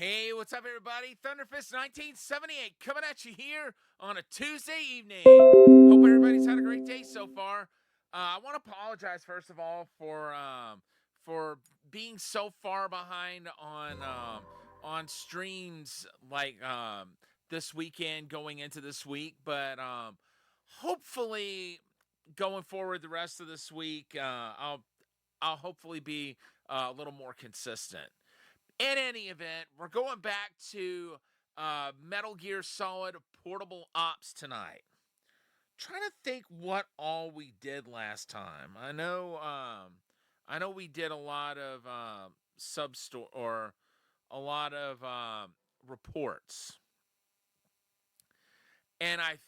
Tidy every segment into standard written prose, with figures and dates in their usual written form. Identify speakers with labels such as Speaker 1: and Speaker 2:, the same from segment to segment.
Speaker 1: Hey, what's up, everybody? Thunderfist 1978 coming at you here on a Tuesday evening. Hope everybody's had a great day so far. I want to apologize first of all for being so far behind on streams this weekend going into this week, but hopefully going forward the rest of this week, I'll hopefully be a little more consistent. In any event, we're going back to Metal Gear Solid Portable Ops tonight. Trying to think what all we did last time. I know we did a lot of substore or a lot of reports, and I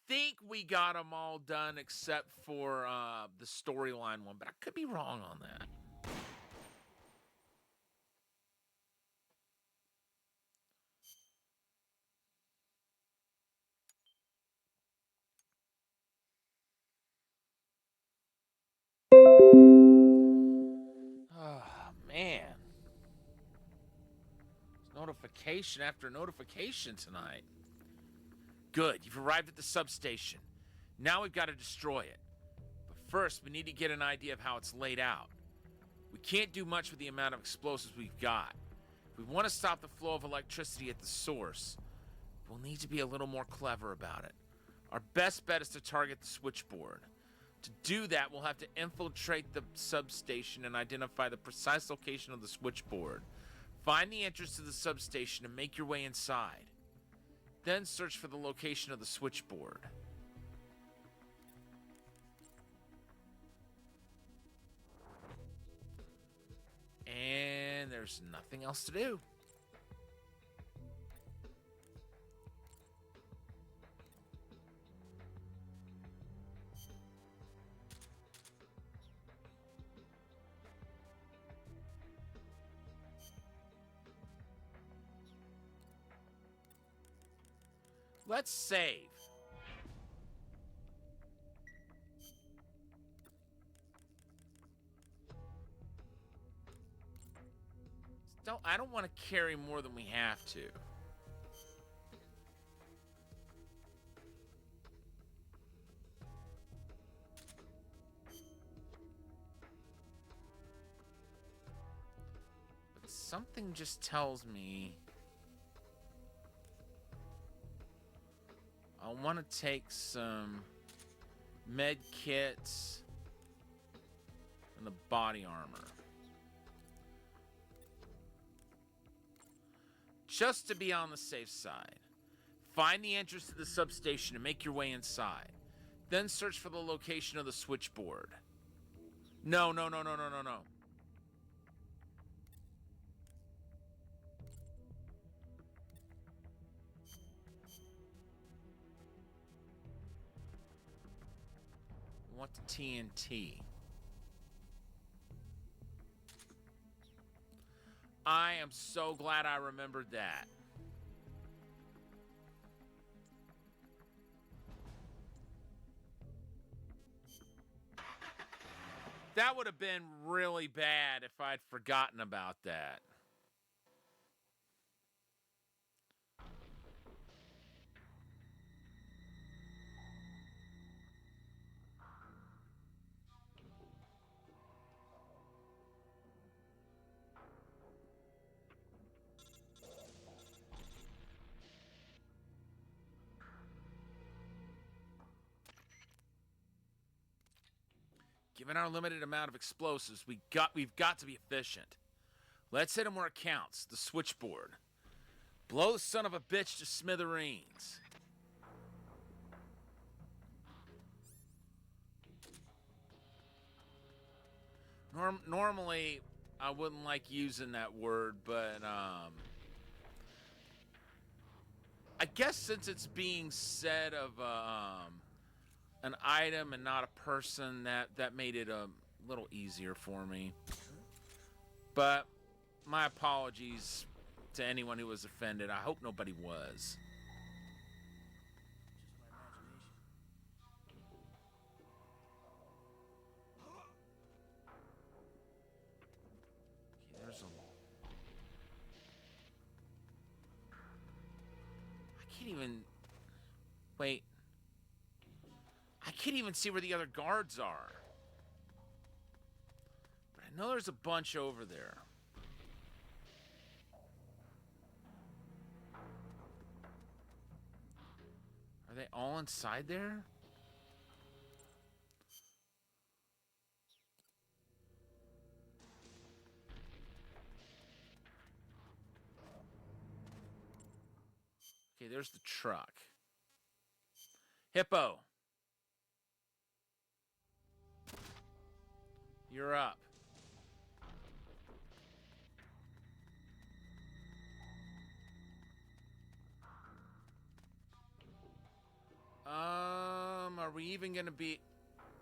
Speaker 1: think we got them all done except for the storyline one, but I could be wrong on that. Oh man. Notification after notification tonight. Good, you've arrived at the substation. Now we've got to destroy it. But first, we need to get an idea of how it's laid out. We can't do much with the amount of explosives we've got. If we want to stop the flow of electricity at the source, we'll need to be a little more clever about it. Our best bet is to target the switchboard. To do that, we'll have to infiltrate the substation and identify the precise location of the switchboard. Find the entrance to the substation and make your way inside. Then search for the location of the switchboard. And there's nothing else to do. Let's save. I don't want to carry more than we have to. But something just tells me I want to take some med kits and the body armor. Just to be on the safe side. Find the entrance to the substation and make your way inside. Then search for the location of the switchboard. No. I want the TNT. I am so glad I remembered that. That would have been really bad if I'd forgotten about that. Given our limited amount of explosives, we've got to be efficient. Let's hit him where it counts, the switchboard. Blow the son of a bitch to smithereens. Normally, I wouldn't like using that word, but I guess since it's being said of an item and not a person, that made it a little easier for me. But my apologies to anyone who was offended. I hope nobody was. Okay, there's a even... Wait. I can't even see where the other guards are. But I know there's a bunch over there. Are they all inside there? Okay, there's the truck. Hippo. You're up. Are we even gonna be...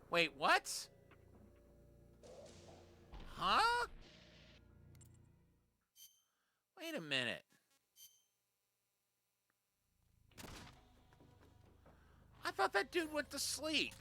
Speaker 1: Wait, what? Huh? Wait a minute. I thought that dude went to sleep.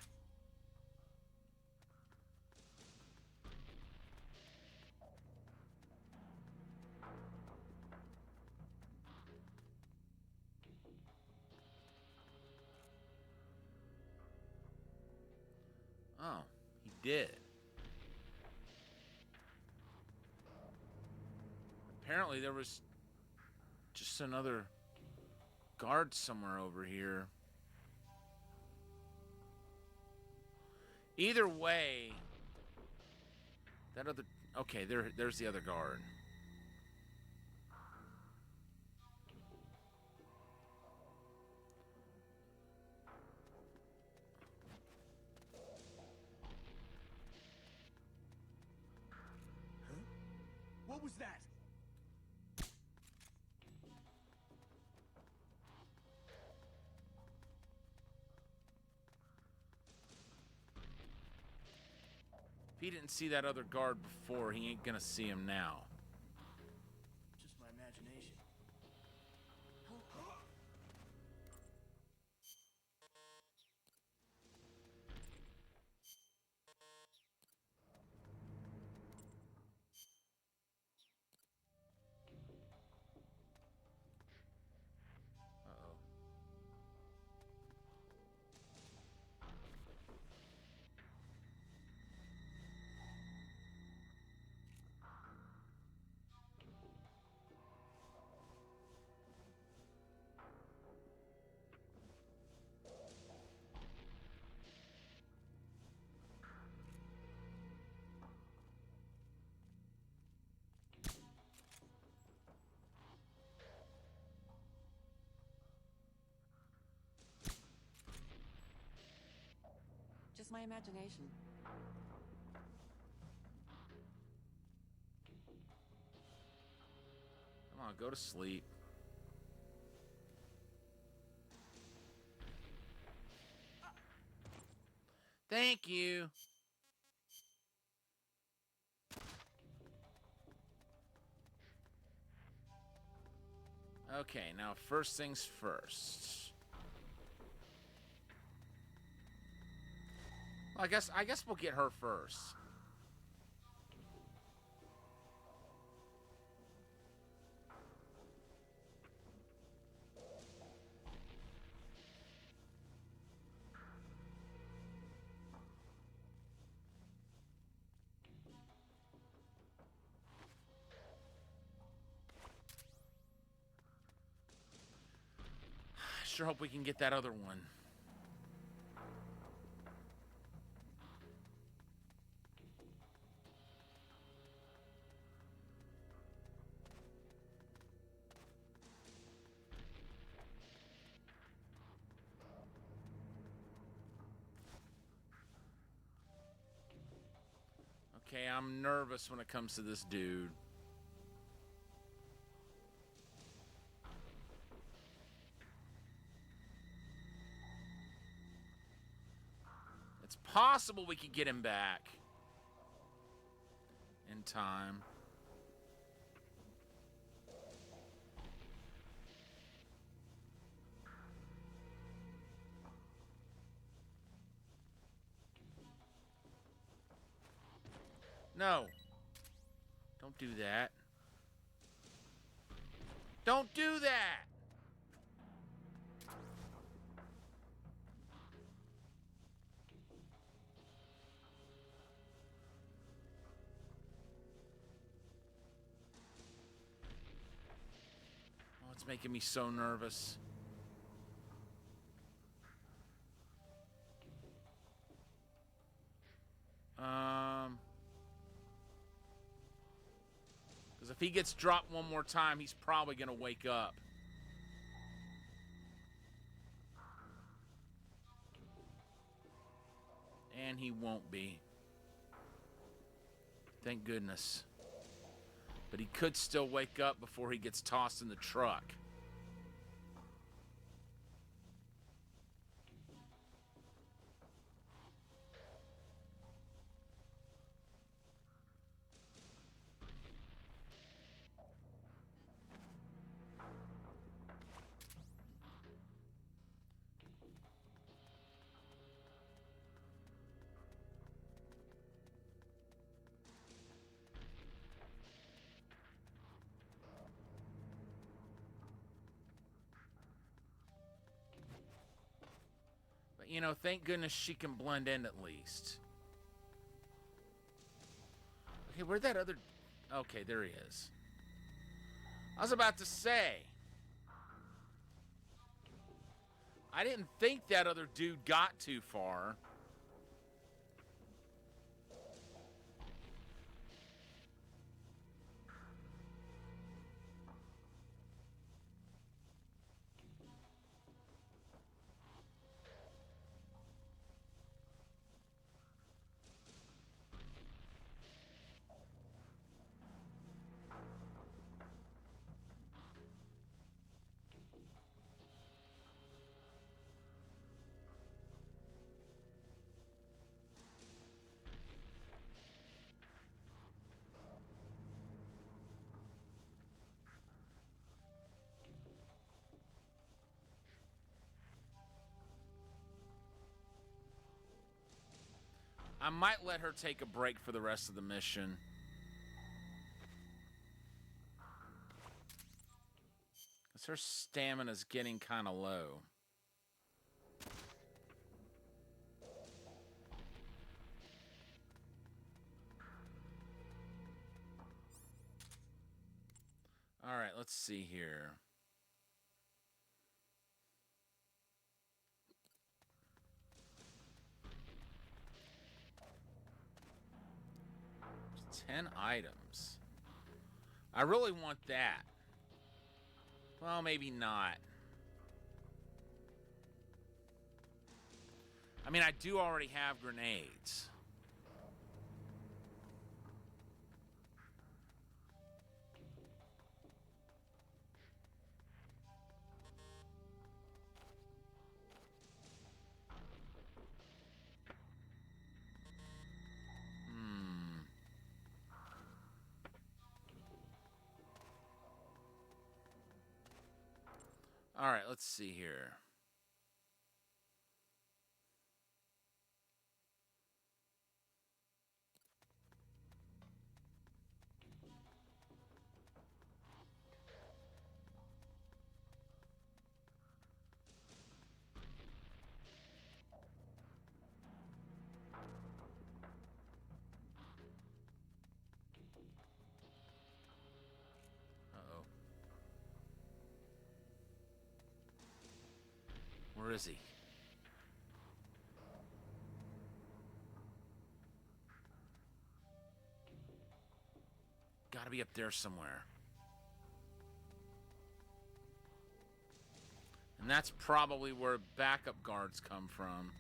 Speaker 1: Oh, he did. Apparently there was just another guard somewhere over here. Either way, that other... Okay, there's the other guard.
Speaker 2: Huh? What was that?
Speaker 1: If he didn't see that other guard before, he ain't gonna see him now.
Speaker 2: Just my imagination.
Speaker 1: Uh-oh.
Speaker 3: Just my imagination.
Speaker 1: Come on, go to sleep. Thank you. Okay, now first things first. Well, I guess we'll get her first. Sure hope we can get that other one. Okay, I'm nervous when it comes to this dude. It's possible we could get him back in time. No. Don't do that. Don't do that! It's making me so nervous. Because if he gets dropped one more time, he's probably going to wake up. And he won't be. Thank goodness. But he could still wake up before he gets tossed in the truck. You know, thank goodness she can blend in at least. Okay, where'd that other... Okay, there he is. I was about to say... I didn't think that other dude got too far. I might let her take a break for the rest of the mission. Because her stamina's getting kind of low. All right, let's see here. There's 10 items. I really want that. Well, maybe not. I mean, I do already have grenades. All right, let's see here. Uh-oh. Where is he? Gotta be up there somewhere. And that's probably where backup guards come from.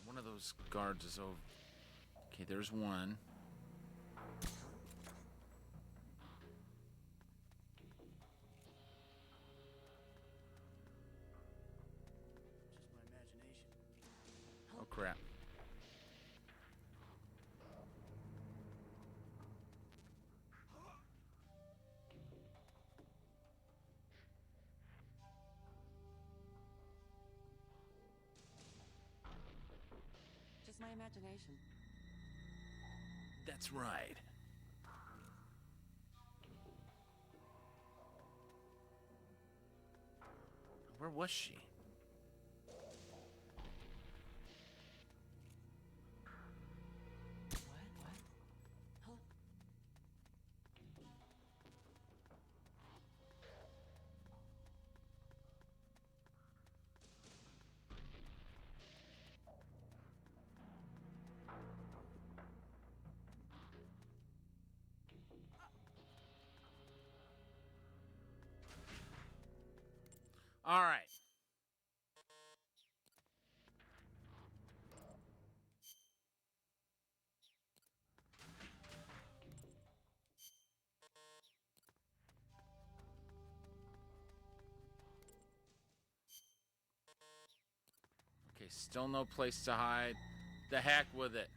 Speaker 1: One of those guards is over. Okay, there's one.
Speaker 2: Just my imagination.
Speaker 1: Oh, crap.
Speaker 3: just my imagination.
Speaker 1: That's right. Where was she?
Speaker 3: What? Huh?
Speaker 1: All right. Okay, still no place to hide. The heck with it.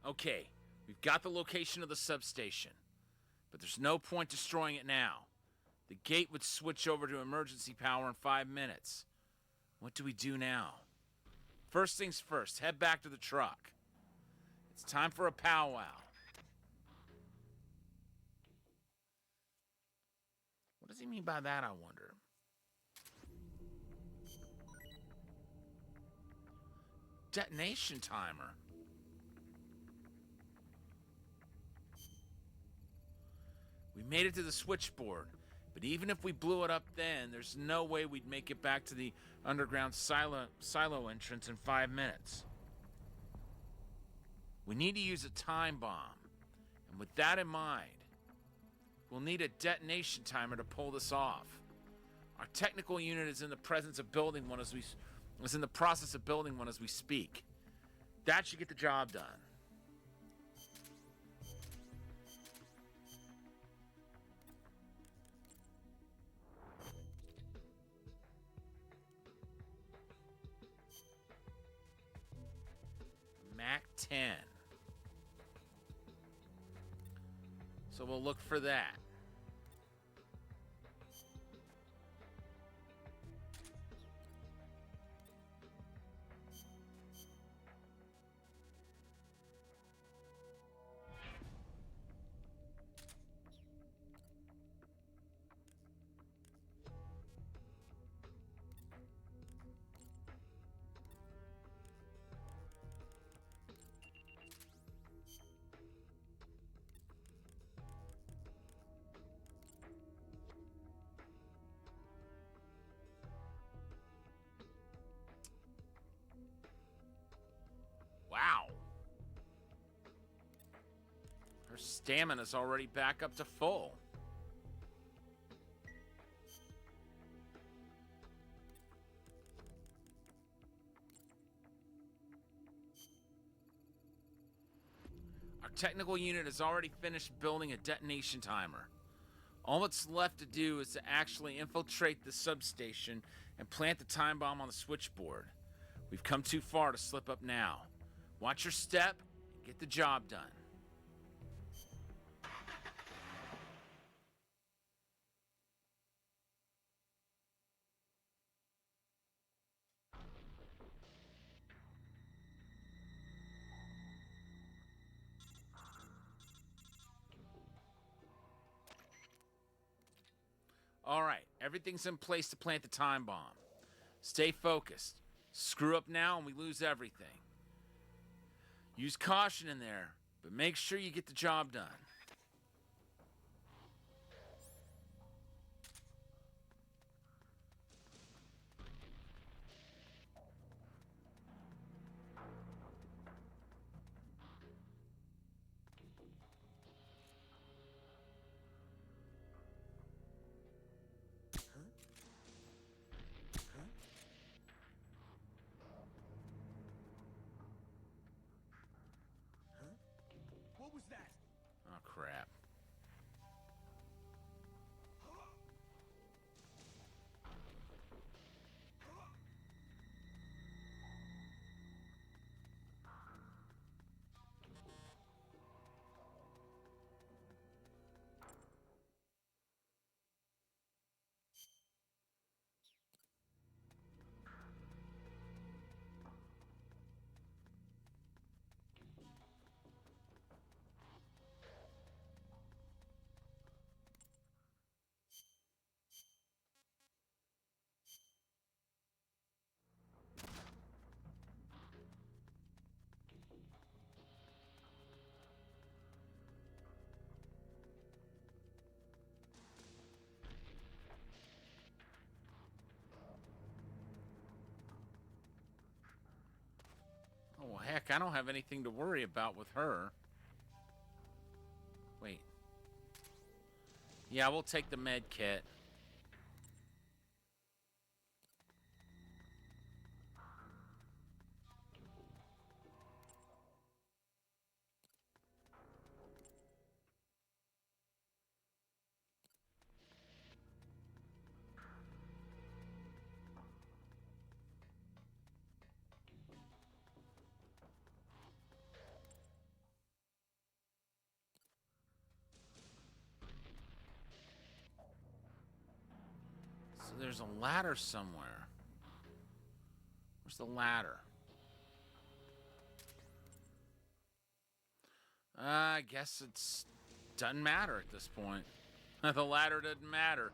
Speaker 1: Okay, we've got the location of the substation, but there's no point destroying it now. The gate would switch over to emergency power in 5 minutes. What do we do now? First things first, head back to the truck. It's time for a powwow. What does he mean by that, I wonder? Detonation timer. We made it to the switchboard, but even if we blew it up then, there's no way we'd make it back to the underground silo entrance in 5 minutes. We need to use a time bomb, and with that in mind, we'll need a detonation timer to pull this off. Our technical unit is in the process of building one as we speak. That should get the job done. Mac 10. So we'll look for that. Wow. Her stamina's already back up to full. Our technical unit has already finished building a detonation timer. All that's left to do is to actually infiltrate the substation and plant the time bomb on the switchboard. We've come too far to slip up now. Watch your step and get the job done. All right, everything's in place to plant the time bomb. Stay focused. Screw up now and we lose everything. Use caution in there, but make sure you get the job done.
Speaker 2: What was that?
Speaker 1: Oh, crap. Heck, I don't have anything to worry about with her. Wait. Yeah, we'll take the med kit. So there's a ladder somewhere. Where's the ladder? I guess it's doesn't matter at this point. The ladder doesn't matter.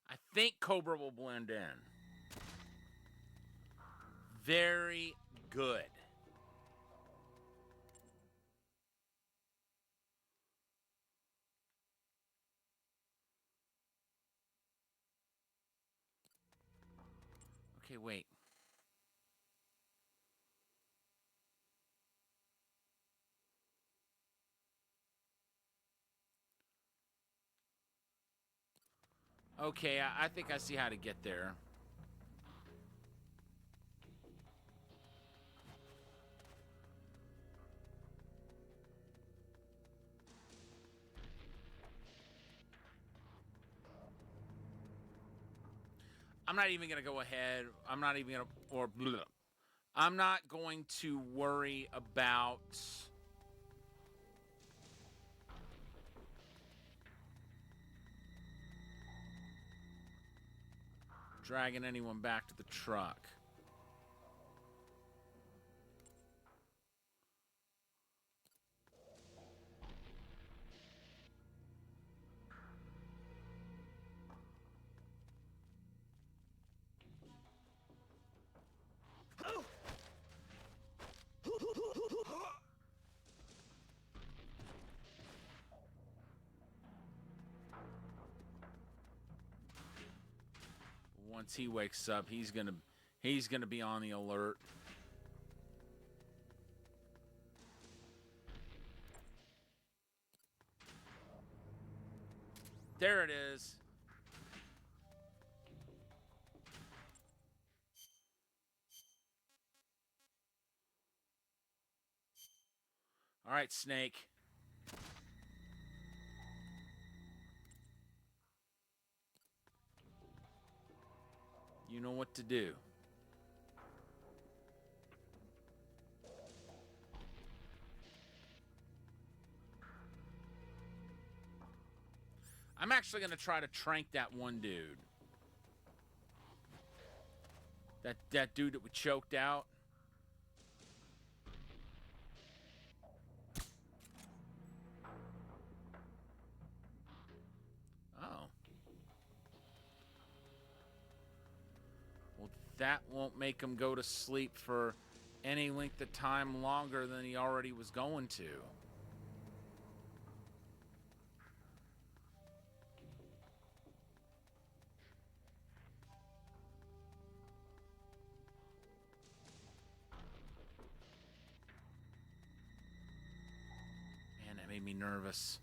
Speaker 1: I think Cobra will blend in. Very good. Okay, wait. Okay, I think I see how to get there. I'm not even going to go ahead. I'm not even going to... Or... Blah. I'm not going to worry about... dragging anyone back to the truck. Once he wakes up, he's gonna be on the alert. There it is. All right, Snake. You know what to do. I'm actually going to try to trank that one dude. That dude that we choked out. Oh. Well, that won't make him go to sleep for any length of time longer than he already was going to. Man, that made me nervous.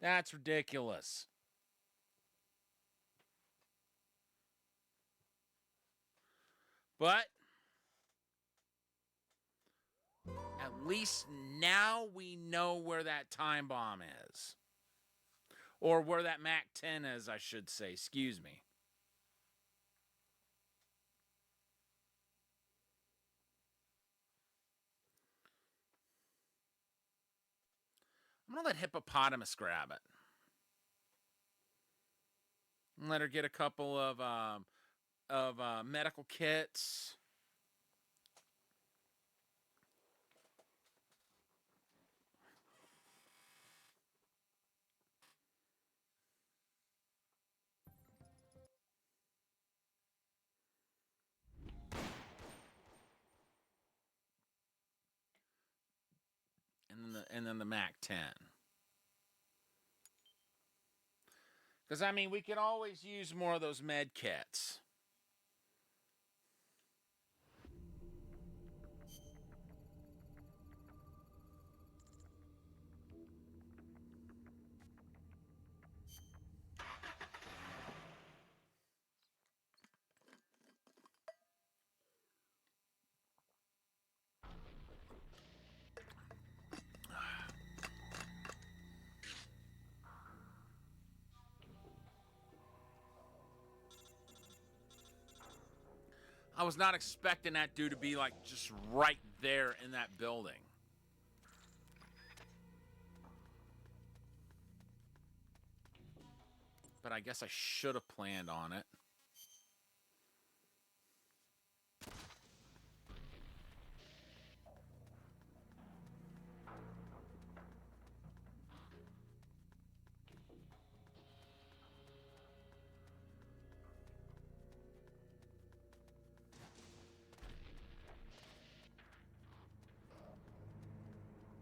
Speaker 1: That's ridiculous. But at least now we know where that time bomb is. Or where that MAC-10 is, I should say. Excuse me. I'm going to let Hippopotamus grab it. And let her get a couple of medical kits. And then the MAC-10. Because, I mean, we can always use more of those med kits. I was not expecting that dude to be, like, just right there in that building. But I guess I should have planned on it.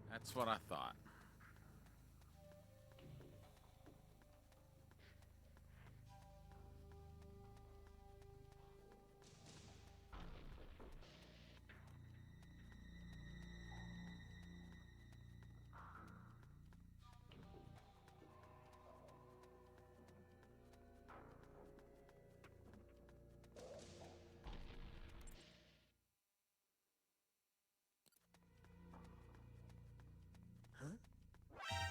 Speaker 1: That's what I thought.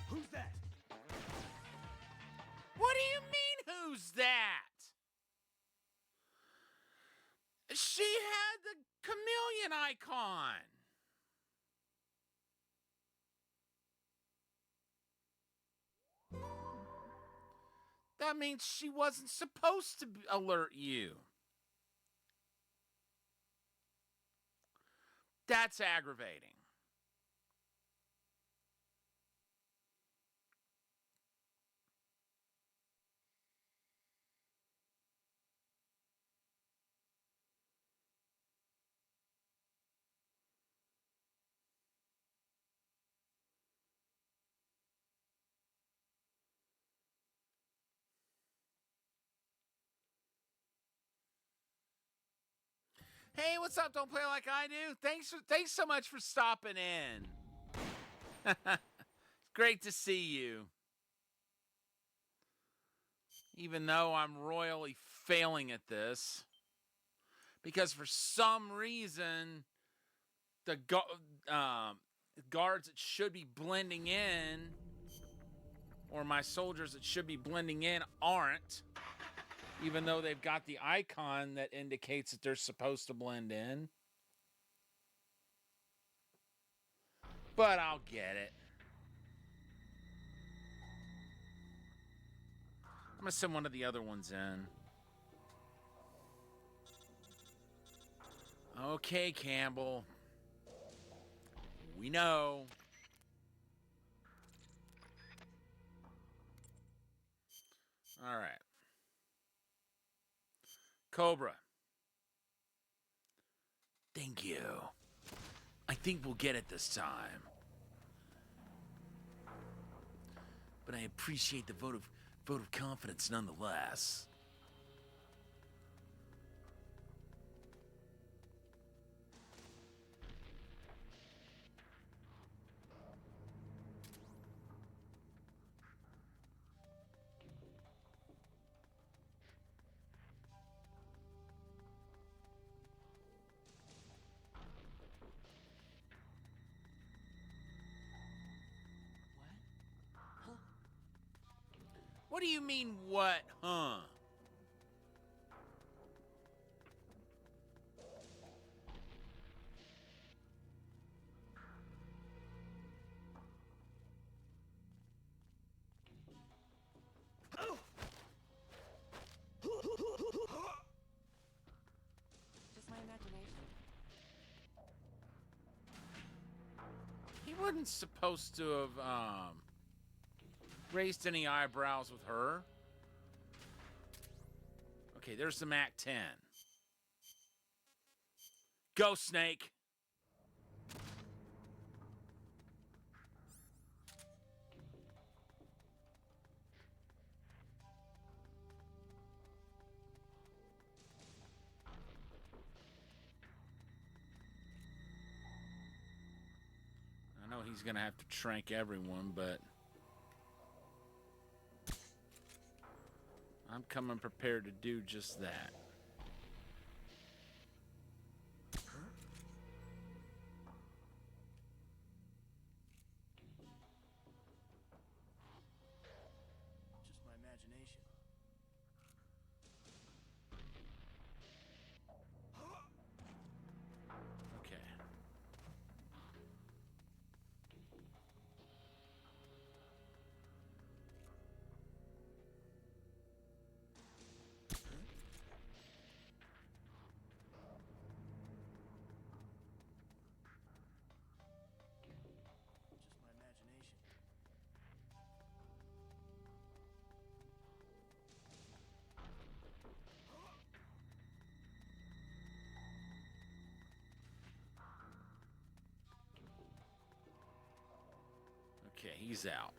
Speaker 2: Who's that?
Speaker 1: What do you mean, who's that? She had the chameleon icon. That means she wasn't supposed to alert you. That's aggravating. Hey, what's up? Don't play like I do. Thanks so much for stopping in. It's great to see you. Even though I'm royally failing at this. Because for some reason, the guards that should be blending in, or my soldiers that should be blending in, aren't. Even though they've got the icon that indicates that they're supposed to blend in. But I'll get it. I'm going to send one of the other ones in. Okay, Campbell. We know. All right. Cobra. Thank you. I think we'll get it this time. But I appreciate the vote of confidence nonetheless. What do you mean, what, huh?
Speaker 3: Just my imagination.
Speaker 1: He wasn't supposed to have, raised any eyebrows with her. Okay, there's the MAC 10. Go, Snake. I know he's gonna have to trank everyone, but I'm coming prepared to do just that.
Speaker 2: Just my imagination.
Speaker 1: Okay.
Speaker 2: Just my imagination.
Speaker 1: Okay, he's out.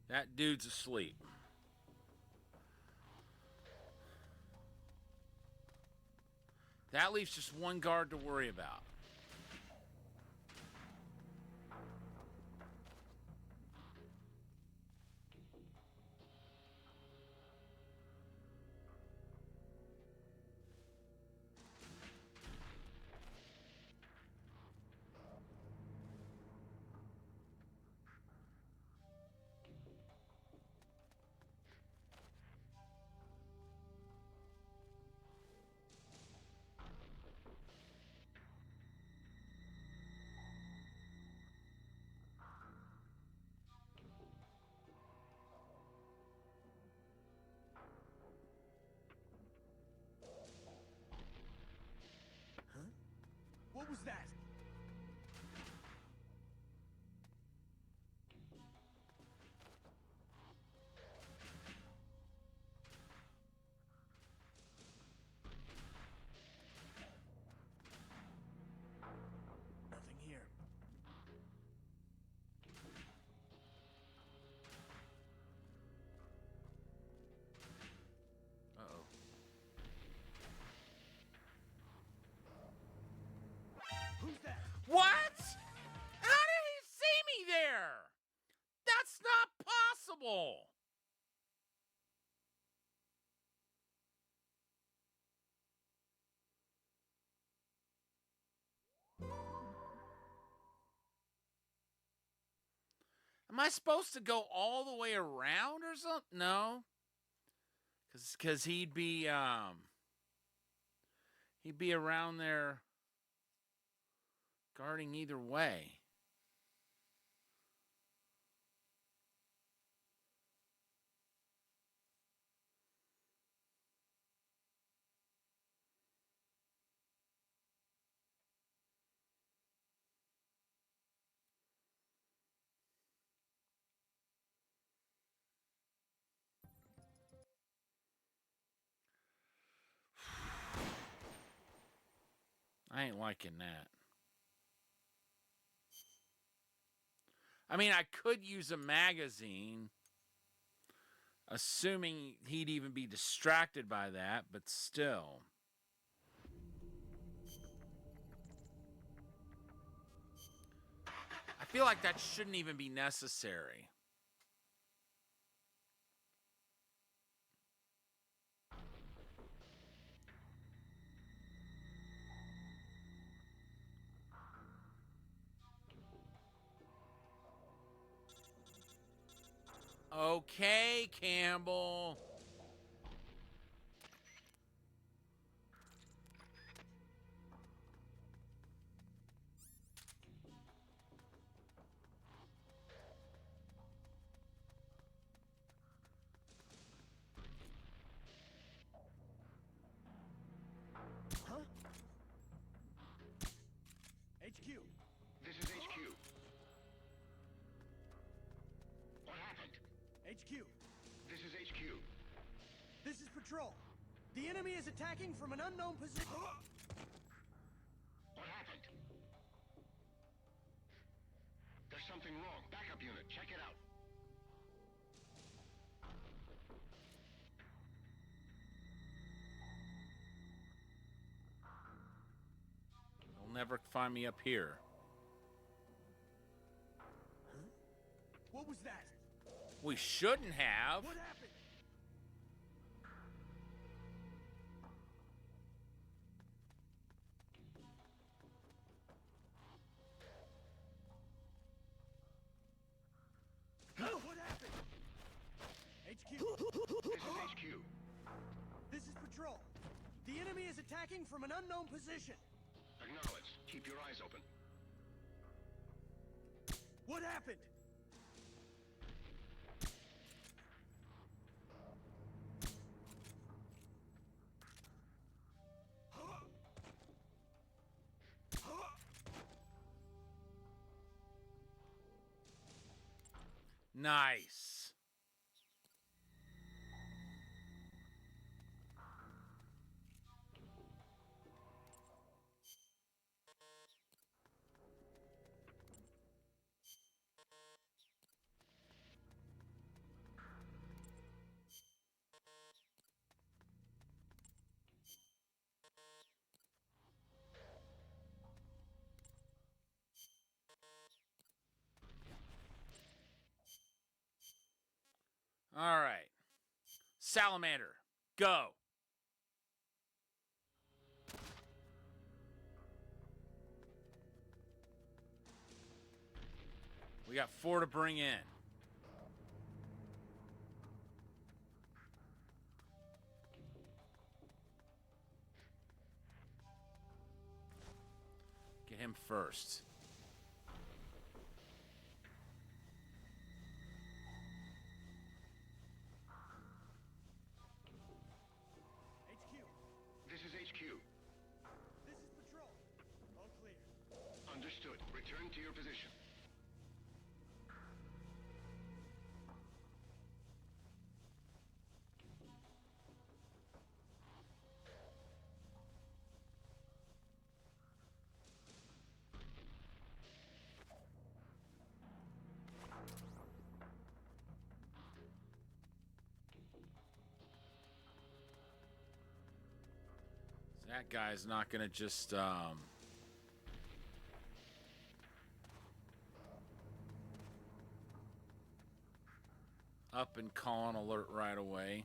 Speaker 1: That dude's asleep. That leaves just one guard to worry about.
Speaker 2: What was that? Nothing here.
Speaker 1: Uh-oh.
Speaker 2: Who's that?
Speaker 1: What? How did he see me there? That's not possible. Am I supposed to go all the way around or something? No. Cause he'd be around there guarding either way. I ain't liking that. I mean, I could use a magazine, assuming he'd even be distracted by that, but still. I feel like that shouldn't even be necessary. Okay, Campbell.
Speaker 2: Huh? HQ.
Speaker 4: This is HQ. What happened?
Speaker 2: HQ.
Speaker 4: This is HQ.
Speaker 2: This is Patrol. The enemy is attacking from an unknown position.
Speaker 4: What happened? There's something wrong. Backup unit, check it out.
Speaker 1: You'll never find me up here.
Speaker 2: What was that?
Speaker 1: We shouldn't have.
Speaker 2: What happened? What happened? HQ.
Speaker 4: This is HQ.
Speaker 2: This is Patrol. The enemy is attacking from an unknown position.
Speaker 4: Acknowledged. Keep your eyes open.
Speaker 2: What happened?
Speaker 1: Nice. All right. Salamander, go. We got 4 to bring in. Get him first.
Speaker 2: HQ.
Speaker 4: This is HQ.
Speaker 2: This is Patrol. All clear.
Speaker 4: Understood. Return to your position.
Speaker 1: That guy's not gonna just up and call on alert right away.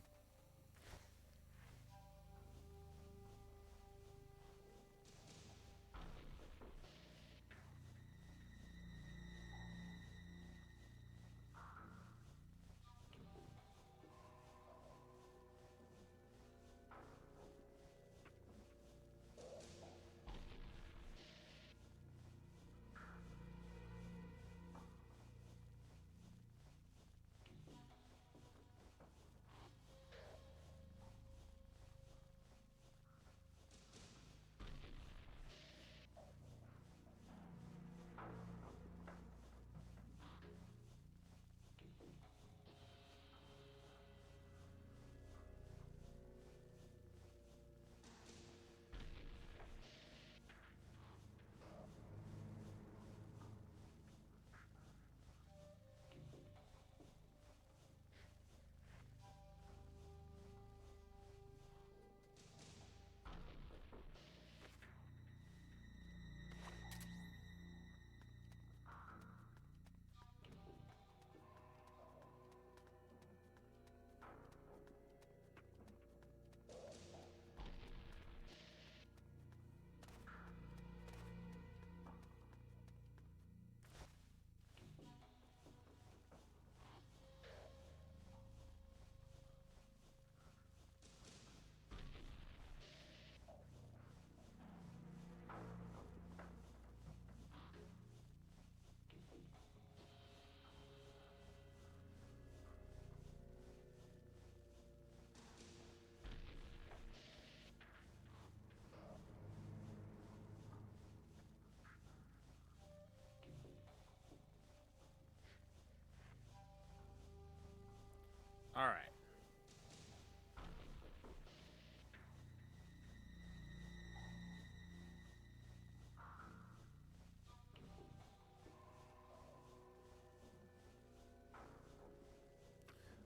Speaker 1: All right.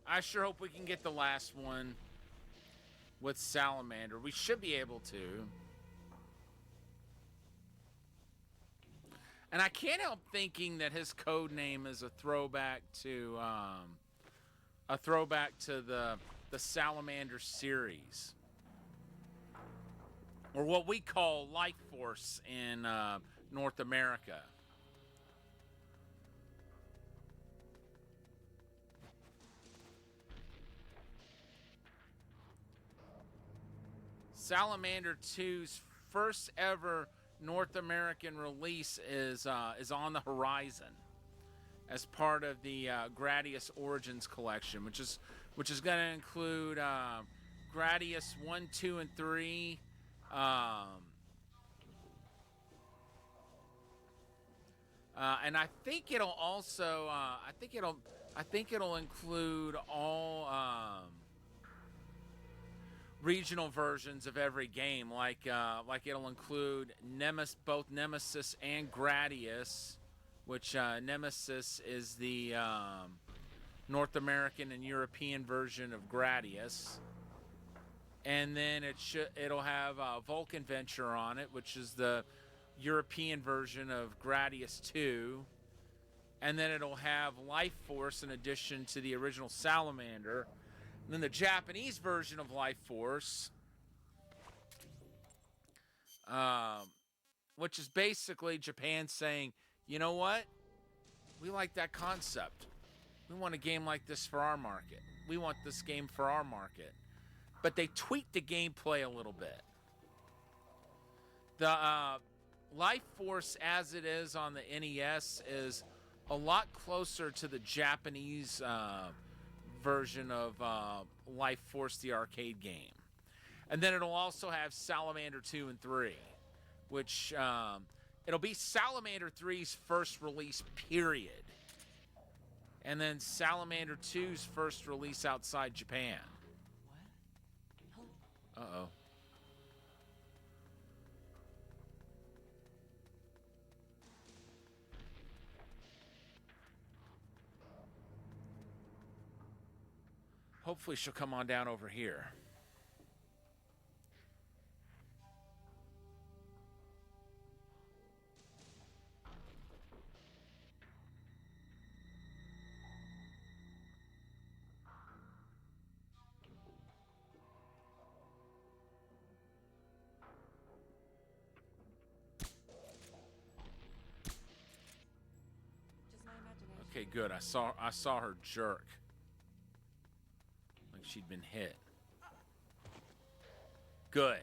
Speaker 1: I sure hope we can get the last one with Salamander. We should be able to. And I can't help thinking that his code name is a throwback to the Salamander series, or what we call Life Force in North America. Salamander 2's first ever North American release is on the horizon as part of the Gradius Origins collection, which is going to include Gradius 1, 2, and 3. And I think it'll also I think it'll include all regional versions of every game, like it'll include both Nemesis and Gradius, which Nemesis is the North American and European version of Gradius, and then it'll have Vulcan Venture on it, which is the European version of Gradius 2, and then it'll have Life Force in addition to the original Salamander. And then the Japanese version of Life Force, which is basically Japan saying, you know what? We like that concept. We want a game like this for our market. We want this game for our market. But they tweaked the gameplay a little bit. The Life Force as it is on the NES is a lot closer to the Japanese version of Life Force, the arcade game. And then it'll also have Salamander 2 and 3, which it'll be Salamander 3's first release, period. And then Salamander 2's first release outside Japan.
Speaker 3: What?
Speaker 1: Uh-oh. Hopefully she'll come on down over here.
Speaker 3: Just my imagination.
Speaker 1: Okay, good. I saw her jerk. Like she'd been hit. Good.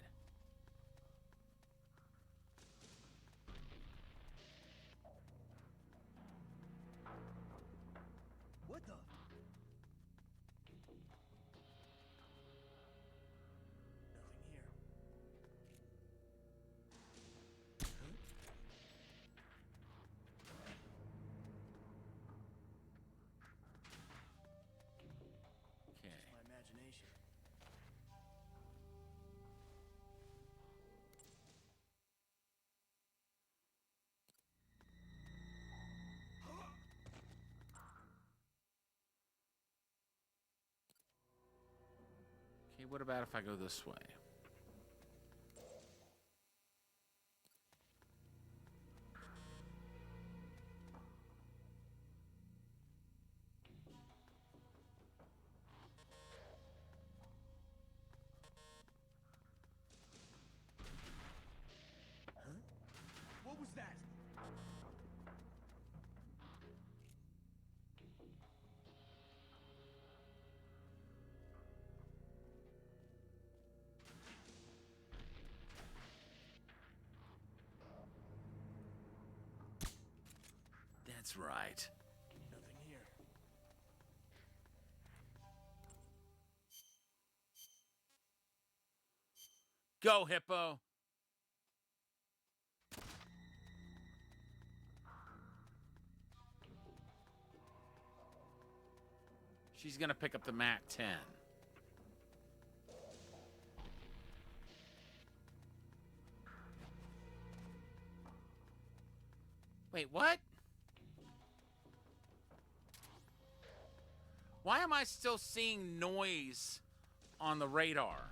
Speaker 2: What the? Nothing here.
Speaker 1: Okay.
Speaker 2: My imagination.
Speaker 1: Okay, what about if I go this way?
Speaker 2: What was that?
Speaker 1: That's right.
Speaker 2: Nothing here.
Speaker 1: Go, Hippo. She's going to pick up the MAC-10. Wait, what? Why am I still seeing noise on the radar?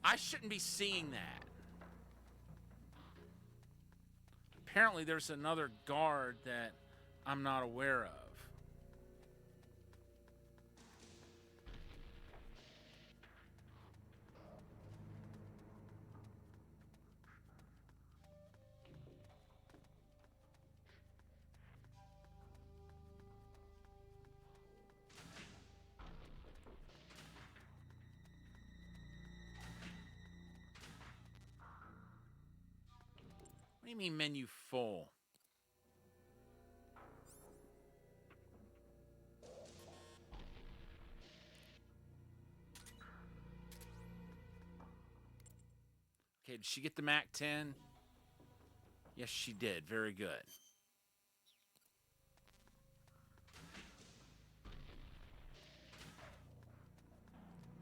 Speaker 1: I shouldn't be seeing that. Apparently there's another guard that I'm not aware of. What do you mean menu full? Okay, did she get the MAC-10? Yes, she did. Very good.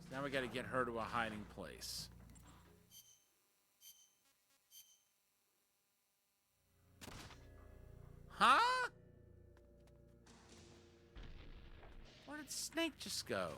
Speaker 1: So now we got to get her to a hiding place. Huh? Where did Snake just go?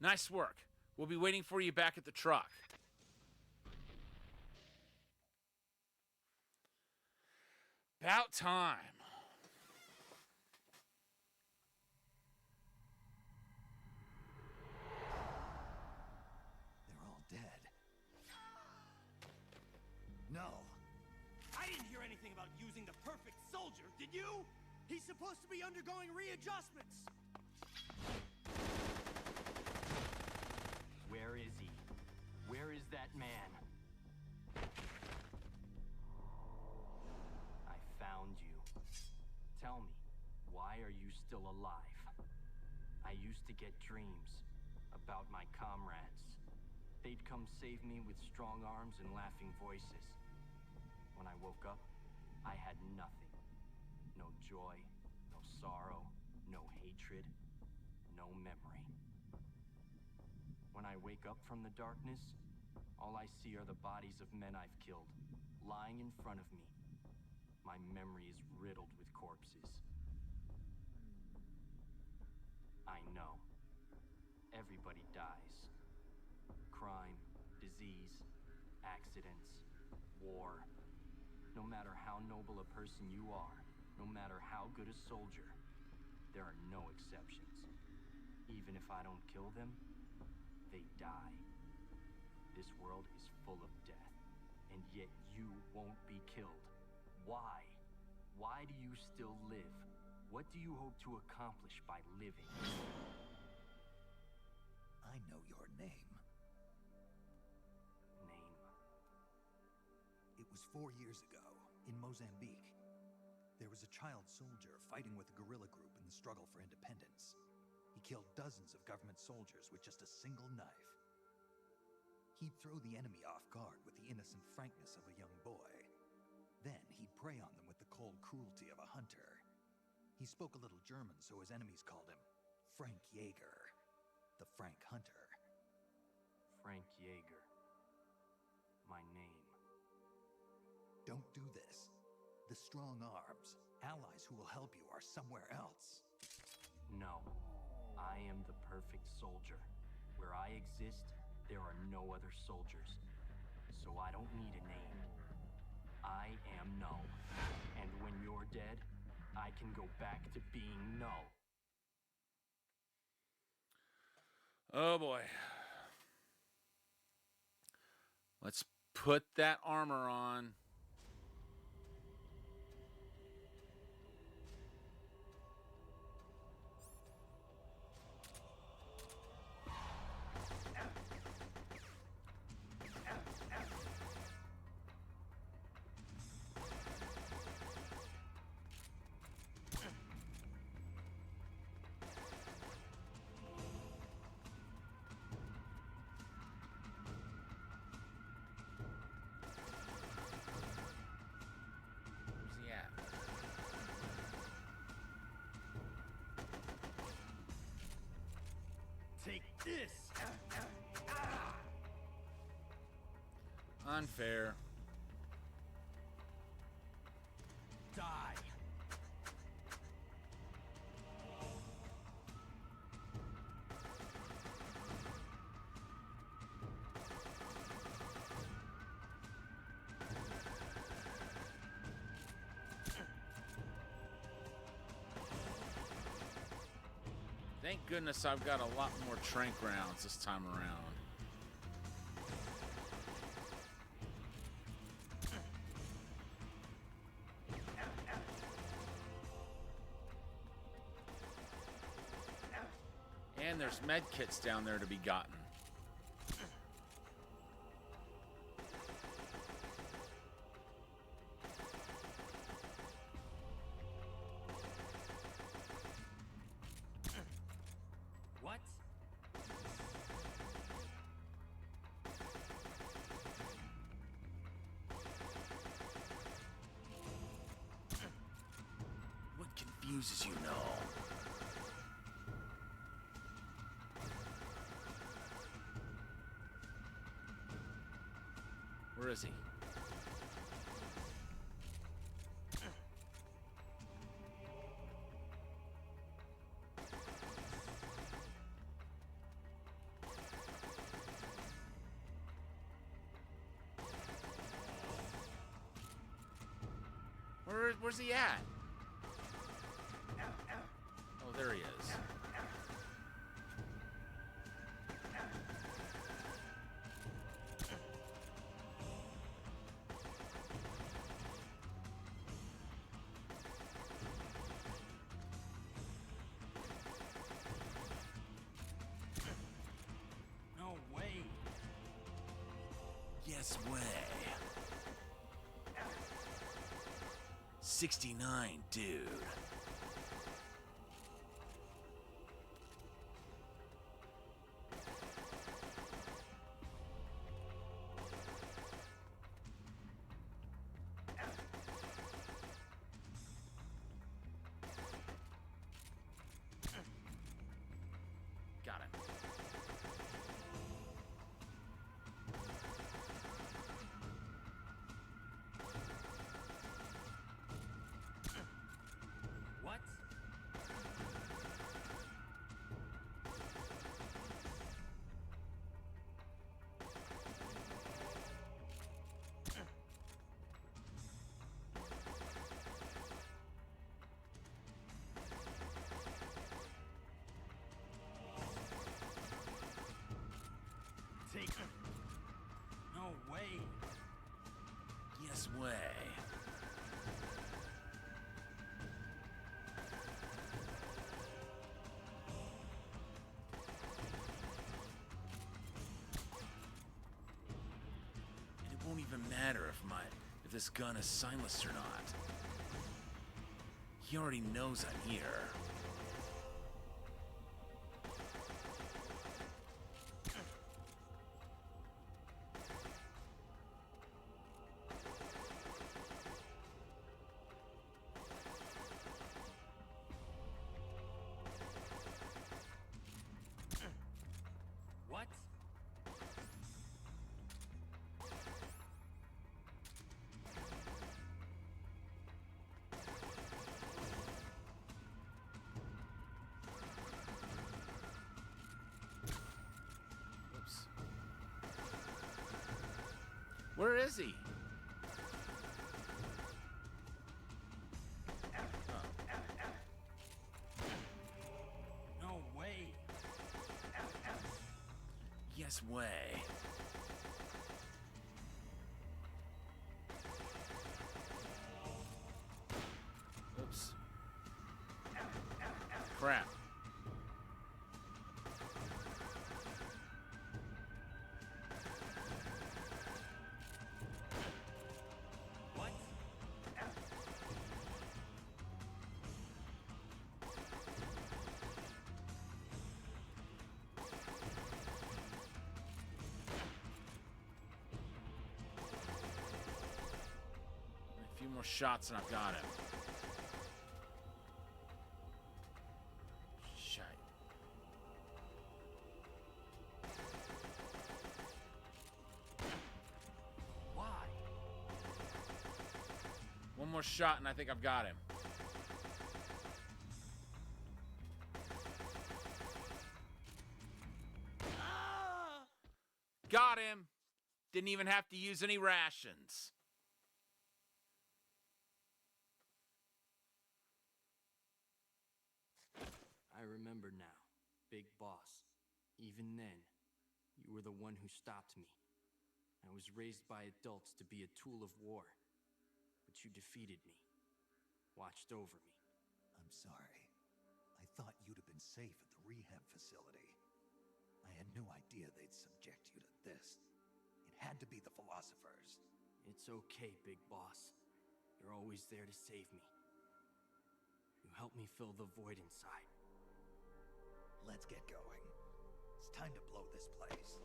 Speaker 1: Nice work. We'll be waiting for you back at the truck. About time.
Speaker 2: They're all dead. No. I didn't hear anything about using the perfect soldier, did you? He's supposed to be undergoing readjustments.
Speaker 5: Where is he? Where is that man? I found you. Tell me, why are you still alive? I used to get dreams about my comrades. They'd come save me with strong arms and laughing voices. When I woke up, I had nothing. No joy, no sorrow, no hatred, no memory. When I wake up from the darkness, all I see are the bodies of men I've killed, lying in front of me. My memory is riddled with corpses. I know. Everybody dies. Crime, disease, accidents, war. No matter how noble a person you are, no matter how good a soldier, there are no exceptions. Even if I don't kill them, they die. This world is full of death, and yet you won't be killed. Why? Why do you still live? What do you hope to accomplish by living?
Speaker 2: I know your name.
Speaker 5: Name.
Speaker 2: It was 4 years ago, in Mozambique. There was a child soldier fighting with a guerrilla group in the struggle for independence. He killed dozens of government soldiers with just a single knife. He'd throw the enemy off guard with the innocent frankness of a young boy. Then he'd prey on them with the cold cruelty of a hunter. He spoke a little German, so his enemies called him Frank Jaeger, the Frank Hunter.
Speaker 5: Frank Jaeger. My name.
Speaker 2: Don't do this. The strong arms, allies who will help you, are somewhere else.
Speaker 5: No. I am the perfect soldier. Where I exist, there are no other soldiers. So I don't need a name. I am Null. And when you're dead, I can go back to being Null.
Speaker 1: Oh boy. Let's put that armor on Unfair.
Speaker 5: Die.
Speaker 1: Thank goodness I've got a lot more trank rounds this time around. And there's med kits down there to be gotten.
Speaker 5: What?
Speaker 1: What confuses you, Null? Where is he? Where's he at? Oh, there he is.
Speaker 5: No way.
Speaker 1: Yes way. 69, dude. Got it.
Speaker 5: What? Take her. No way.
Speaker 1: Yes way. And it won't even matter if this gun is silenced or not. He already knows I'm here.
Speaker 5: What?
Speaker 1: Oops. Where is he?
Speaker 5: No way.
Speaker 1: Yes way. Oops. Crap.
Speaker 5: What?
Speaker 1: A few more shots and I've got him. Shite. more shot and I think I've got him. Got him. Didn't even have to use any rations.
Speaker 5: I remember now, Big Boss. Even then, you were the one who stopped me. I was raised by adults to be a tool of war, but you defeated me, watched over me.
Speaker 2: I'm sorry. I thought you'd have been safe at the rehab facility. I had no idea they'd subject you to this. It had to be the philosophers.
Speaker 5: It's okay, Big Boss. You're always there to save me. You helped me fill the void inside.
Speaker 2: Let's get going. It's time to blow this place.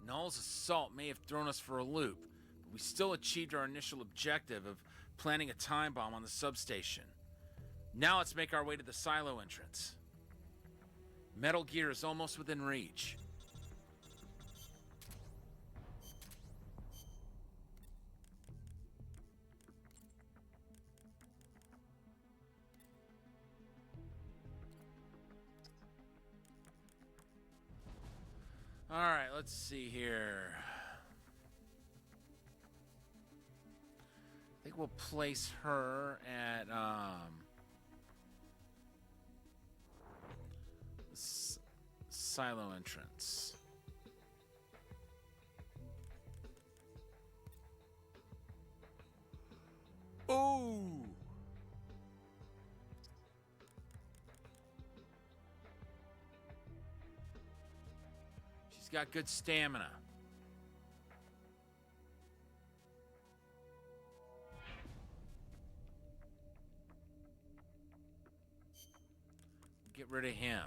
Speaker 1: Null's assault may have thrown us for a loop, but we still achieved our initial objective of planting a time bomb on the substation. Now let's make our way to the silo entrance. Metal Gear is almost within reach. All right, let's see here. I think we'll place her at silo entrance. Ooh. She's got good stamina. Get rid of him.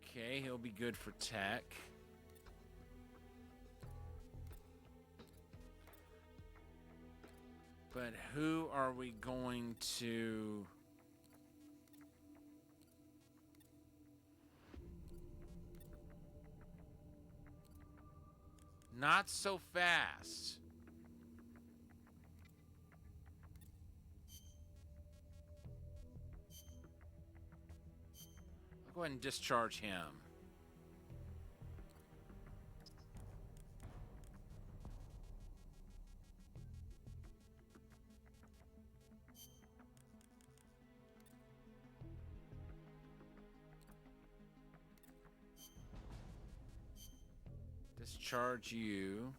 Speaker 1: Okay, he'll be good for tech. But who are we going to... Not so fast. I'll go ahead and discharge him. Discharge you.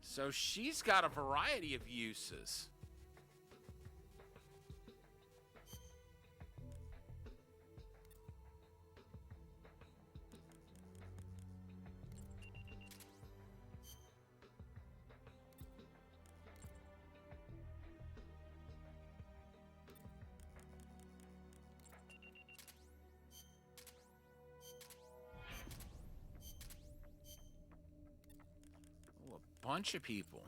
Speaker 1: So she's got a variety of uses. Oh, a bunch of people.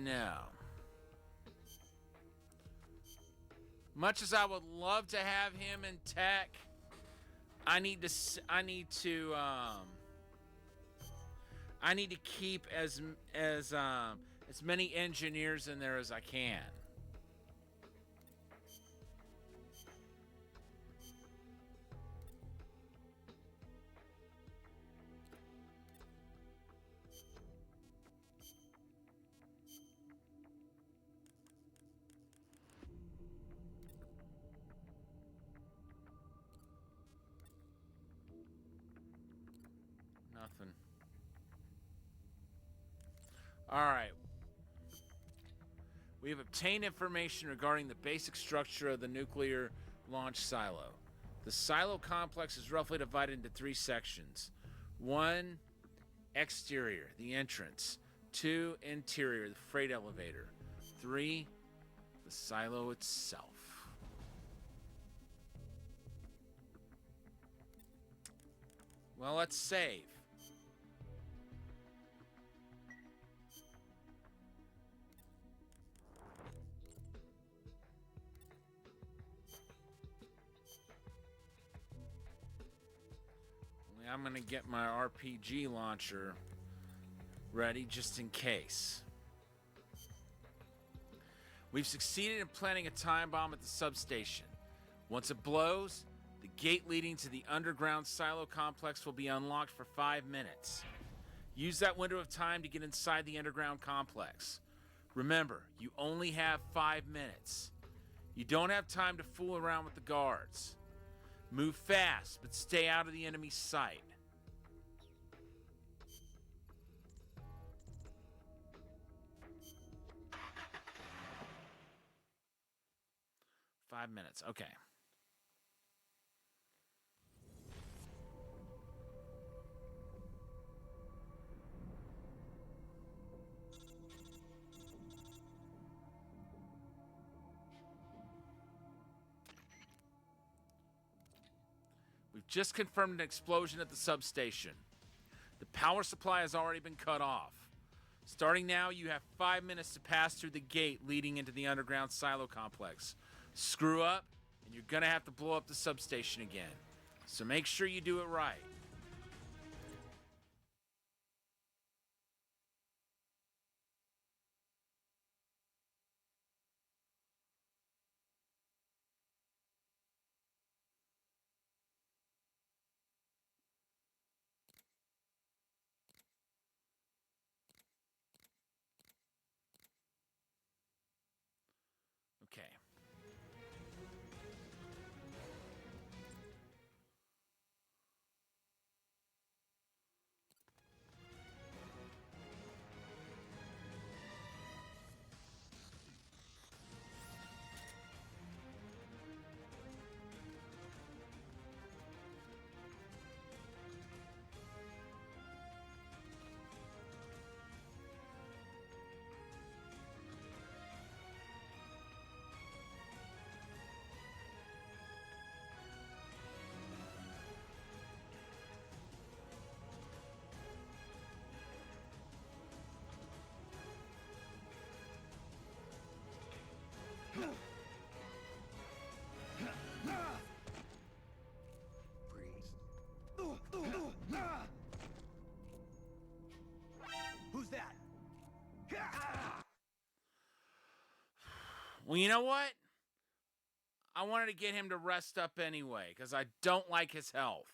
Speaker 1: No. Much as I would love to have him in tech, I need to keep as many engineers in there as I can. Nothing. All right. We have obtained information regarding the basic structure of the nuclear launch silo. The silo complex is roughly divided into 3 sections. 1, exterior, the entrance. 2, interior, the freight elevator. 3, the silo itself. Well, let's save. I'm going to get my RPG launcher ready just in case. We've succeeded in planting a time bomb at the substation. Once it blows, the gate leading to the underground silo complex will be unlocked for 5 minutes. Use that window of time to get inside the underground complex. Remember, you only have 5 minutes. You don't have time to fool around with the guards. Move fast, but stay out of the enemy's sight. Five minutes, okay. We've just confirmed an explosion at the substation. The power supply has already been cut off. Starting now, you have 5 minutes to pass through the gate leading into the underground silo complex. Screw up, and you're gonna have to blow up the substation again. So make sure you do it right. Okay.
Speaker 2: Who's that?
Speaker 1: Well, you know what? I wanted to get him to rest up anyway, because I don't like his health.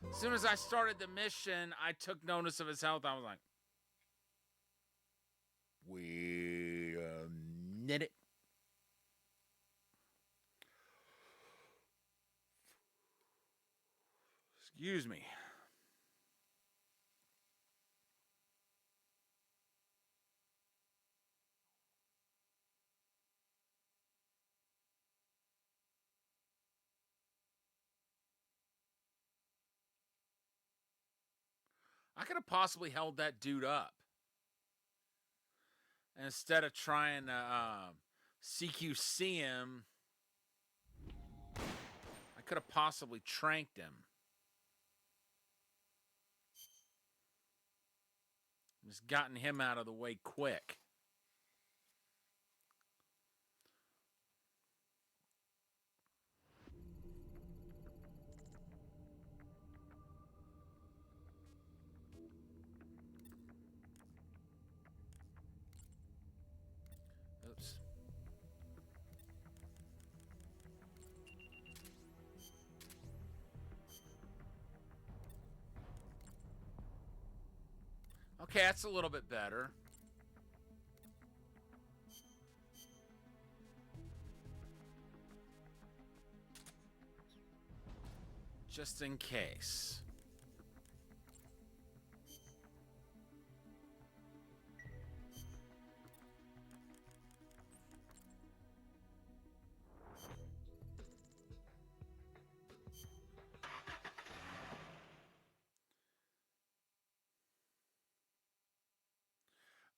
Speaker 1: As soon as I started the mission, I took notice of his health. I was like, wait a minute. Excuse me. I could have possibly held that dude up. And instead of trying to CQC him, I could have possibly tranked him. Just gotten him out of the way quick. Oops. Okay, that's a little bit better. Just in case.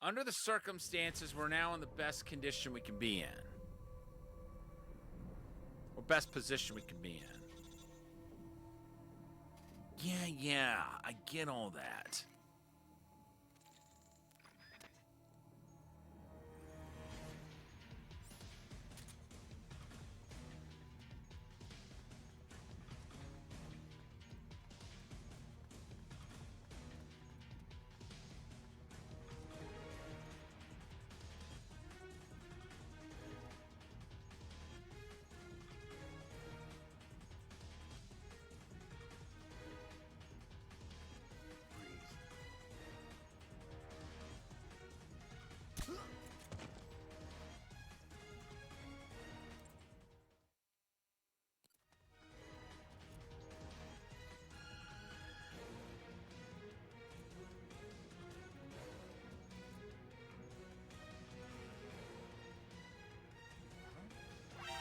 Speaker 1: Under the circumstances, we're now in the best condition we can be in. Or best position we can be in. Yeah, I get all that.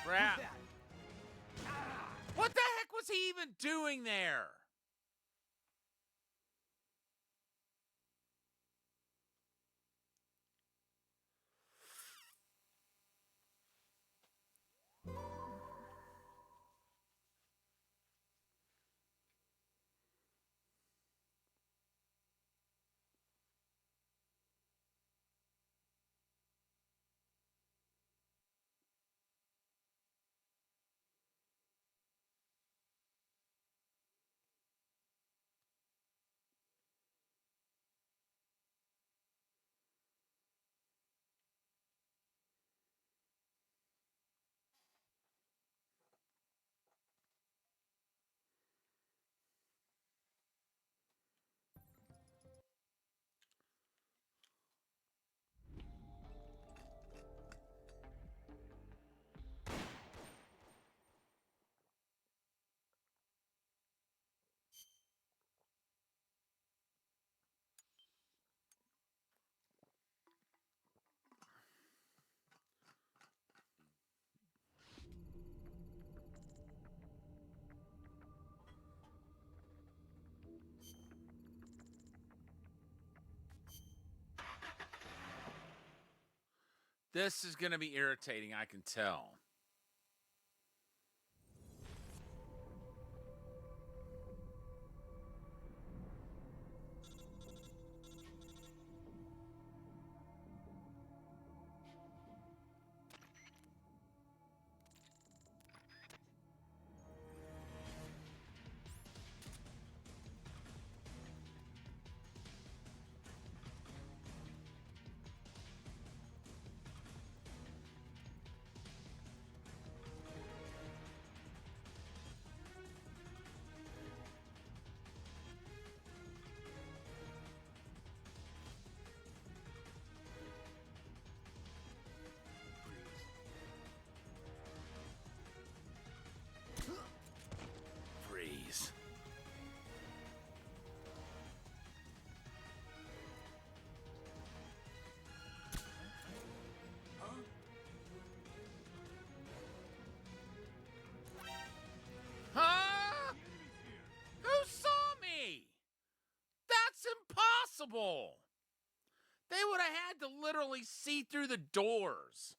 Speaker 1: Crap. What the heck was he even doing there? This is going to be irritating, I can tell. Freeze. Huh? Who saw me? That's impossible. They would have had to literally see through the doors.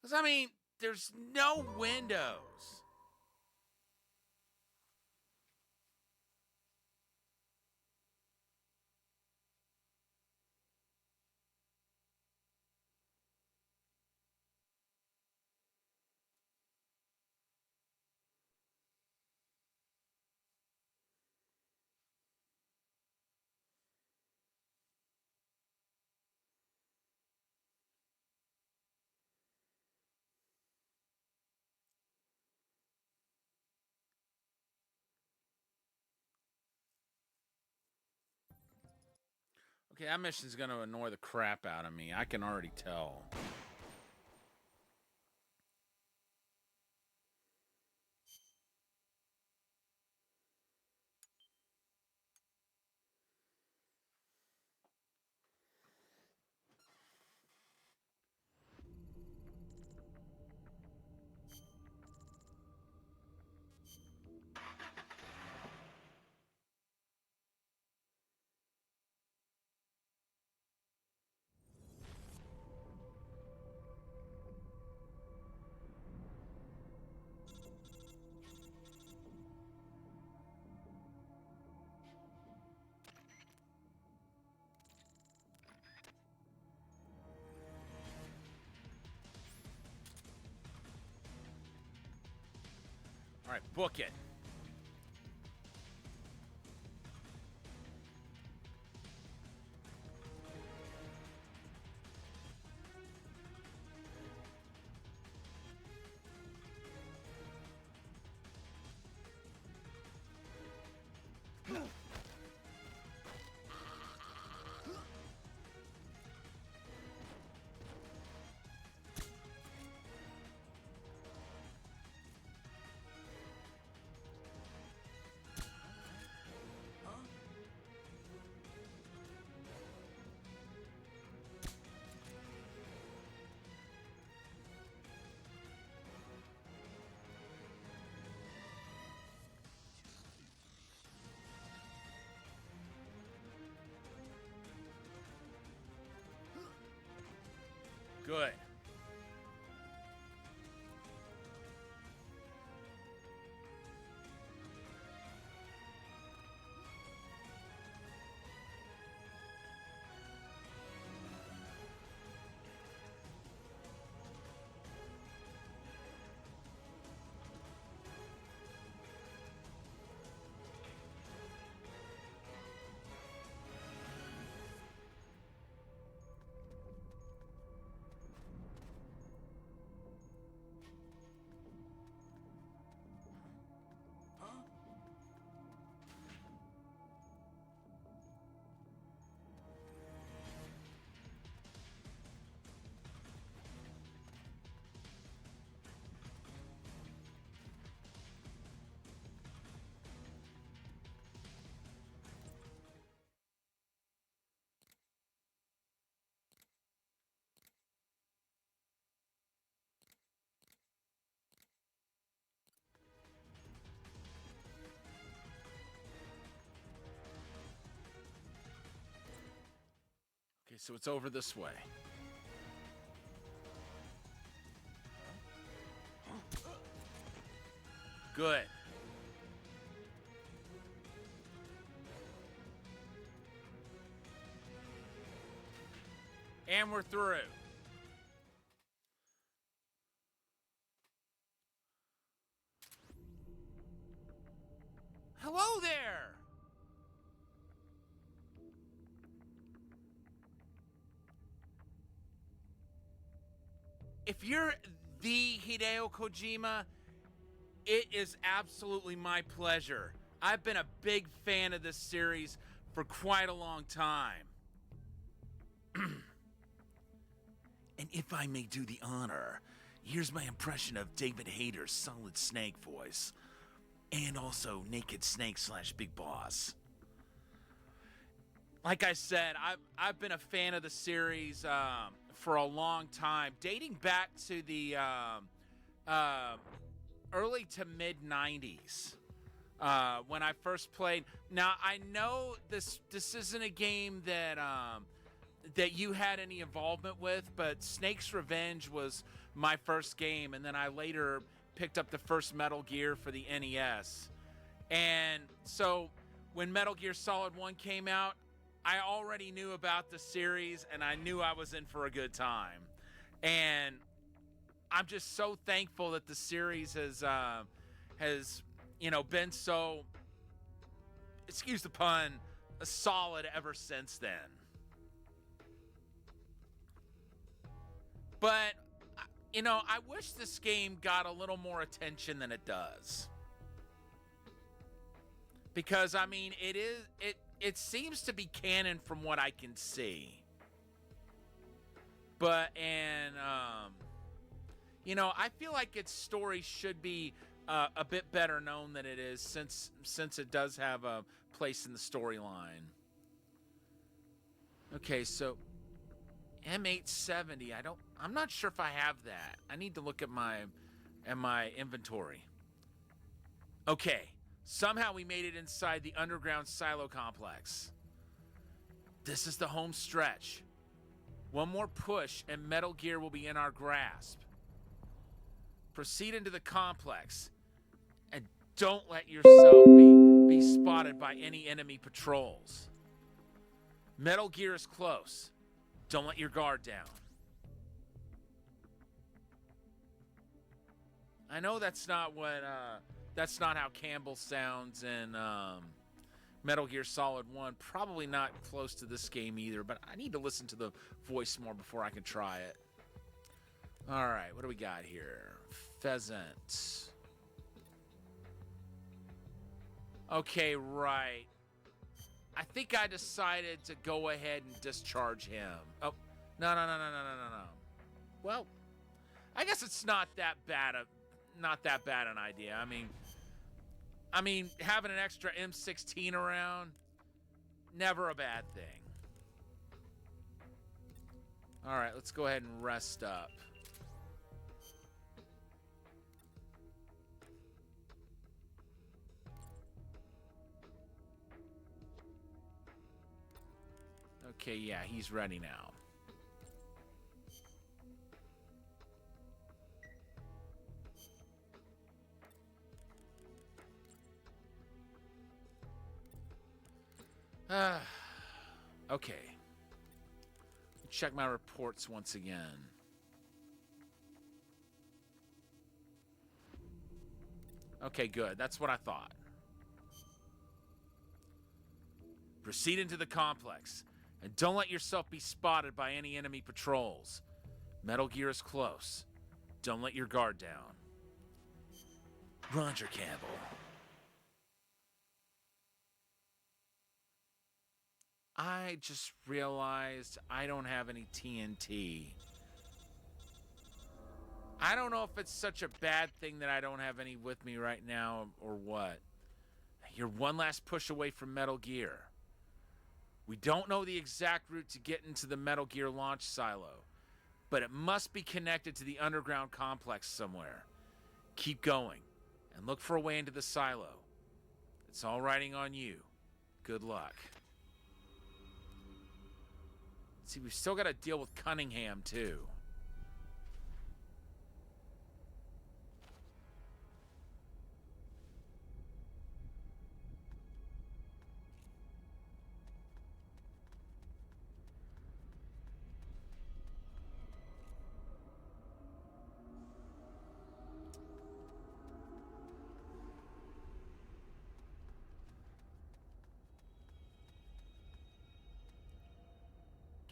Speaker 1: Because, I mean, there's no windows. Okay, that mission's going to annoy the crap out of me. I can already tell. All right, book it. Good. Okay, so it's over this way. Good. And we're through. Hello there. If you're the Hideo Kojima, it is absolutely my pleasure. I've been a big fan of this series for quite a long time. And if I may do the honor, here's my impression of David Hayter's Solid Snake voice. And also Naked Snake / Big Boss. Like I said, I've been a fan of the series for a long time, dating back to the early to mid 90s when I first played. Now I know this isn't a game that you had any involvement with, but Snake's Revenge was my first game, and then I later picked up the first Metal Gear for the NES. And so when Metal Gear Solid 1 came out, I already knew about the series, and I knew I was in for a good time. And I'm just so thankful that the series has been so, excuse the pun, solid ever since then. But I wish this game got a little more attention than it does. Because it seems to be canon from what I can see. But I feel like its story should be a bit better known than it is, since it does have a place in the storyline. Okay, so M870, I'm not sure if I have that. I need to look at my inventory. Okay, somehow we made it inside the underground silo complex. This is the home stretch. One more push and Metal Gear will be in our grasp. Proceed into the complex and don't let yourself be spotted by any enemy patrols. Metal Gear is close. Don't let your guard down. I know that's not what That's not how Campbell sounds in Metal Gear Solid 1. Probably not close to this game either, but I need to listen to the voice more before I can try it. All right, what do we got here? Pheasant. Okay, right. I think I decided to go ahead and discharge him. Oh, no. Well, I guess it's not that bad an idea. I mean, having an extra M16 around, never a bad thing. All right, let's go ahead and rest up. Okay, yeah, he's ready now. Okay. Check my reports once again. Okay, good. That's what I thought. Proceed into the complex, and don't let yourself be spotted by any enemy patrols. Metal Gear is close. Don't let your guard down. Roger, Campbell. I just realized I don't have any TNT. I don't know if it's such a bad thing that I don't have any with me right now or what. You're one last push away from Metal Gear. We don't know the exact route to get into the Metal Gear launch silo, but it must be connected to the underground complex somewhere. Keep going and look for a way into the silo. It's all riding on you. Good luck. See, we've still got to deal with Cunningham, too.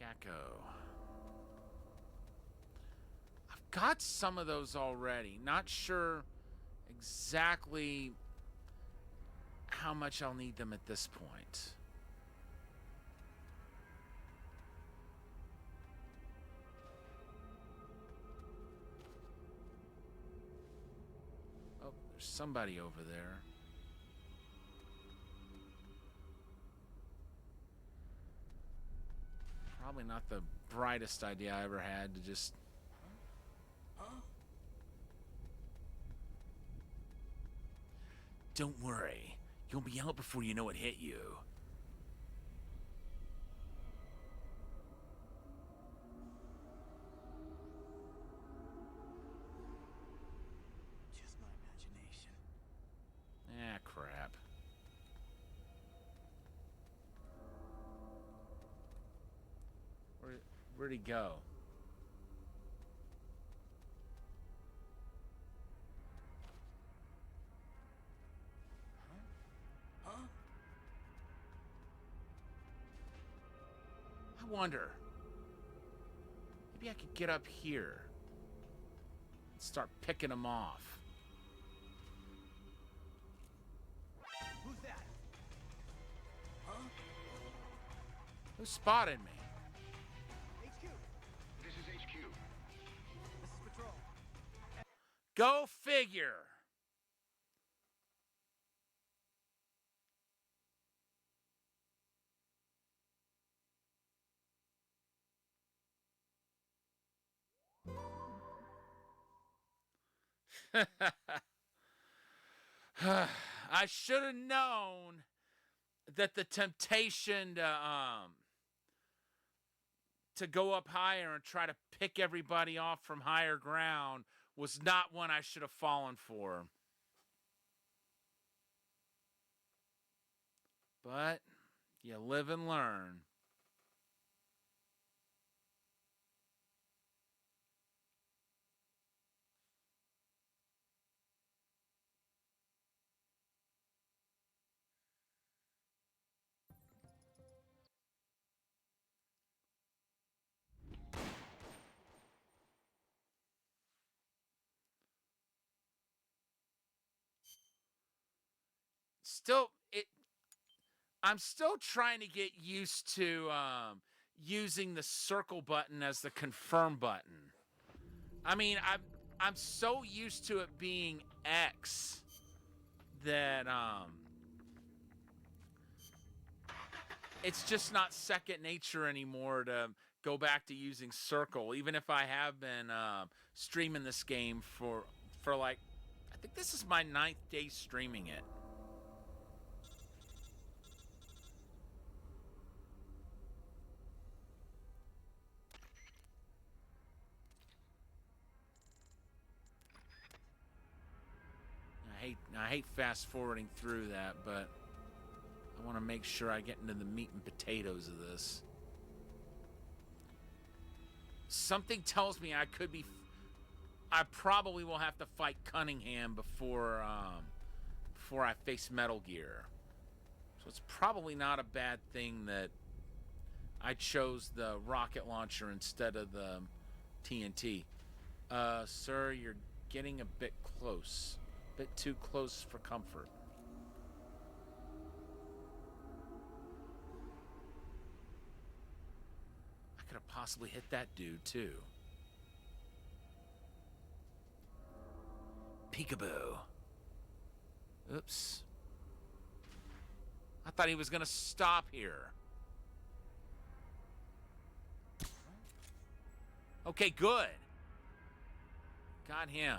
Speaker 1: Gacko. I've got some of those already. Not sure exactly how much I'll need them at this point. Oh, there's somebody over there. Probably not the brightest idea I ever had to just... Don't worry. You'll be out before you know it hit you.
Speaker 2: Just my imagination.
Speaker 1: Ah, crap. Where'd he go? I wonder. Maybe I could get up here and start picking them off.
Speaker 2: Who's that?
Speaker 1: Who spotted me?
Speaker 2: HQ.
Speaker 4: This is HQ.
Speaker 2: This is Patrol.
Speaker 1: Go figure. I should have known that the temptation to go up higher and try to pick everybody off from higher ground was not one I should have fallen for. But you live and learn. Still, I'm still trying to get used to using the circle button as the confirm button. I mean, I'm so used to it being X that it's just not second nature anymore to go back to using circle, even if I have been streaming this game for like, I think this is my 9th day streaming it. I hate fast forwarding through that, but I want to make sure I get into the meat and potatoes of this. Something tells me I probably will have to fight Cunningham before I face Metal Gear. So it's probably not a bad thing that I chose the rocket launcher instead of the TNT. Sir, you're getting a bit close. A bit too close for comfort. I could have possibly hit that dude too. Peekaboo. Oops. I thought he was gonna stop here. Okay, good. Got him.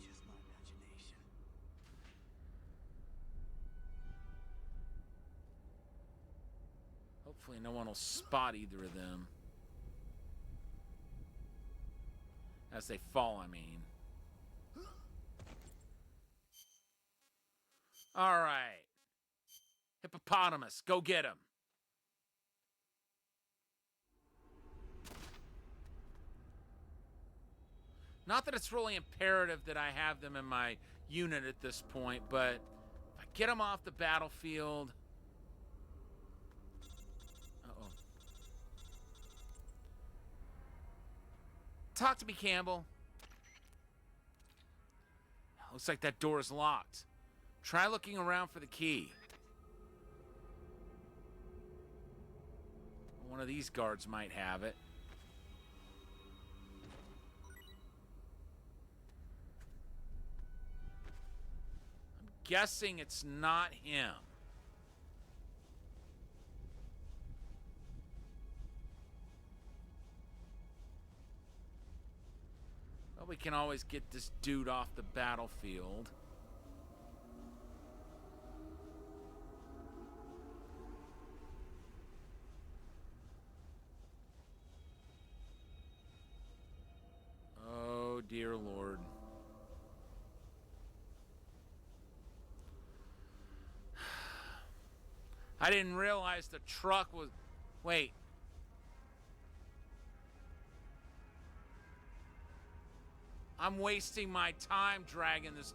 Speaker 2: Just my imagination.
Speaker 1: Hopefully no one will spot either of them. As they fall, I mean. All right. Hippopotamus, go get him. Not that it's really imperative that I have them in my unit at this point, but if I get them off the battlefield... Uh-oh. Talk to me, Campbell. Looks like that door is locked. Try looking around for the key. One of these guards might have it. I'm guessing it's not him. Well, we can always get this dude off the battlefield. Oh, dear Lord. I didn't realize the truck was... Wait. I'm wasting my time dragging this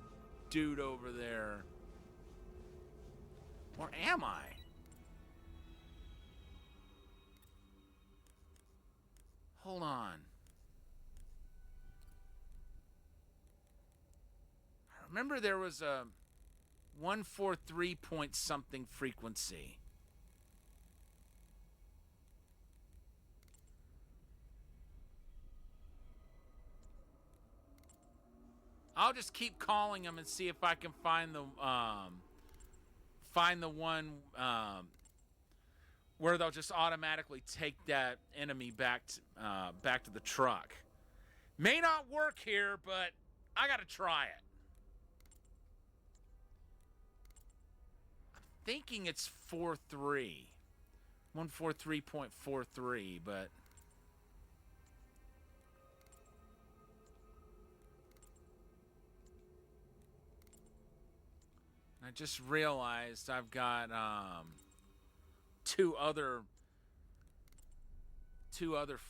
Speaker 1: dude over there. Or am I? Hold on. I remember there was a 143 point something frequency. I'll just keep calling them and see if I can find the one where they'll just automatically take that enemy back to the truck. May not work here, but I gotta try it. I'm thinking it's 4.3. 143.43, but... I just realized I've got two other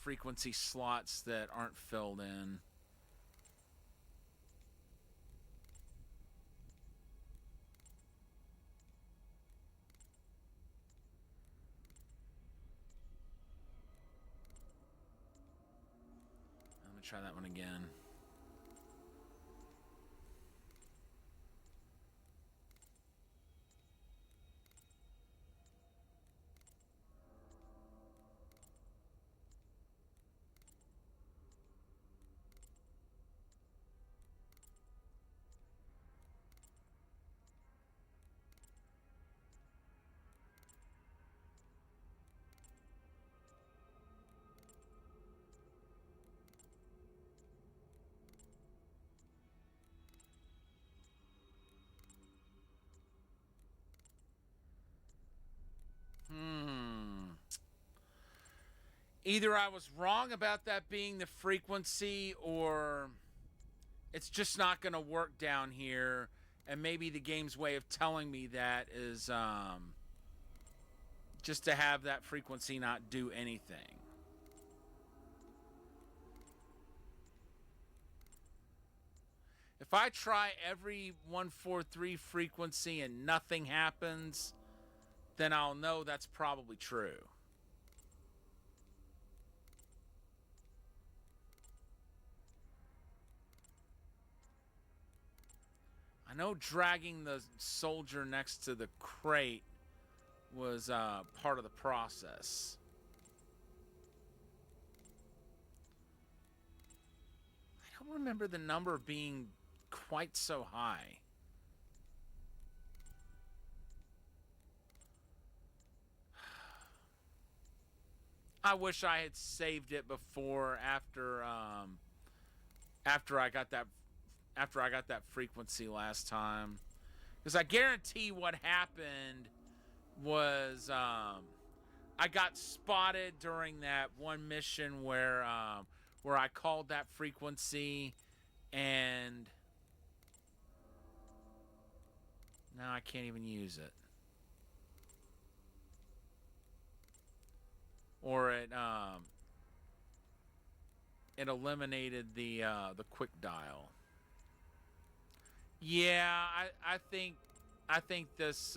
Speaker 1: frequency slots that aren't filled in. try that one again. Either I was wrong about that being the frequency, or it's just not going to work down here, and maybe the game's way of telling me that is just to have that frequency not do anything. If I try every 143 frequency and nothing happens, then I'll know that's probably true. I know dragging the soldier next to the crate was part of the process. I don't remember the number being quite so high. I wish I had saved it before after I got that frequency last time, because I guarantee what happened was I got spotted during that one mission where I called that frequency, and now I can't even use it. Or it eliminated the quick dial. Yeah, I think this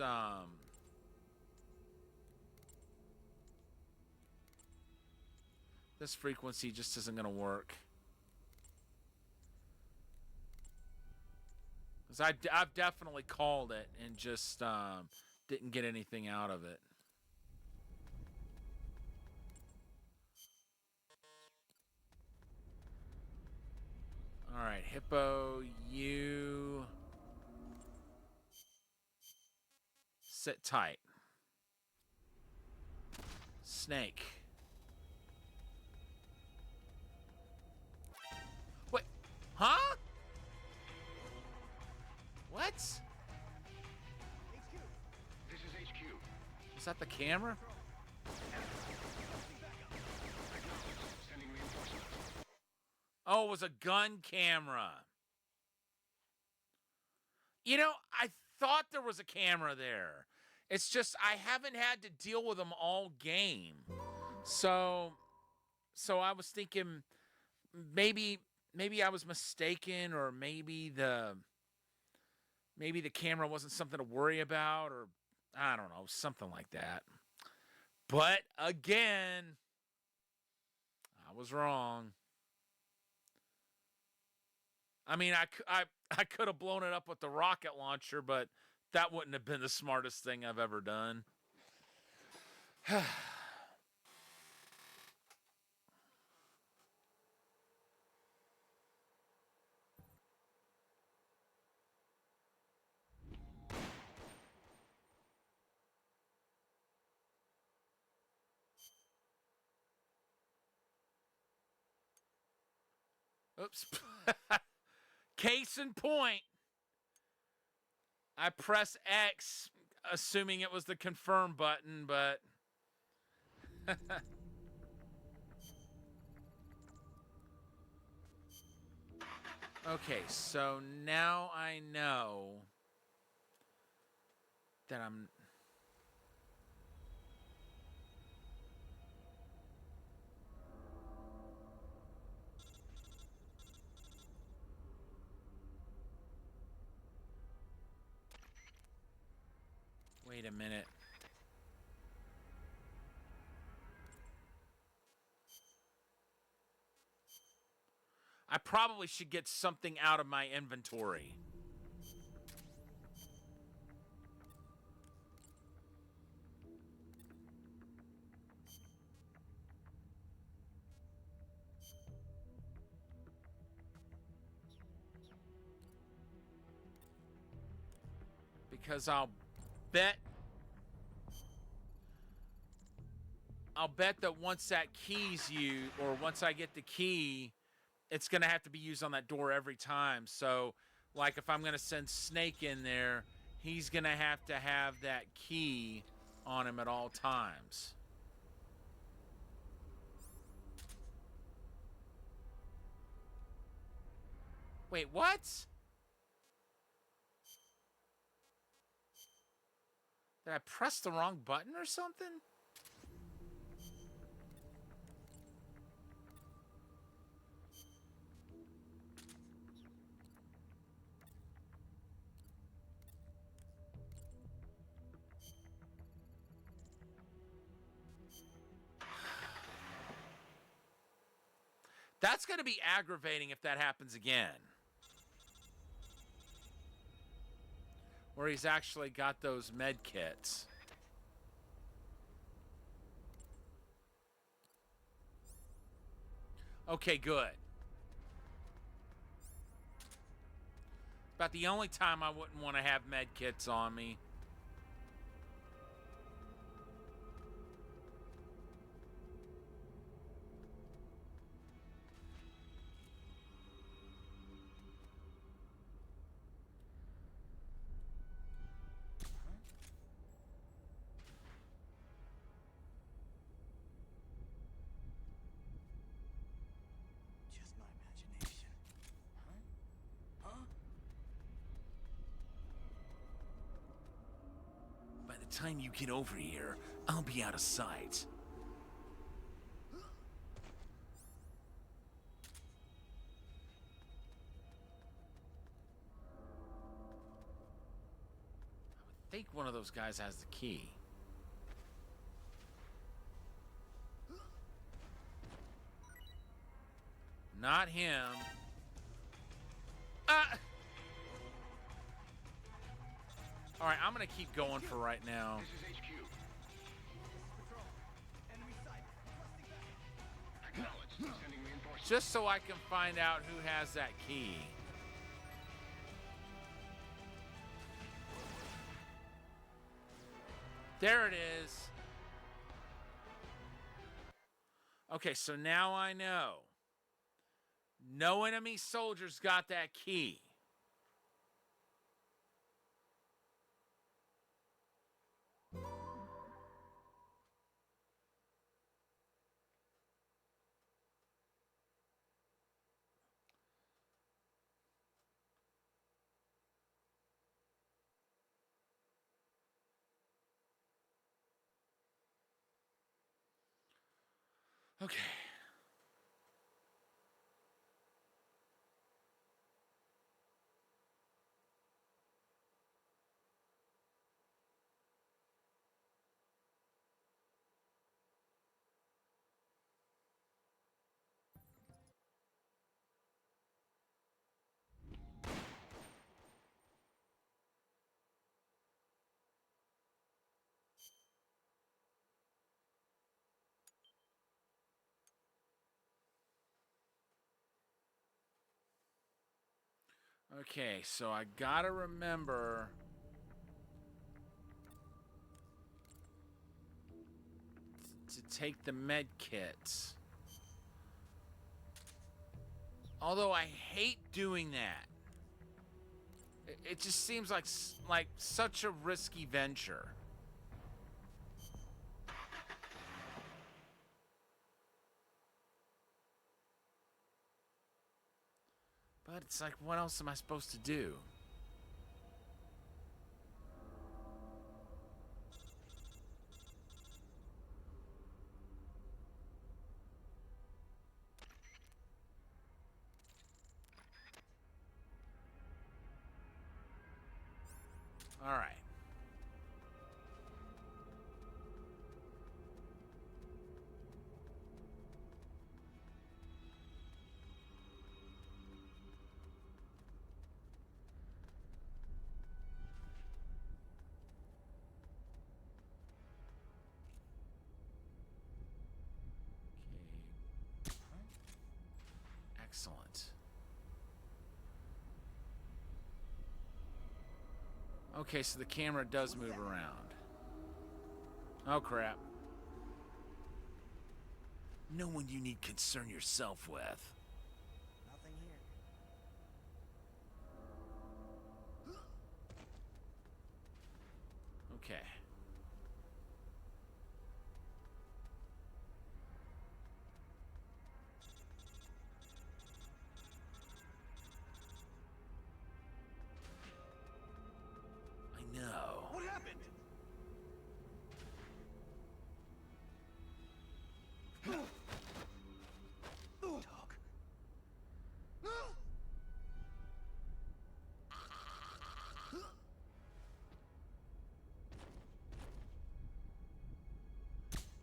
Speaker 1: this frequency just isn't gonna work. Because I've definitely called it and just didn't get anything out of it. All right, Hippo, you sit tight. Snake. What? Huh? What?
Speaker 4: This is HQ.
Speaker 1: Is that the camera?
Speaker 4: Sending reinforcements.
Speaker 1: Oh, it was a gun camera. You know, I thought there was a camera there. It's just I haven't had to deal with them all game. So I was thinking maybe I was mistaken, or maybe the camera wasn't something to worry about, or I don't know, something like that. But again, I was wrong. I mean, I could have blown it up with the rocket launcher, but that wouldn't have been the smartest thing I've ever done. Oops. Case in point, I press X assuming it was the confirm button, but okay, so now I know that I'm wait a minute. I probably should get something out of my inventory. Because I'll bet that once that key's used, or once I get the key, it's going to have to be used on that door every time. So, like, if I'm going to send Snake in there, he's going to have that key on him at all times. Wait, what? Did I press the wrong button or something? That's going to be aggravating if that happens again. Where he's actually got those med kits. Okay, good. About the only time I wouldn't want to have med kits on me.
Speaker 6: Just my imagination. Huh?
Speaker 1: By the time you get over here, I'll be out of sight. I think one of those guys has the key. Not him. Ah! All right, I'm going to keep going for right now.
Speaker 4: This is HQ.
Speaker 6: Patrol. Enemy sight. Requesting backup.
Speaker 4: Acknowledged. Sending reinforcements.
Speaker 1: Just so I can find out who has that key. There it is. Okay, so now I know. No enemy soldiers got that key. Okay. Okay, so I gotta remember to take the med kits. Although I hate doing that. It just seems like such a risky venture. But it's like, what else am I supposed to do? All right. Excellent. Okay, so the camera does move around. Oh, crap. No one you need concern yourself with.
Speaker 6: Nothing here.
Speaker 1: Okay. I know.
Speaker 6: What happened?
Speaker 2: Dog.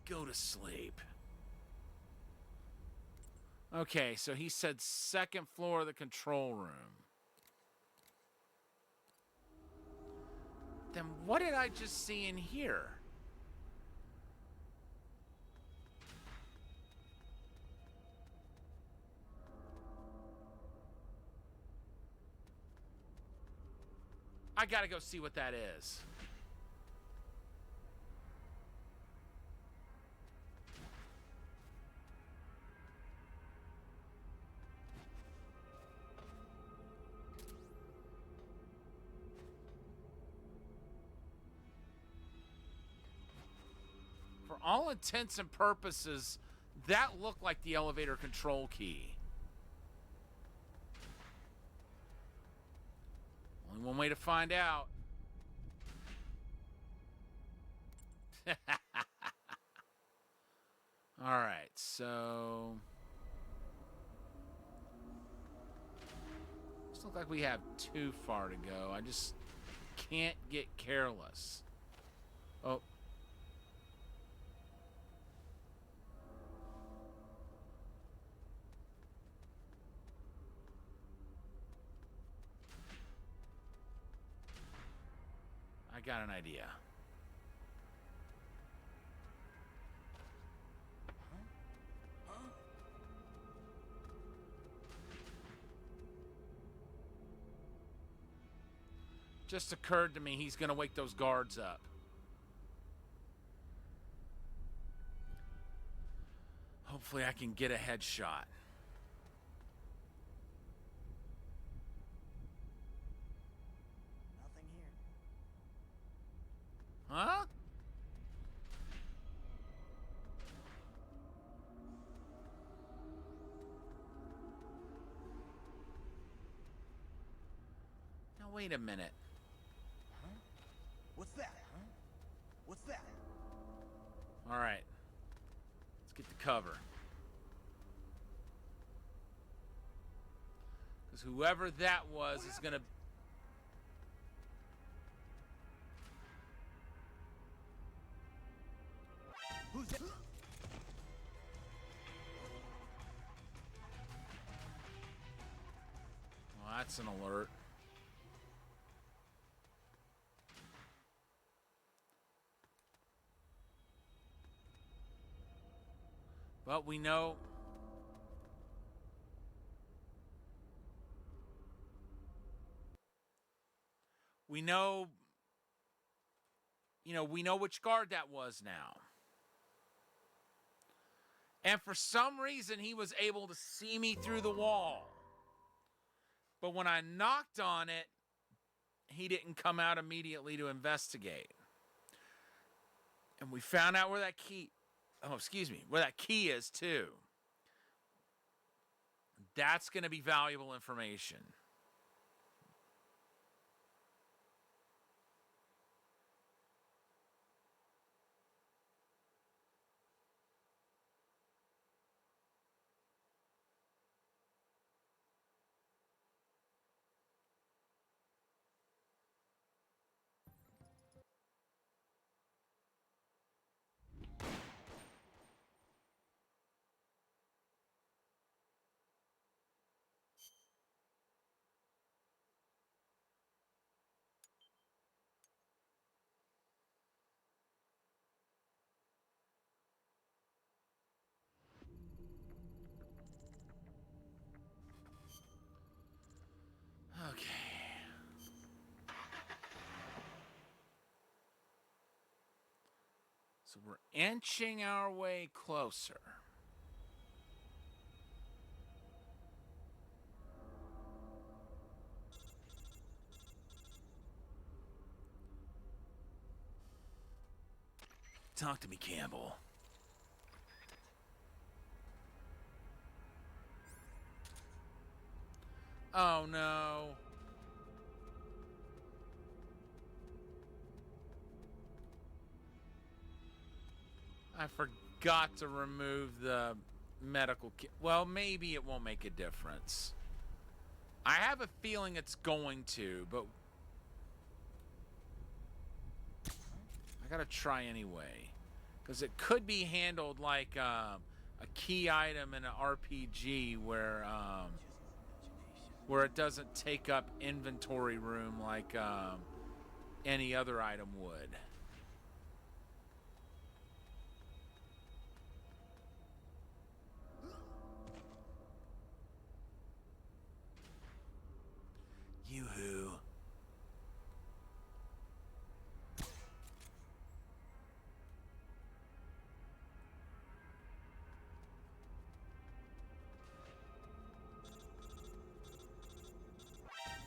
Speaker 1: Go to sleep. Okay, so he said second floor of the control room. Then what did I just see in here? I gotta go see what that is. For all intents and purposes, that looked like the elevator control key. Only one way to find out. All right, so doesn't look like we have too far to go. I just can't get careless. Oh. I got an idea. Just occurred to me he's gonna wake those guards up. Hopefully I can get a headshot.
Speaker 6: Nothing here.
Speaker 1: Huh? Now wait a minute.
Speaker 6: What's that? Huh? What's that?
Speaker 1: All right. Let's get the cover. Because whoever that was is gonna...
Speaker 6: Who's that?
Speaker 1: Well, that's an alert. But we know... We know... You know, we know which guard that was now. And for some reason, he was able to see me through the wall. But when I knocked on it, he didn't come out immediately to investigate. And we found out where that key... Oh, excuse me. Where that key is, too. That's going to be valuable information. So we're inching our way closer. Talk to me, Campbell. Oh no. I forgot to remove the medical kit. Well, maybe it won't make a difference. I have a feeling it's going to, but I gotta try anyway. Because it could be handled like a key item in an RPG where it doesn't take up inventory room like any other item would. Yoo-hoo.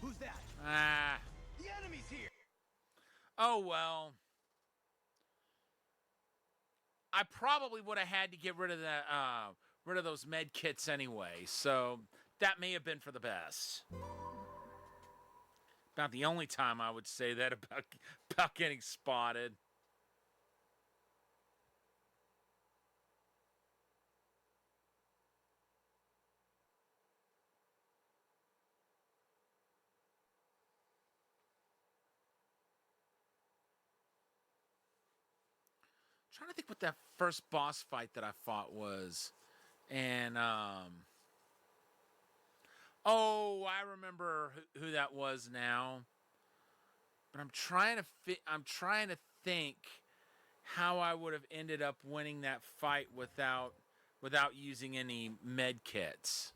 Speaker 6: Who's that?
Speaker 1: Ah.
Speaker 6: The enemy's here!
Speaker 1: Oh well. I probably would have had to get rid of those med kits anyway, so that may have been for the best. About the only time I would say that about getting spotted. Trying to think what that first boss fight that I fought was. And oh, I remember who that was now. But I'm trying to think how I would have ended up winning that fight without using any med kits.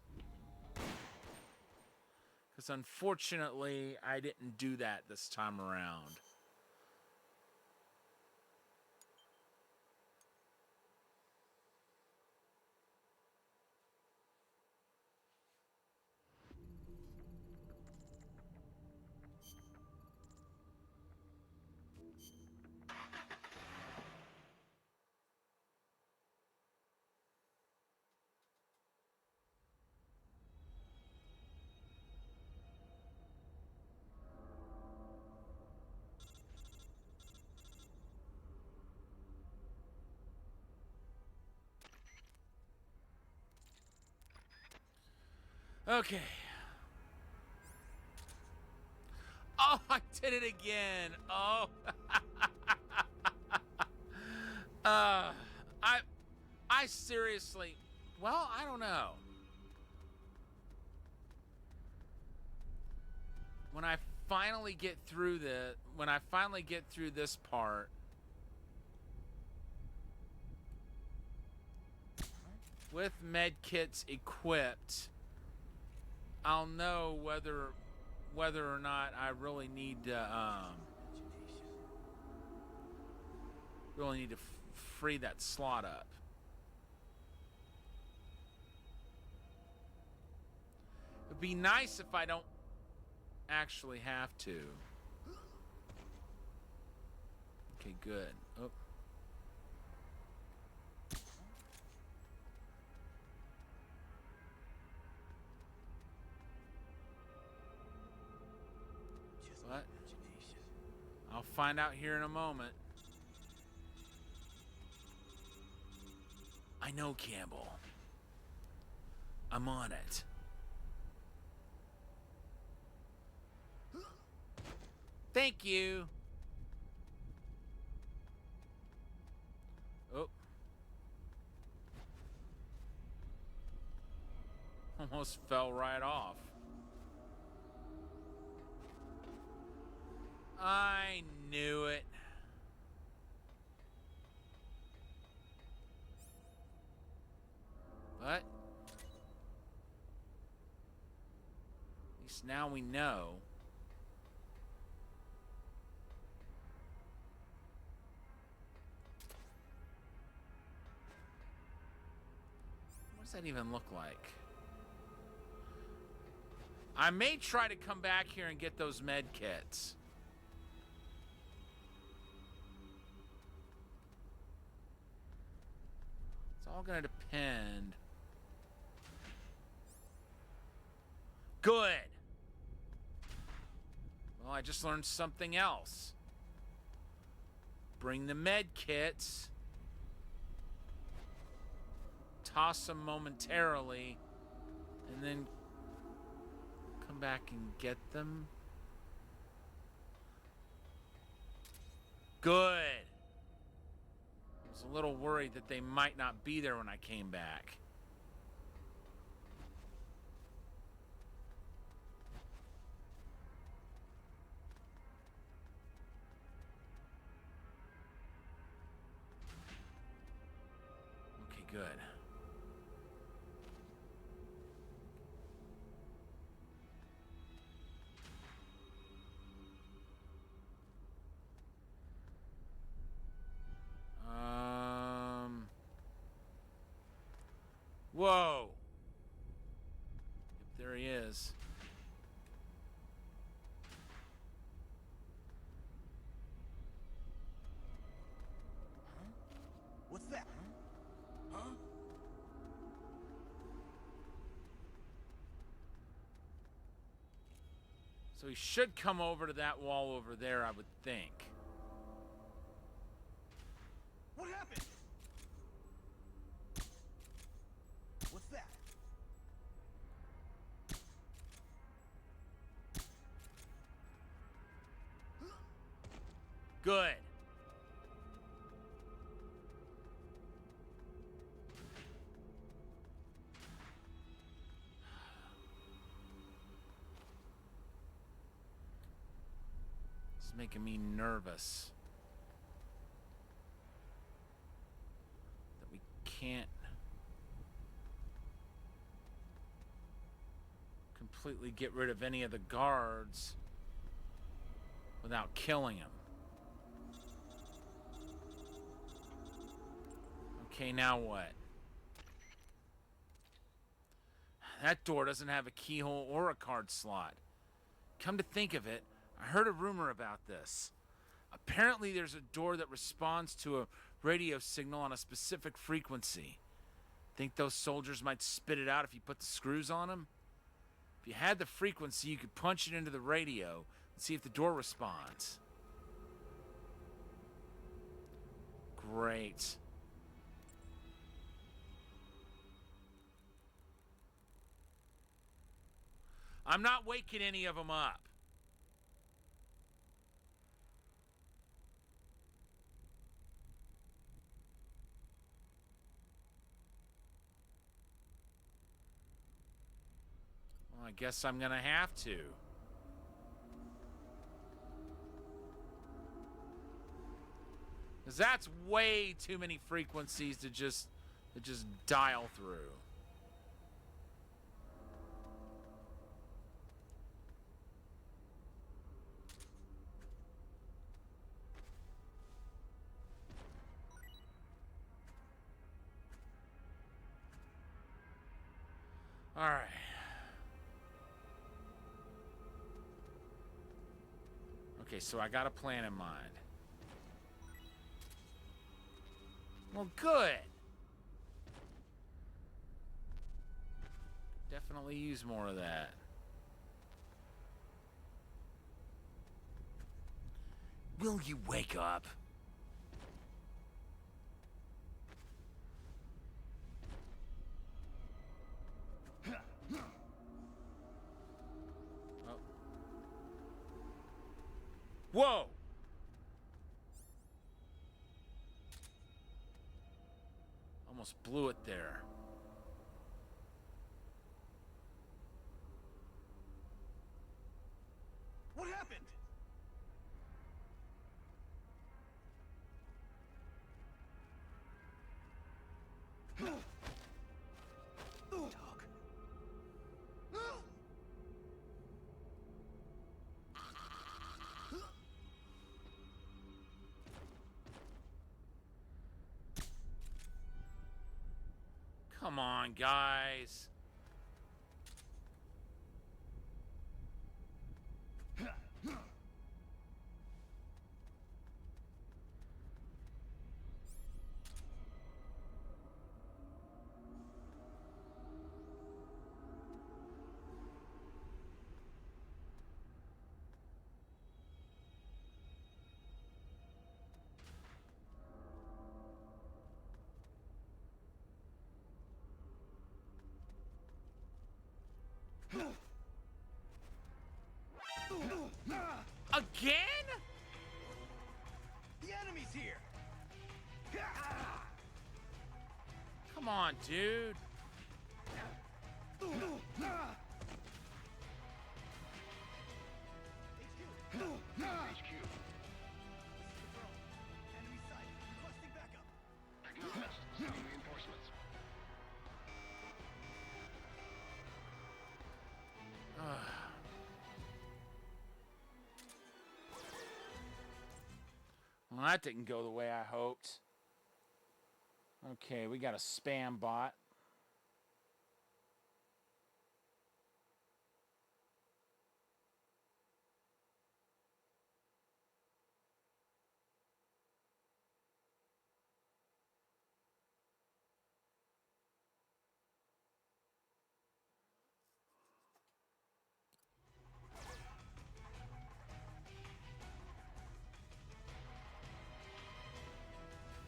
Speaker 1: Cuz unfortunately, I didn't do that this time around. Okay. Oh, I did it again. Oh. I seriously, well, I don't know. When I finally get through this part, with med kits equipped, I'll know whether or not I really need to free that slot up. It'd be nice if I don't actually have to. Okay, good. Oh. What? I'll find out here in a moment. I know, Campbell. I'm on it. Thank you. Oh. Almost fell right off. I knew it. But at least now we know. What's that even look like? I may try to come back here and get those med kits. It's all going to depend. Good. Well, I just learned something else. Bring the med kits. Toss them momentarily. And then come back and get them. Good. I was a little worried that they might not be there when I came back. Okay, good. Whoa. Yep, there he is.
Speaker 6: What's that? Huh?
Speaker 1: So he should come over to that wall over there, I would think.
Speaker 6: What happened? What's that?
Speaker 1: Good. It's making me nervous. That we can't completely get rid of any of the guards without killing him. Okay, now what? That door doesn't have a keyhole or a card slot. Come to think of it, I heard a rumor about this. Apparently there's a door that responds to a radio signal on a specific frequency. Think those soldiers might spit it out if you put the screws on them? If you had the frequency, you could punch it into the radio and see if the door responds. Great. I'm not waking any of them up. Well, I guess I'm gonna have to. Because that's way too many frequencies to just dial through. All right. Okay, so I got a plan in mind. Well, good. Definitely use more of that. Will you wake up? Oh. Whoa! Almost blew it there.
Speaker 6: What happened? Dog.
Speaker 1: Come on, guys. Again?
Speaker 6: The enemy's here!
Speaker 1: Come on, dude.
Speaker 4: HQ.
Speaker 6: Enemy sight. Requesting backup.
Speaker 4: Acknowledged. Sending reinforcements.
Speaker 1: Well, that didn't go the way I hoped. Okay, we got a spam bot.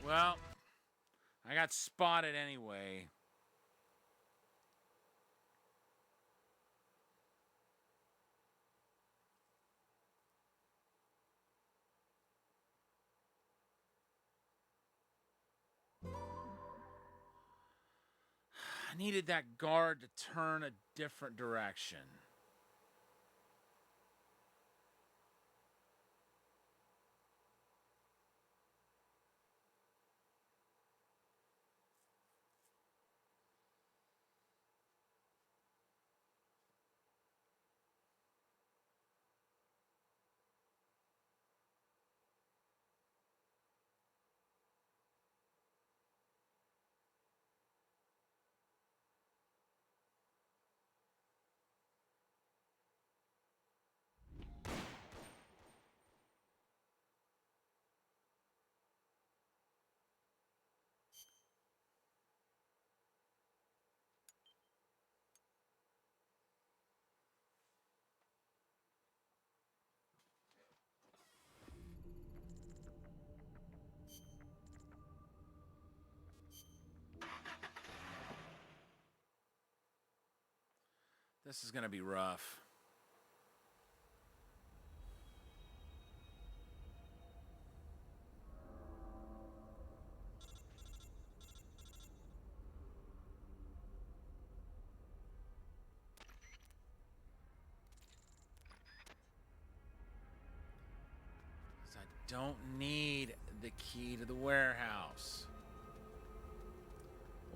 Speaker 1: Well, I got spotted anyway. I needed that guard to turn a different direction. This is going to be rough. I don't need the key to the warehouse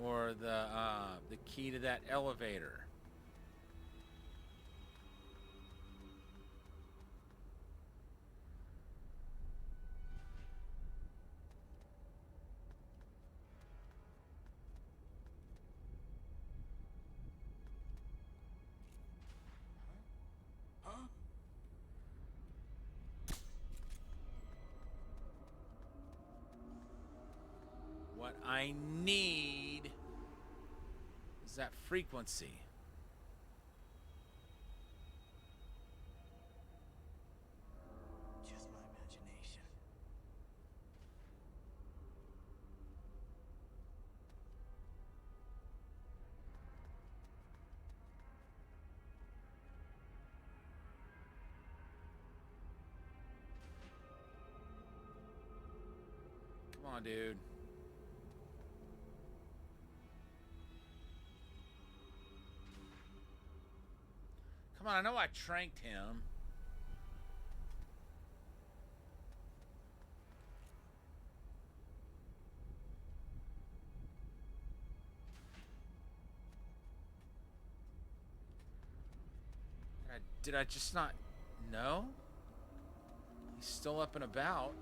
Speaker 1: or the key to that elevator. What I need is that frequency.
Speaker 6: Just my imagination.
Speaker 1: Come on, dude. Come on, I know I tranked him. Did I just not know? He's still up and about.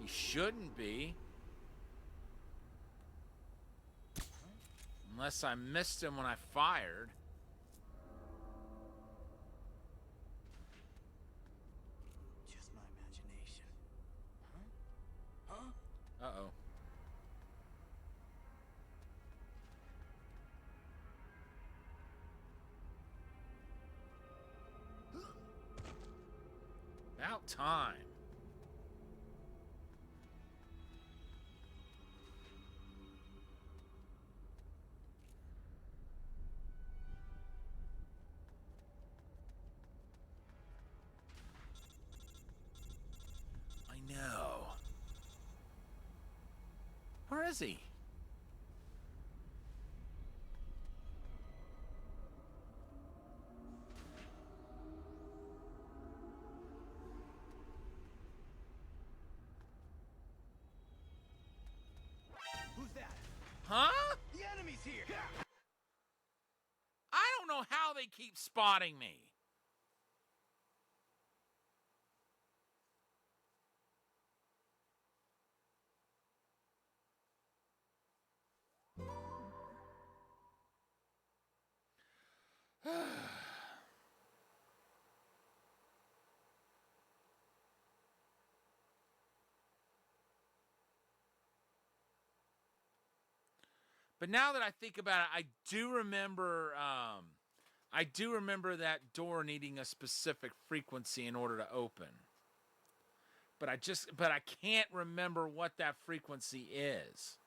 Speaker 1: He shouldn't be. Unless I missed him when I fired.
Speaker 6: Just my imagination.
Speaker 1: Uh-oh. About time. I know. Where is he?
Speaker 6: Who's that?
Speaker 1: Huh?
Speaker 6: The enemy's here!
Speaker 1: I don't know how they keep spotting me. But now that I think about it, I do remember that door needing a specific frequency in order to open. But I can't remember what that frequency is.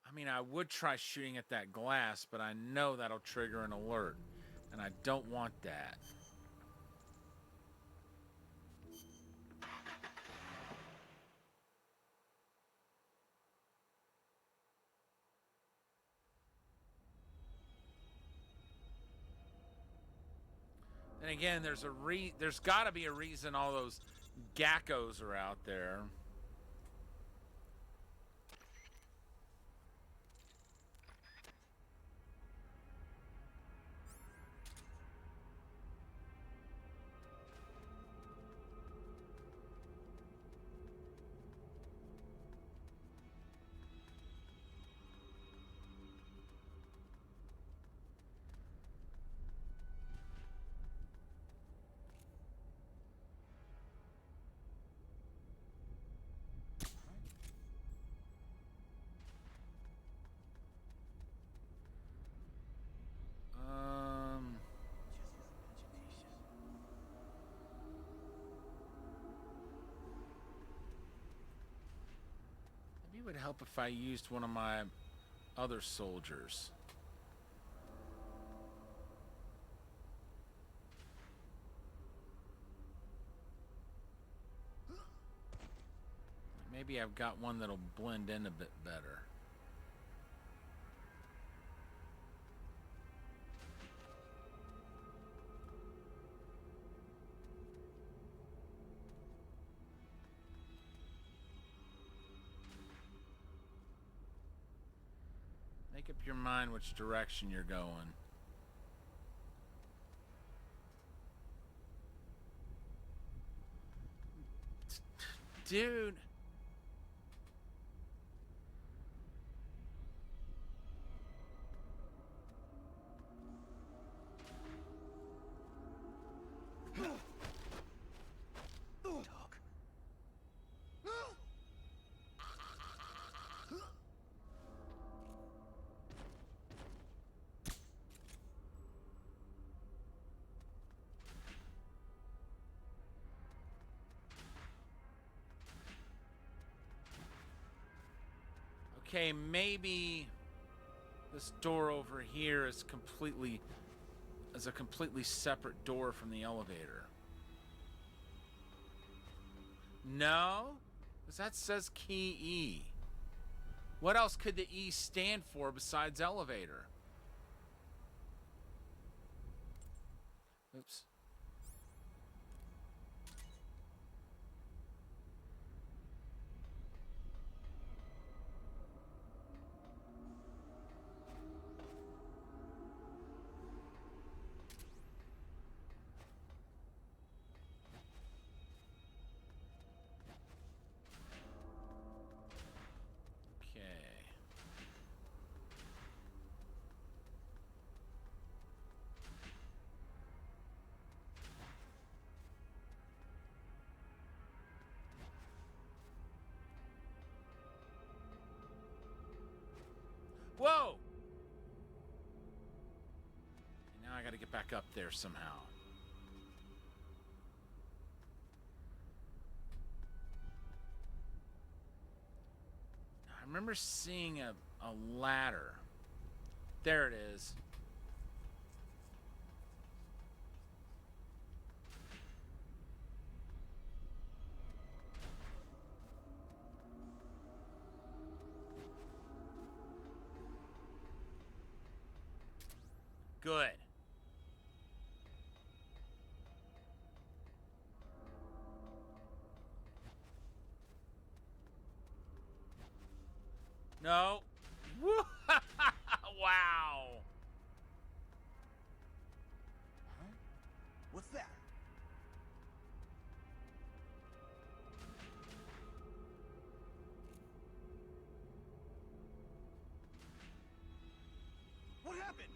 Speaker 1: I mean, I would try shooting at that glass, but I know that'll trigger an alert, and I don't want that. And again, there's got to be a reason all those geckos are out there. Maybe it would help if I used one of my other soldiers. Maybe I've got one that'll blend in a bit better. Make up your mind which direction you're going. Dude.
Speaker 6: Dog.
Speaker 1: Okay, maybe this door over here is a completely separate door from the elevator. No, because that says key E. What else could the E stand for besides elevator? Oops. Okay. Whoa! Now I gotta get back up there somehow. I remember seeing a ladder. There it is. Good. No. Woo! Wow.
Speaker 6: What's that? What happened?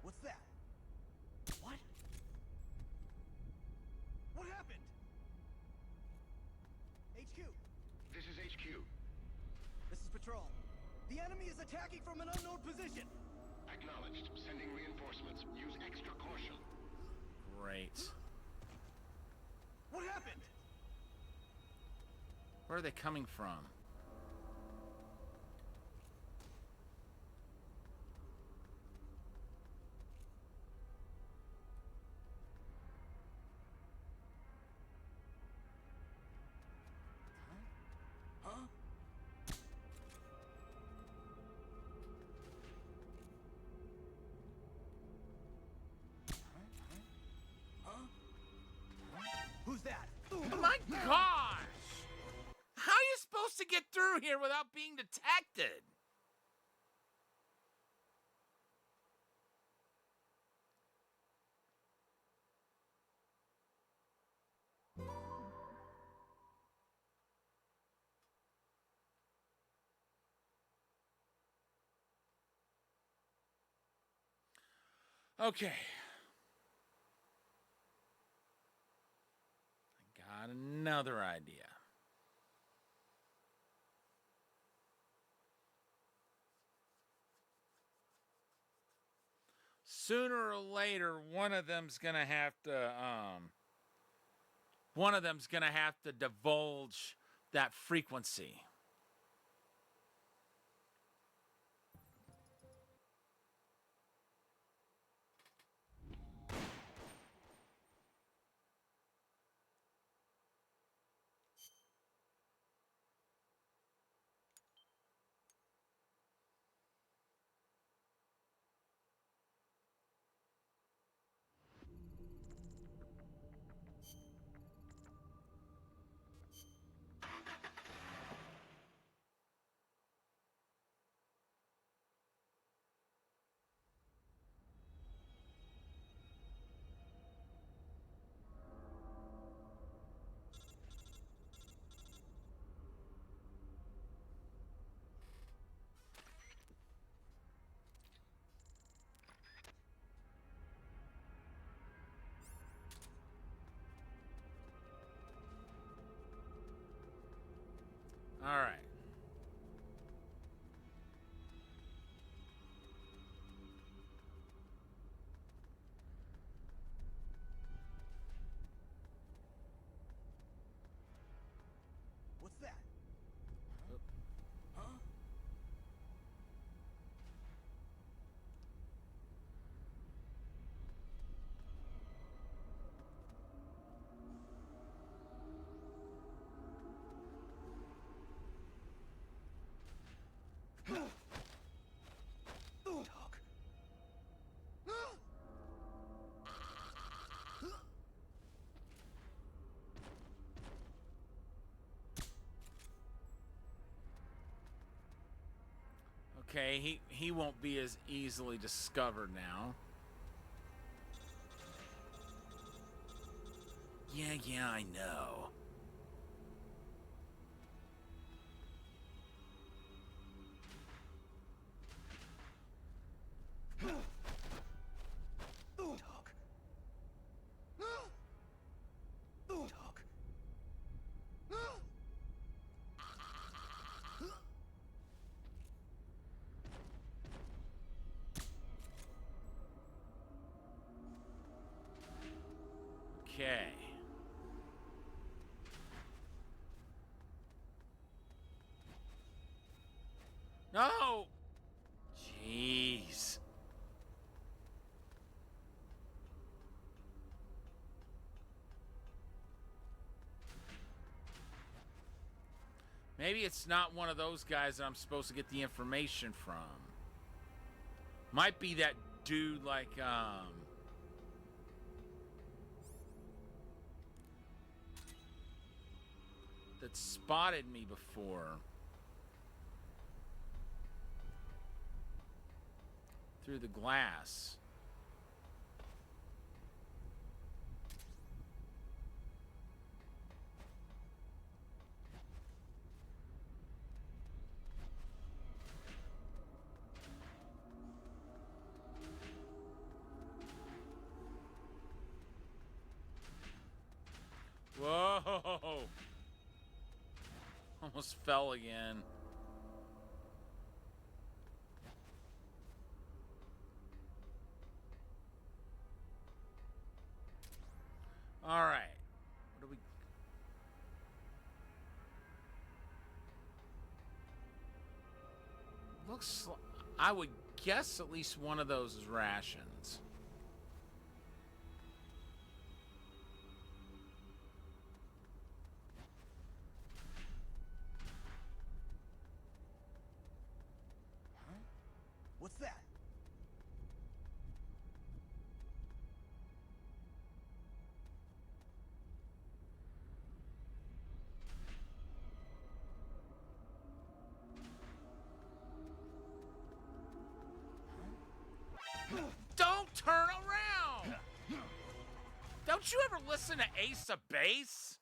Speaker 6: What's that? What? What happened? HQ,
Speaker 4: This is HQ.
Speaker 6: this is Patrol. The enemy is attacking from an unknown position.
Speaker 4: Acknowledged. Sending reinforcements. Use extra caution.
Speaker 1: Great.
Speaker 6: What happened?
Speaker 1: Where are they coming from?
Speaker 6: Huh? Who's that?
Speaker 1: My gosh! How are you supposed to get through here without being detected? Okay. I got another idea. Sooner or later, one of them's gonna have to divulge that frequency. Okay, he won't be as easily discovered now. Yeah, I know.
Speaker 2: Talk. Talk.
Speaker 1: Okay. No! Jeez. Maybe it's not one of those guys that I'm supposed to get the information from. Might be that dude like, that spotted me before. Through the glass. Whoa! Almost fell again. All right. What do we... Looks... I would guess at least one of those is rations.
Speaker 6: What's that?
Speaker 1: Don't turn around! Don't you ever listen to Ace of Base?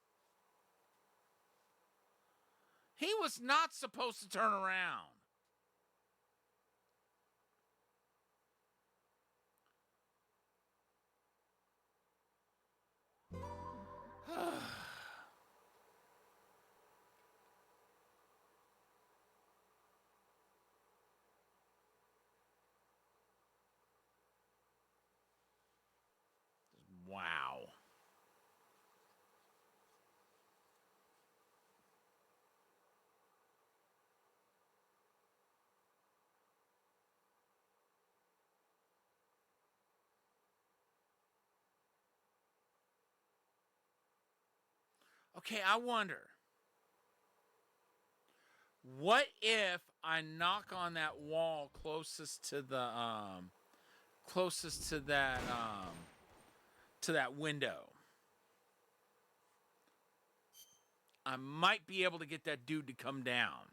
Speaker 1: He was not supposed to turn around. Wow. Okay, I wonder. What if I knock on that wall closest to the to that window? I might be able to get that dude to come down.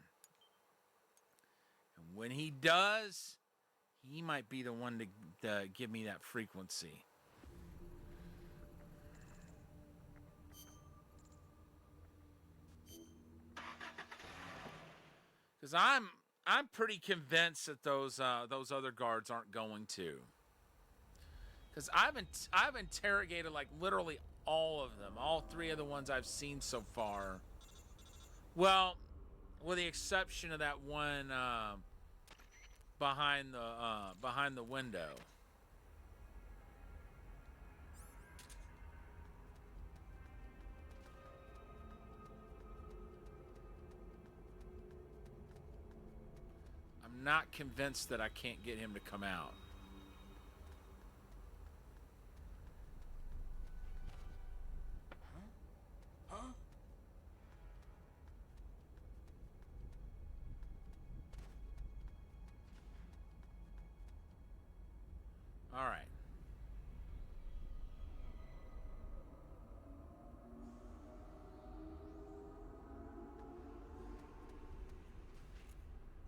Speaker 1: And when he does, he might be the one to give me that frequency. Because I'm pretty convinced that those other guards aren't going to. Because I've interrogated like literally all of them, all three of the ones I've seen so far. Well, with the exception of that one behind the window. I'm not convinced that I can't get him to come out. All right.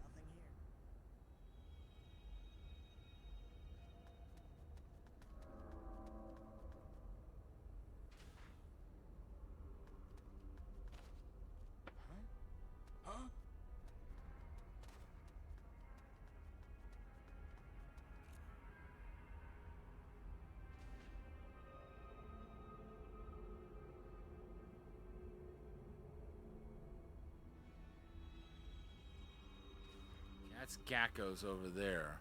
Speaker 6: Nothing here.
Speaker 1: That's Gacko's over there.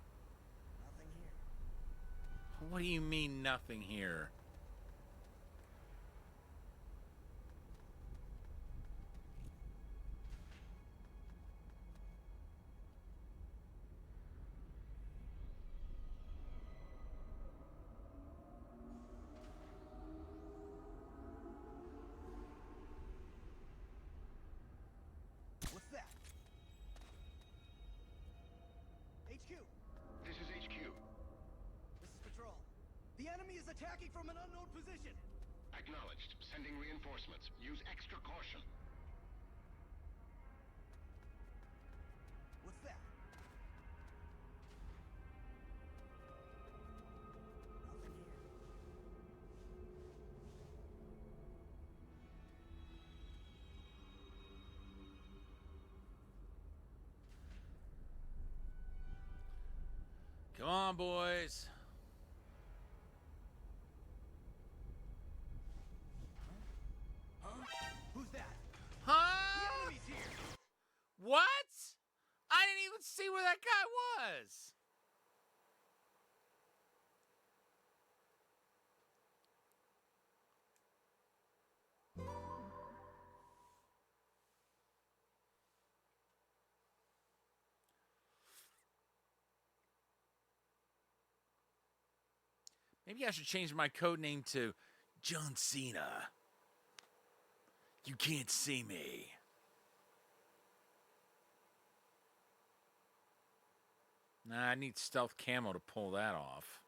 Speaker 6: Nothing here.
Speaker 1: What do you mean, nothing here?
Speaker 6: What's that? HQ!
Speaker 4: This is HQ.
Speaker 6: This is Patrol. The enemy is attacking from an unknown position!
Speaker 4: Acknowledged. Sending reinforcements. Use extra caution.
Speaker 6: What's that? Nothing here.
Speaker 1: Come on, boys.
Speaker 6: Who's that? The
Speaker 1: Huh?
Speaker 6: enemy's here!
Speaker 1: What? I didn't even see where that guy was. Maybe I should change my code name to John Cena. You can't see me. Nah, I need stealth camo to pull that off.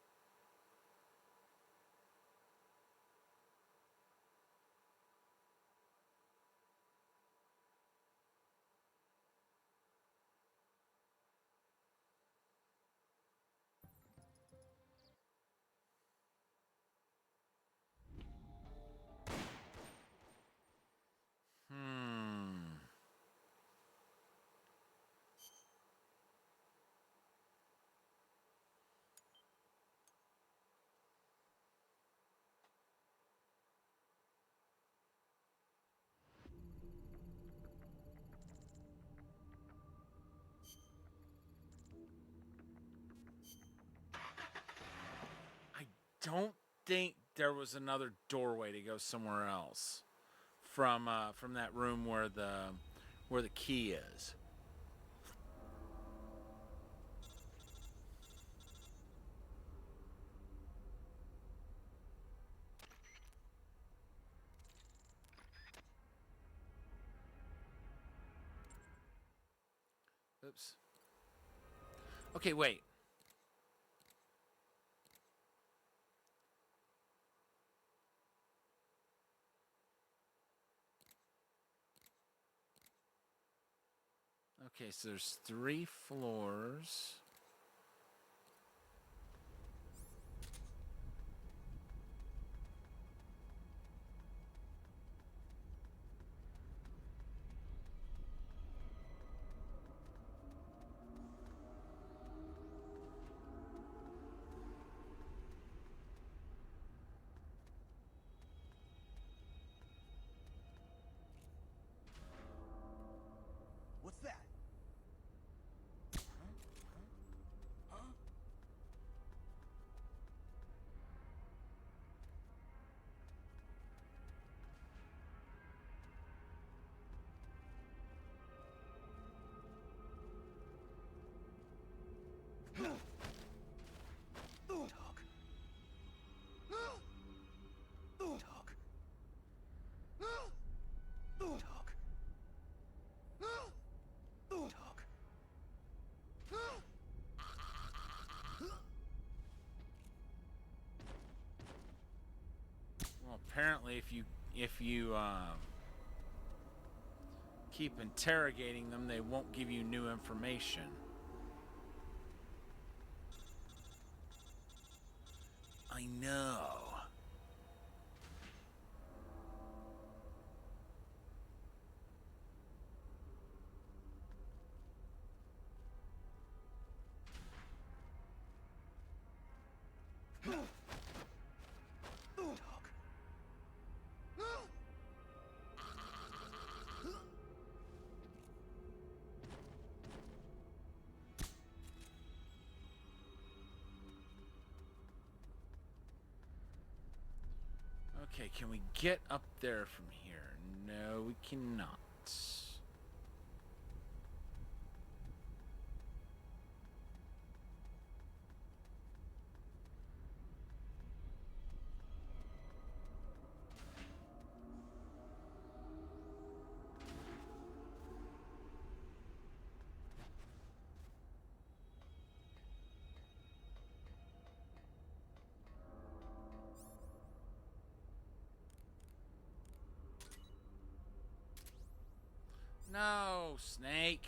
Speaker 1: I don't think there was another doorway to go somewhere else from that room where the key is. Oops. Okay, wait. Okay, so there's 3 floors.
Speaker 6: What's that? Talk. Talk. Talk. Talk.
Speaker 1: Well, apparently, if you keep interrogating them, they won't give you new information. I know.
Speaker 6: Talk.
Speaker 1: Okay, can we get up there from here? No, we cannot. No, Snake.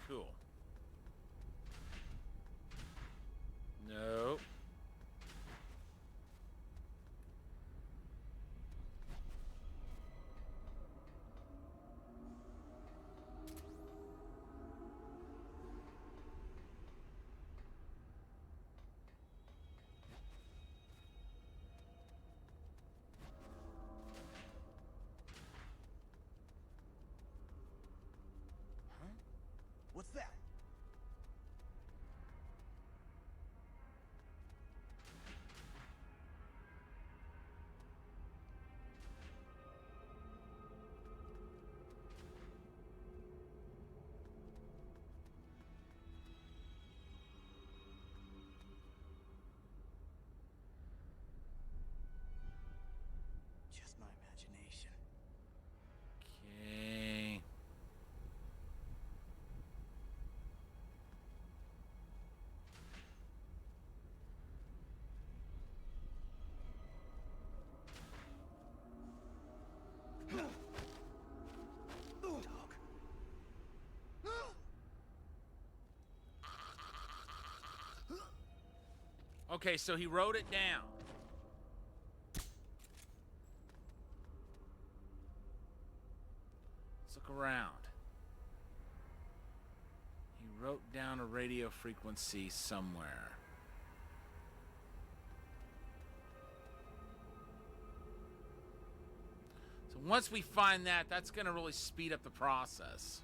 Speaker 1: Cool. No.
Speaker 6: What's that? Just my imagination.
Speaker 1: Okay.
Speaker 6: Dog.
Speaker 1: Okay, so he wrote it down. Let's look around. He wrote down a radio frequency somewhere. So once we find that, that's going to really speed up the process.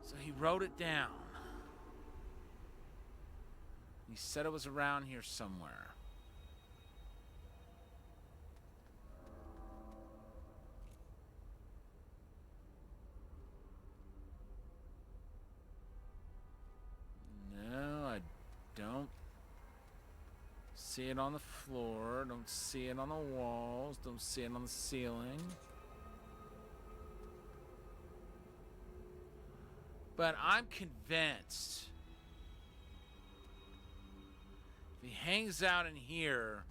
Speaker 1: So he wrote it down. He said it was around here somewhere. No, I don't see it on the floor. Don't see it on the walls. Don't see it on the ceiling. But I'm convinced if he hangs out in here,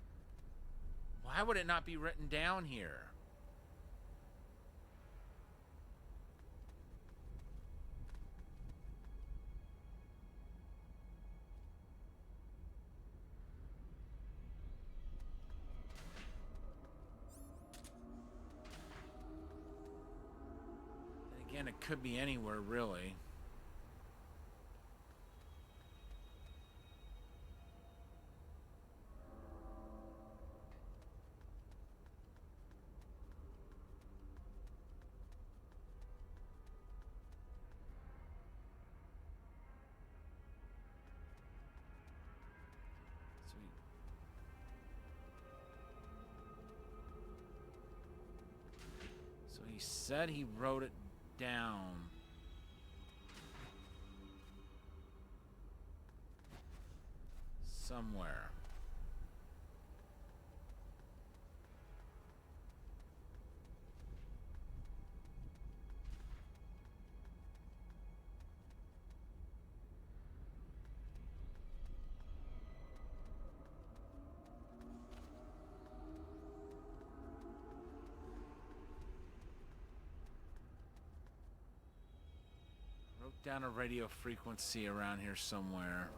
Speaker 1: why would it not be written down here? And again, it could be anywhere, really. So he said he wrote it down. Somewhere. down a radio frequency around here somewhere.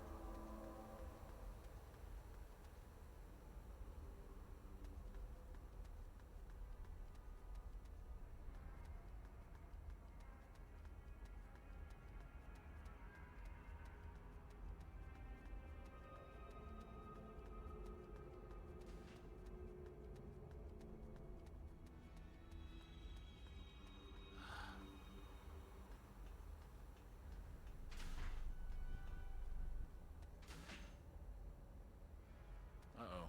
Speaker 1: Uh-oh.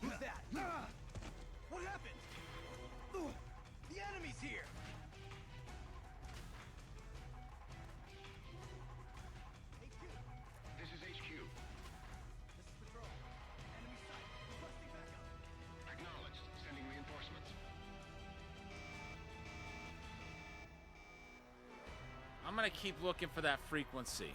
Speaker 6: Who's that? What happened? The enemy's here! HQ,
Speaker 4: This is HQ.
Speaker 6: this is Patrol. Enemy sight. Requesting backup.
Speaker 4: Acknowledged. Sending reinforcements.
Speaker 1: I'm gonna keep looking for that frequency.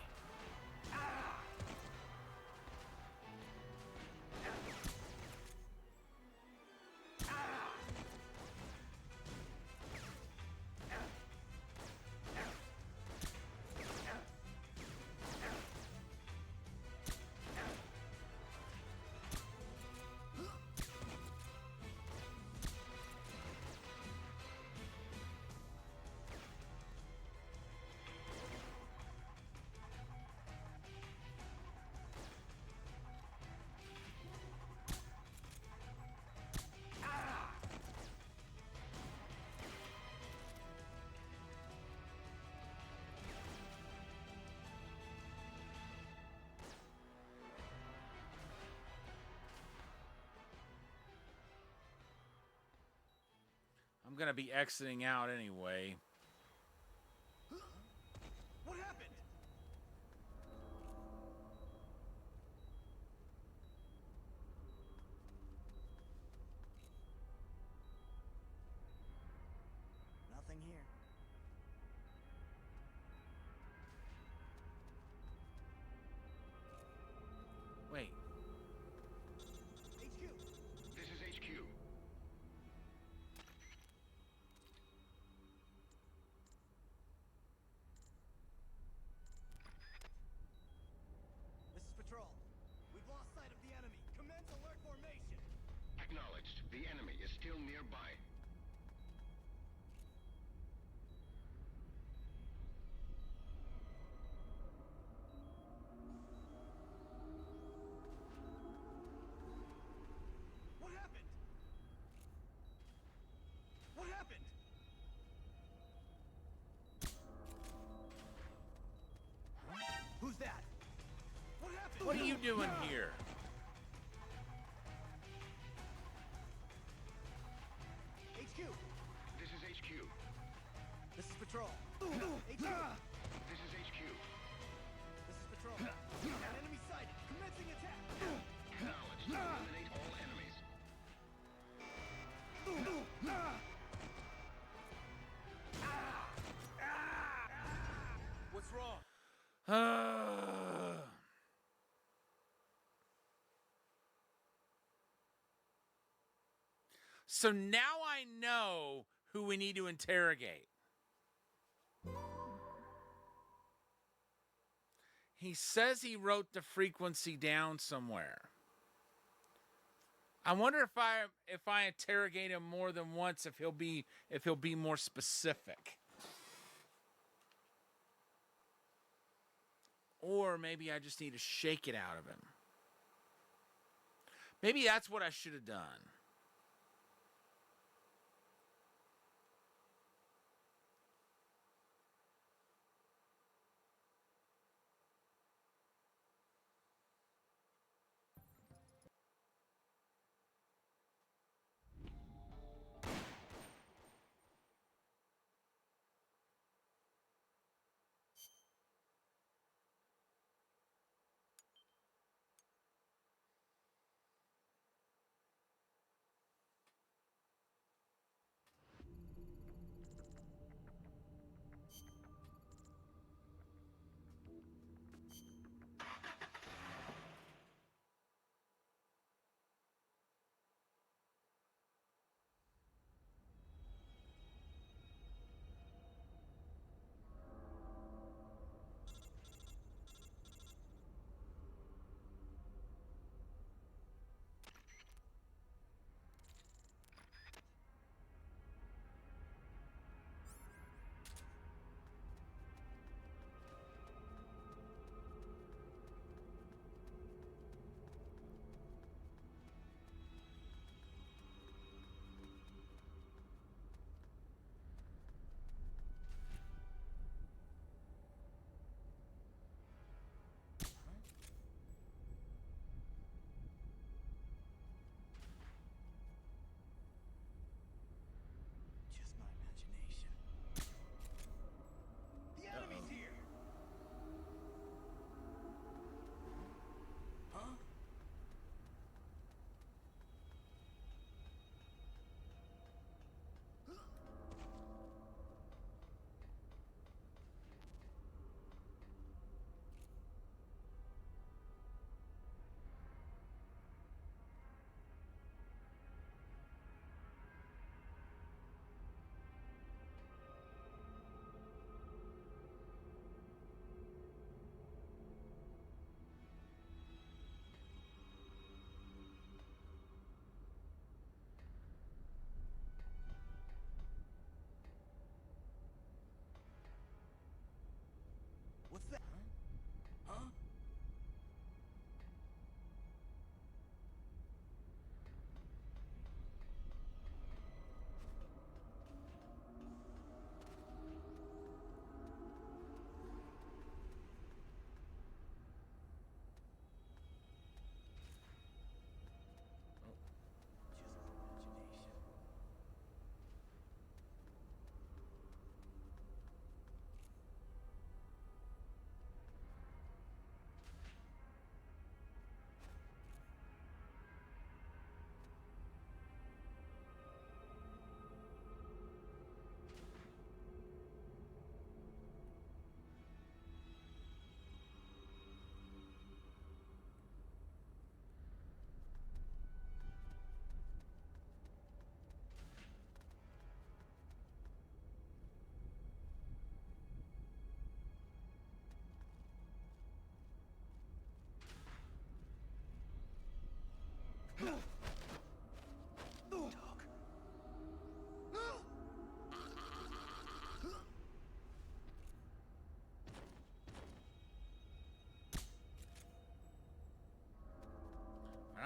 Speaker 1: I'm gonna be exiting out anyway.
Speaker 6: What happened? Nothing here.
Speaker 1: Wait.
Speaker 6: HQ,
Speaker 4: This is HQ.
Speaker 6: this is Patrol. We've lost sight of the enemy. Commence alert formation.
Speaker 4: Acknowledged. The enemy is still nearby.
Speaker 6: What happened? What happened? Who's that? What happened?
Speaker 1: What are you doing here?
Speaker 6: HQ,
Speaker 4: This is HQ.
Speaker 6: this is Patrol. HQ,
Speaker 4: This is HQ.
Speaker 6: this is Patrol. Enemy sighted. Commencing attack.
Speaker 4: Acknowledged. Eliminate all enemies.
Speaker 6: What's wrong?
Speaker 1: So now I know who we need to interrogate. He says he wrote the frequency down somewhere. I wonder if I interrogate him more than once, if he'll be more specific. Or maybe I just need to shake it out of him. Maybe that's what I should have done.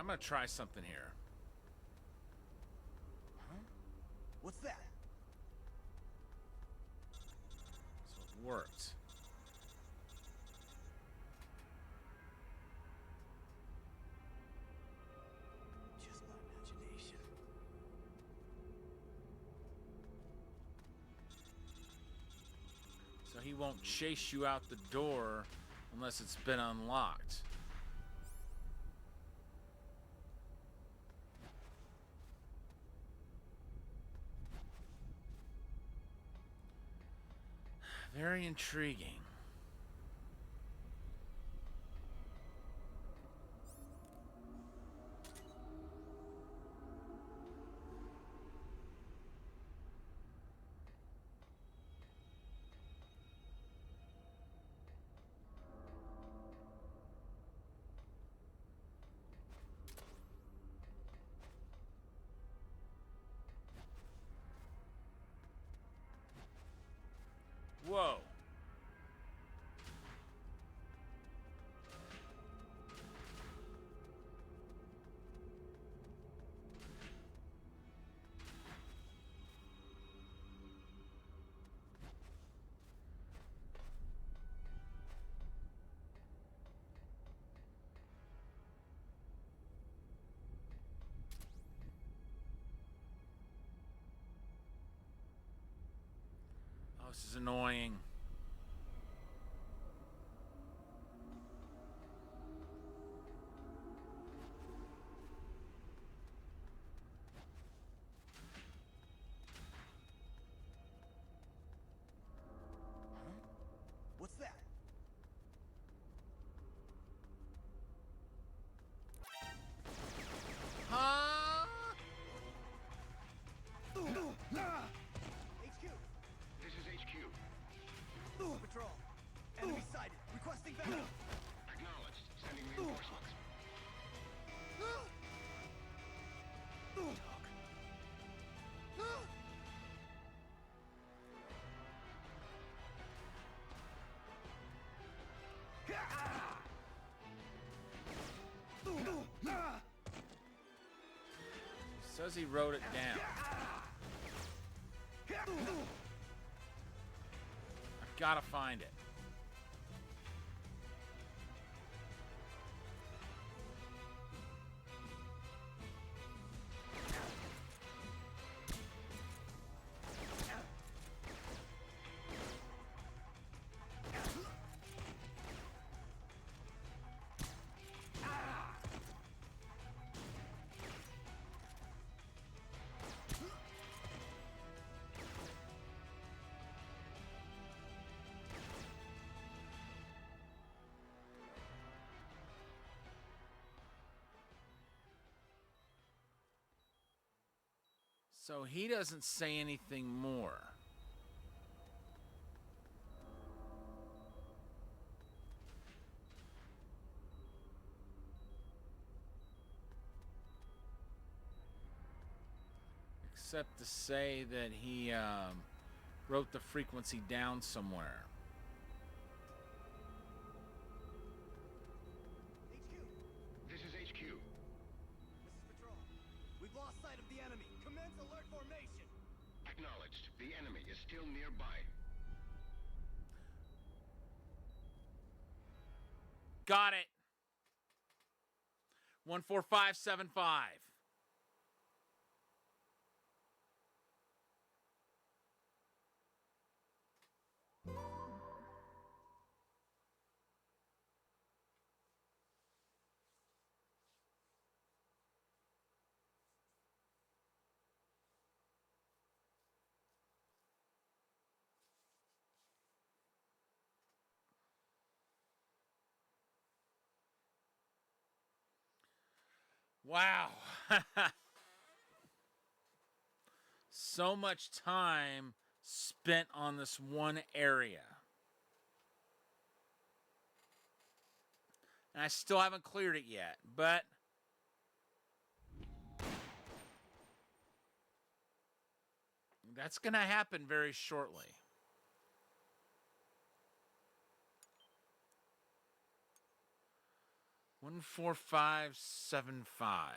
Speaker 1: I'm gonna try something here.
Speaker 6: Huh? What's that?
Speaker 1: So it worked.
Speaker 6: Just my imagination.
Speaker 1: So he won't chase you out the door unless it's been unlocked. Very intriguing. Whoa. Oh, this is annoying.
Speaker 6: What's that?
Speaker 1: Huh?
Speaker 6: HQ!
Speaker 4: This is HQ.
Speaker 6: Patrol! Enemy sighted! Requesting backup!
Speaker 4: Acknowledged. Sending reinforcements.
Speaker 1: Says he wrote it down. I've gotta find it. So he doesn't say anything more. Except to say that he wrote the frequency down somewhere.
Speaker 6: HQ!
Speaker 4: This is HQ.
Speaker 6: This is Patrol. We've lost sight of the enemy. Commence alert formation!
Speaker 4: Acknowledged. The enemy is still nearby.
Speaker 1: Got it. 14575. Wow. So much time spent on this one area. And I still haven't cleared it yet, but that's going to happen very shortly. 14575.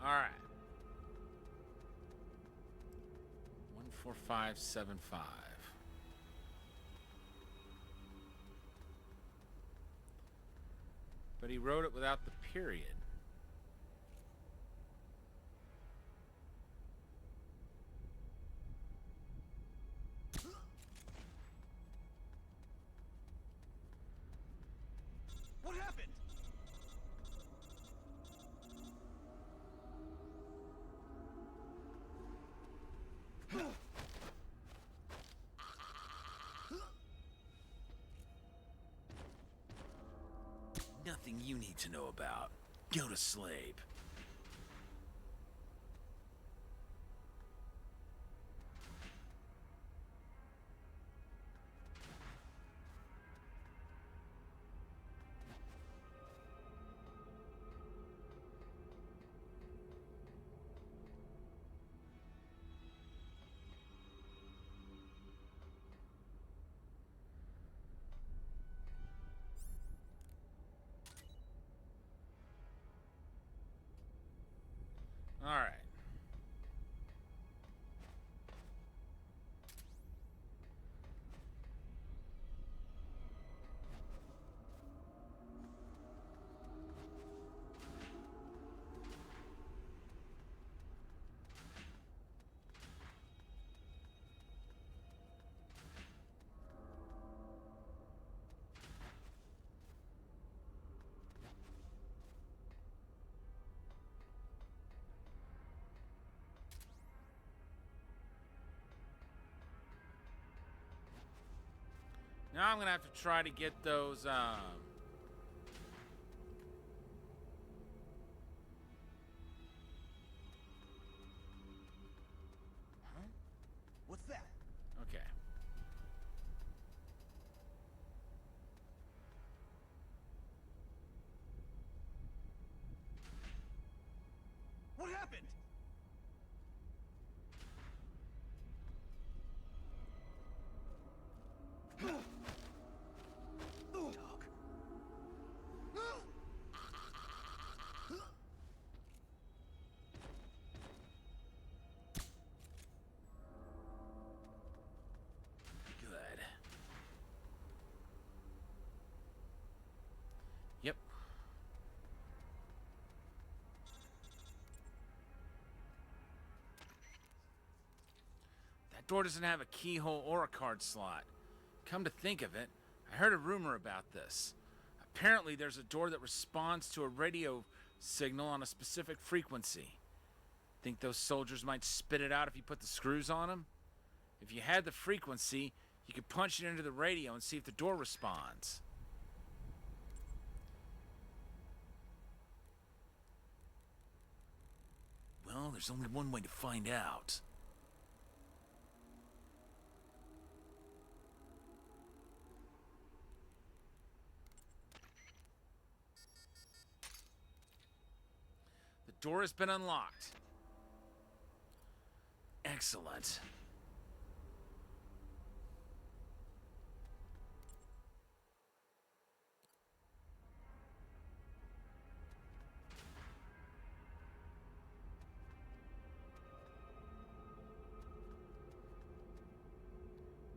Speaker 1: All right. 14575. But he wrote it without the period.
Speaker 6: What happened?
Speaker 1: Nothing you need to know about. Go to sleep. All right. Now I'm gonna have to try to get those.
Speaker 6: Huh? What's that?
Speaker 1: Okay.
Speaker 6: What happened? Dog.
Speaker 1: Good. Yep. That door doesn't have a keyhole or a card slot. Come to think of it, I heard a rumor about this. Apparently, there's a door that responds to a radio signal on a specific frequency. Think those soldiers might spit it out if you put the screws on them? If you had the frequency, you could punch it into the radio and see if the door responds. Well, there's only one way to find out. The door has been unlocked. Excellent.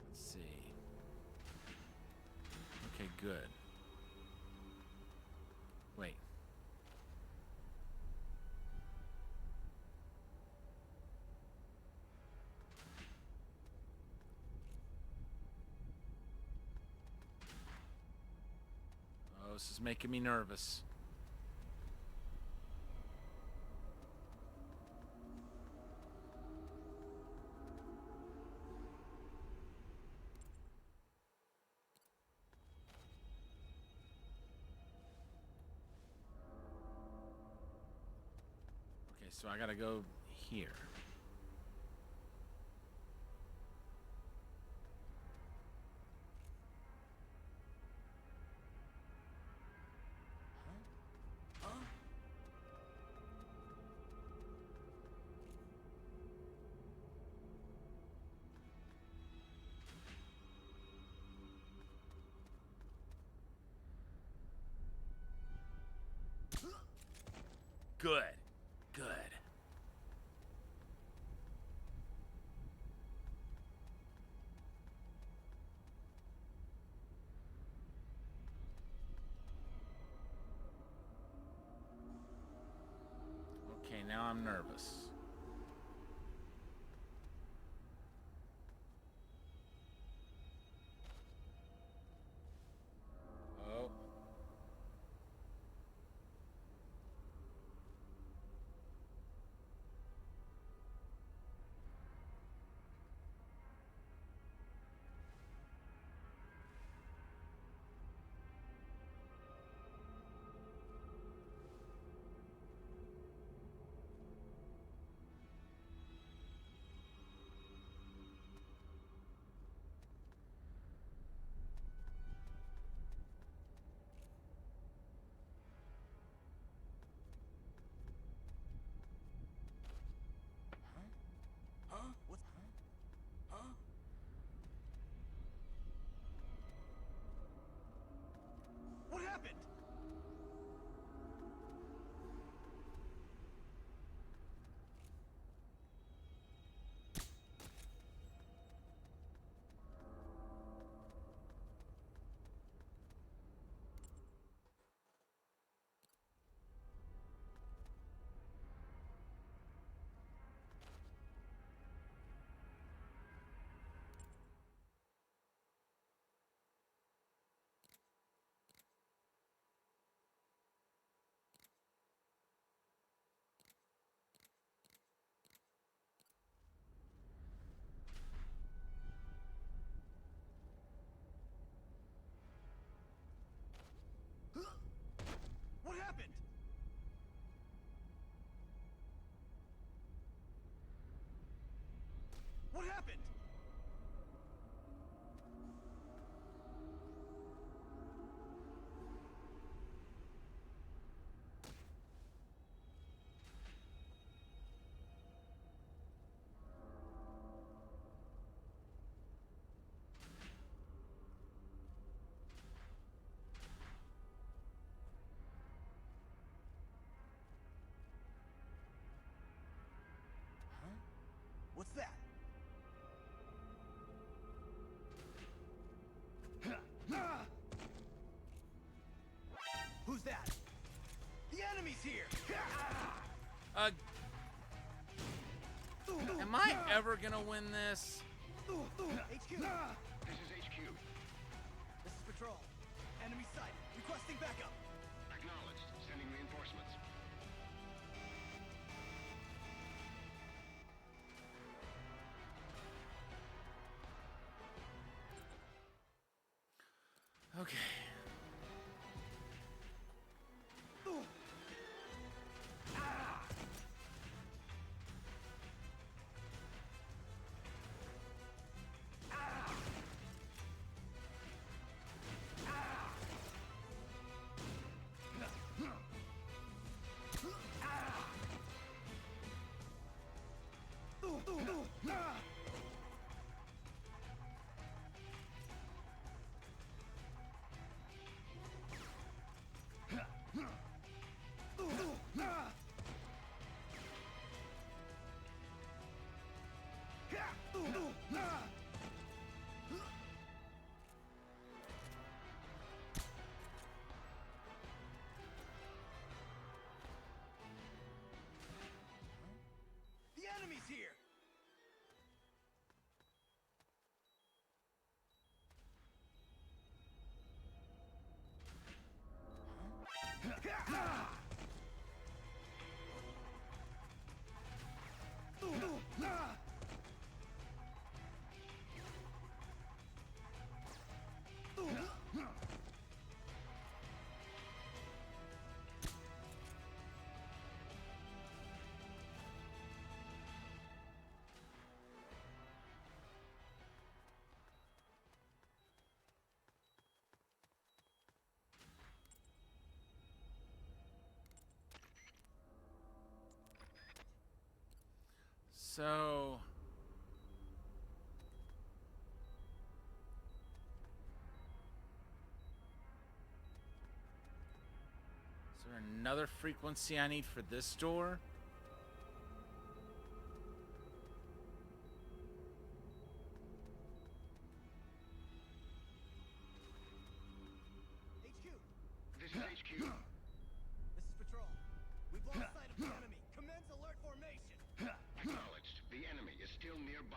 Speaker 1: Let's see. Okay, good. Wait. Oh, this is making me nervous. so I gotta go here. Good. Good. Okay, now I'm nervous. Oh.
Speaker 6: Huh? What's... Huh? What happened? What happened? What happened? What's that? Who's that? The enemy's here!
Speaker 1: Am I ever gonna win this?
Speaker 6: HQ!
Speaker 4: This is HQ.
Speaker 6: This is Patrol. Enemy sighted. Requesting backup.
Speaker 4: Acknowledged. Sending reinforcements.
Speaker 1: Okay. So... is there another frequency I need for this door?
Speaker 6: HQ,
Speaker 4: This is HQ.
Speaker 6: this is Patrol. We've lost sight of the enemy. Commence alert formation.
Speaker 4: Acknowledged. The enemy is still nearby.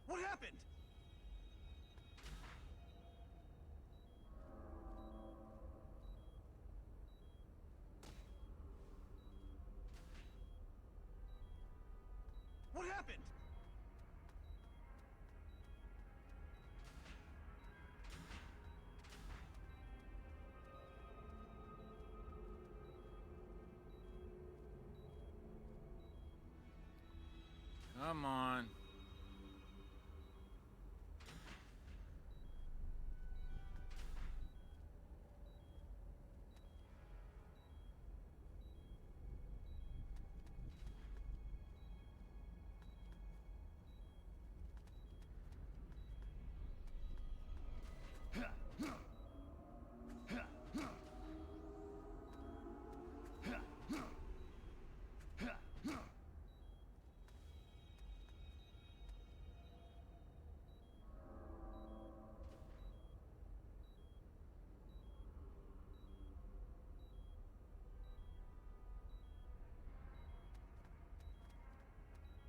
Speaker 6: What happened? What happened?
Speaker 1: Come on.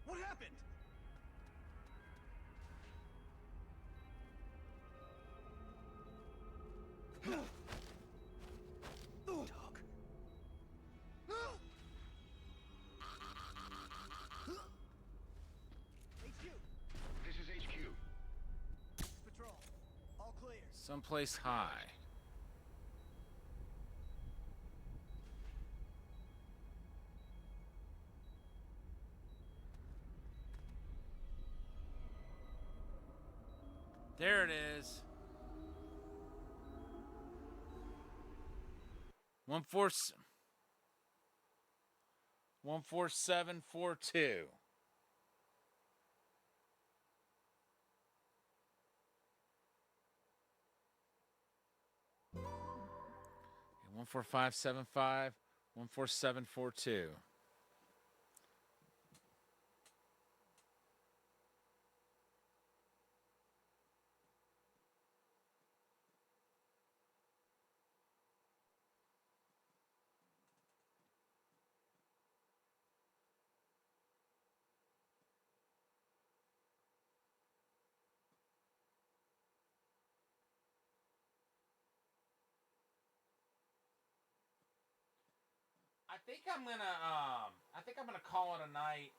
Speaker 6: What happened? Dog. HQ,
Speaker 4: This is HQ.
Speaker 6: Patrol. All clear.
Speaker 1: Someplace high. There it is. 14742. 14575 14742. I think I'm gonna call it a night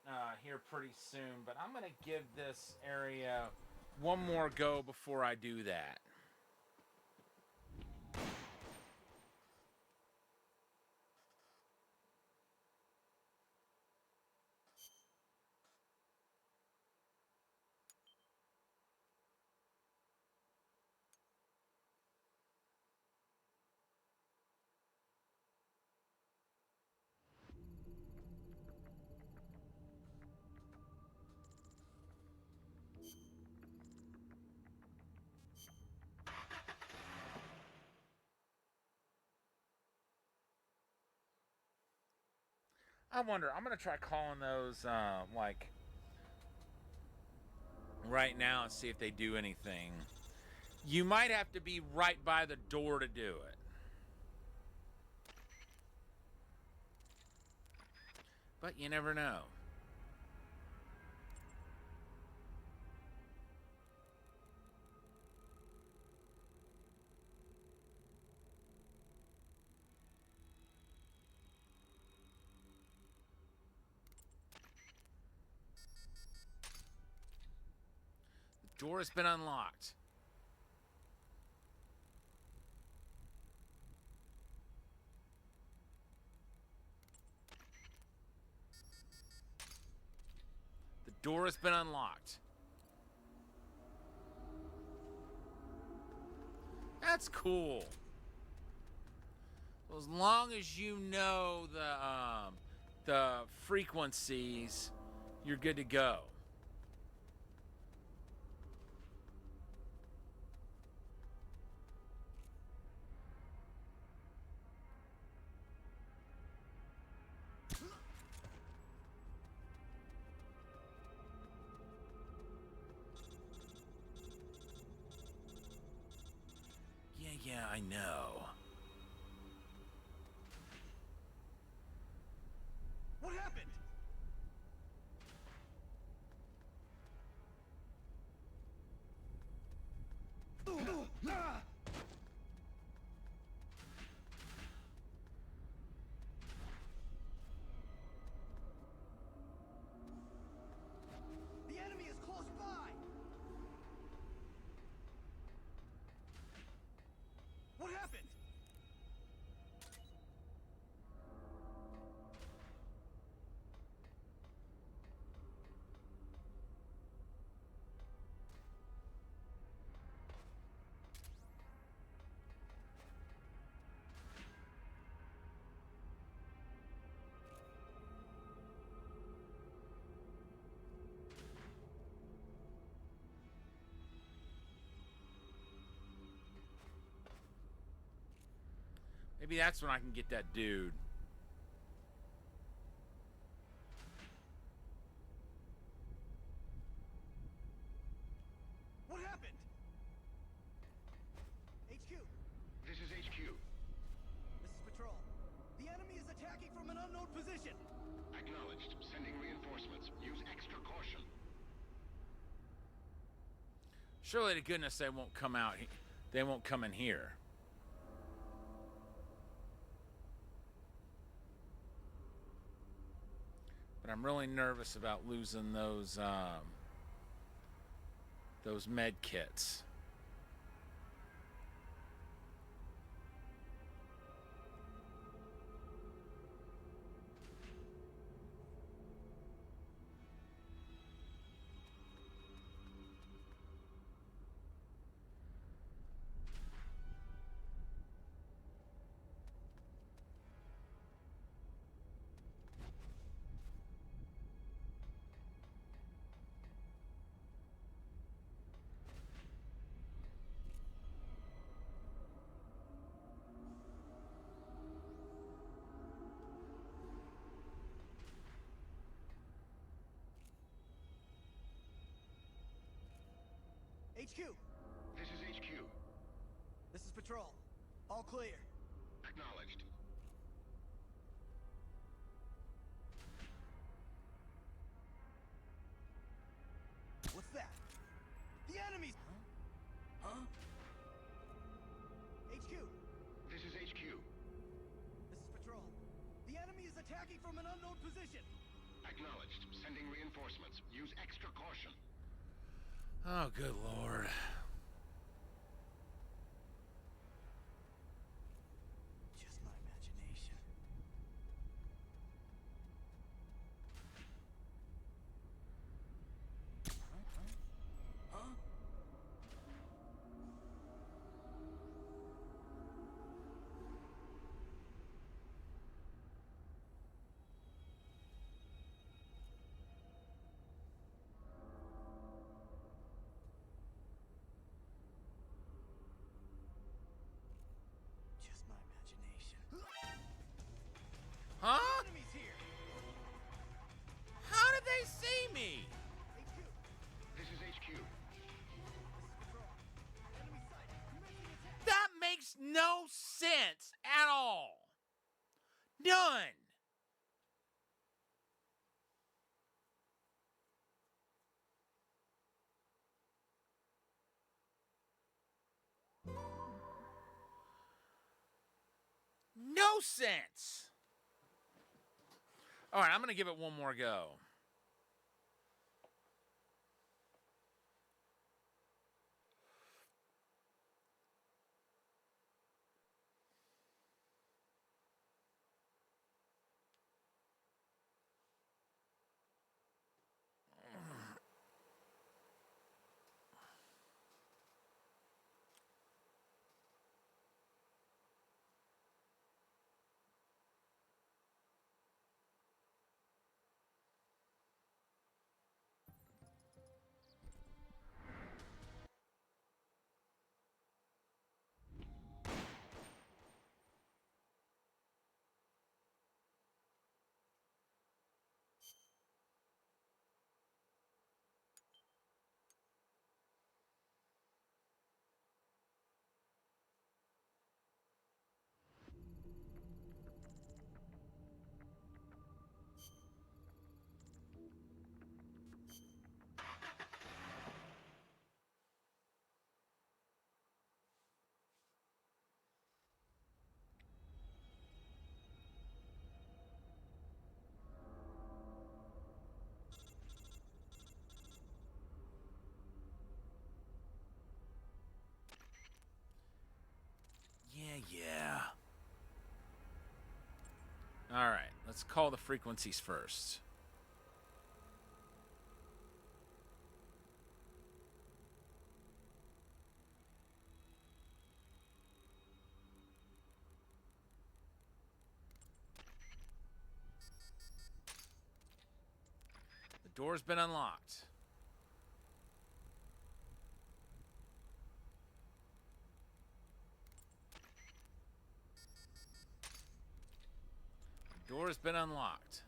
Speaker 1: here pretty soon, but I'm gonna give this area one more go before I do that. I wonder, I'm gonna try calling those like right now and see if they do anything. You might have to be right by the door to do it. But you never know. The door has been unlocked. Door has been unlocked. That's cool. Well, as long as you know the frequencies, you're good to go. Yeah, I know.
Speaker 6: What happened? The enemy is close by! What happened?
Speaker 1: Maybe that's when I can get that dude.
Speaker 6: What happened? HQ,
Speaker 4: This is HQ.
Speaker 6: this is Patrol. The enemy is attacking from an unknown position.
Speaker 4: Acknowledged. Sending reinforcements. Use extra caution.
Speaker 1: Surely to goodness they won't come out. They won't come in here. But I'm really nervous about losing those med kits.
Speaker 6: HQ,
Speaker 4: This is HQ.
Speaker 6: this is Patrol. All clear.
Speaker 4: Acknowledged.
Speaker 6: What's that? The enemy's... Huh? HQ,
Speaker 4: This is HQ.
Speaker 6: this is Patrol. The enemy is attacking from an unknown position.
Speaker 4: Acknowledged. Sending reinforcements. Use extra caution.
Speaker 1: Oh, good Lord.
Speaker 6: Just my imagination. Huh? Just my imagination.
Speaker 1: Huh?
Speaker 6: Enemies here!
Speaker 1: How did they see me?
Speaker 6: HQ,
Speaker 4: This is HQ.
Speaker 6: this is Patrol. Enemy sighted. Commencing attack.
Speaker 1: That makes no sense at all. None. No sense. All right, I'm going to give it one more go. yeah. Alright, let's call the frequencies first. The door's been unlocked. The door's been unlocked.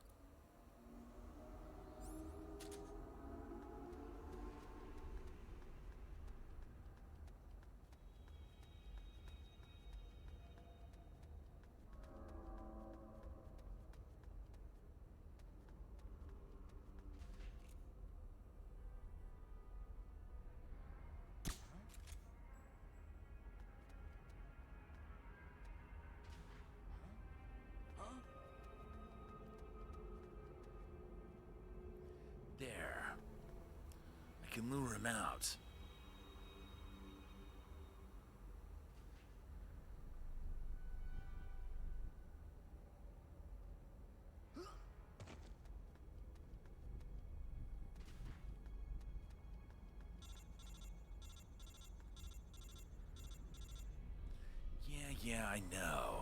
Speaker 1: There. I can lure him out. Yeah, I know.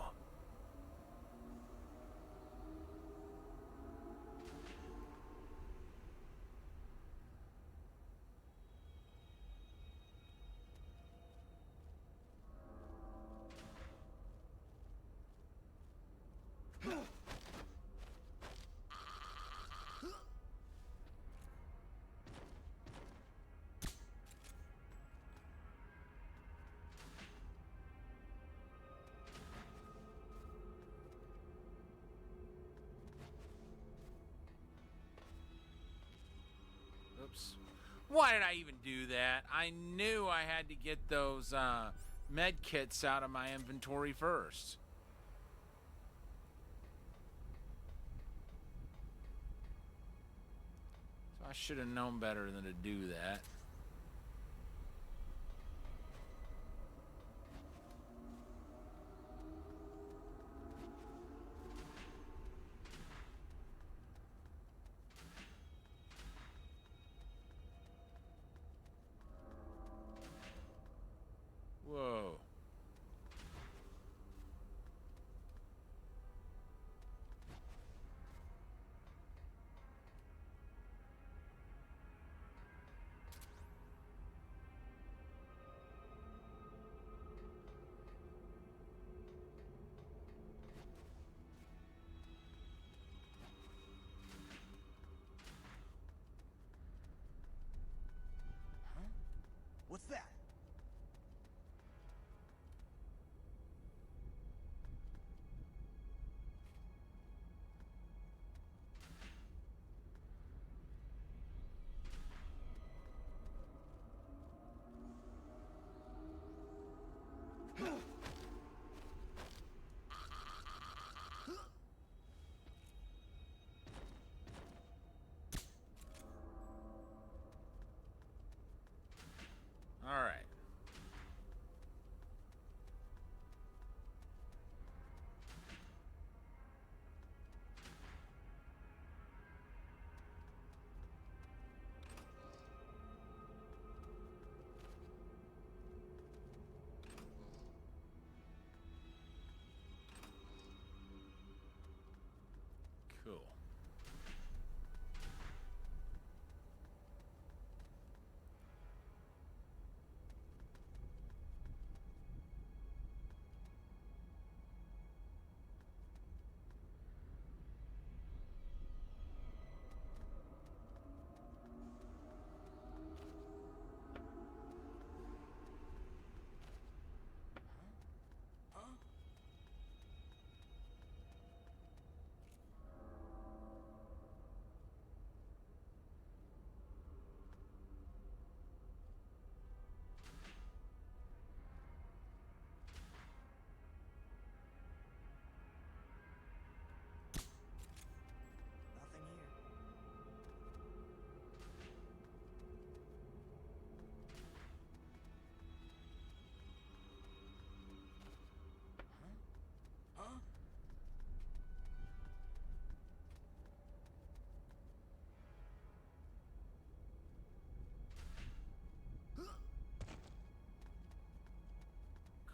Speaker 1: Oops. Why did I even do that? I knew I had to get those med kits out of my inventory first. So I should have known better than to do that. Whoa.
Speaker 6: What's that?
Speaker 1: All right. Cool.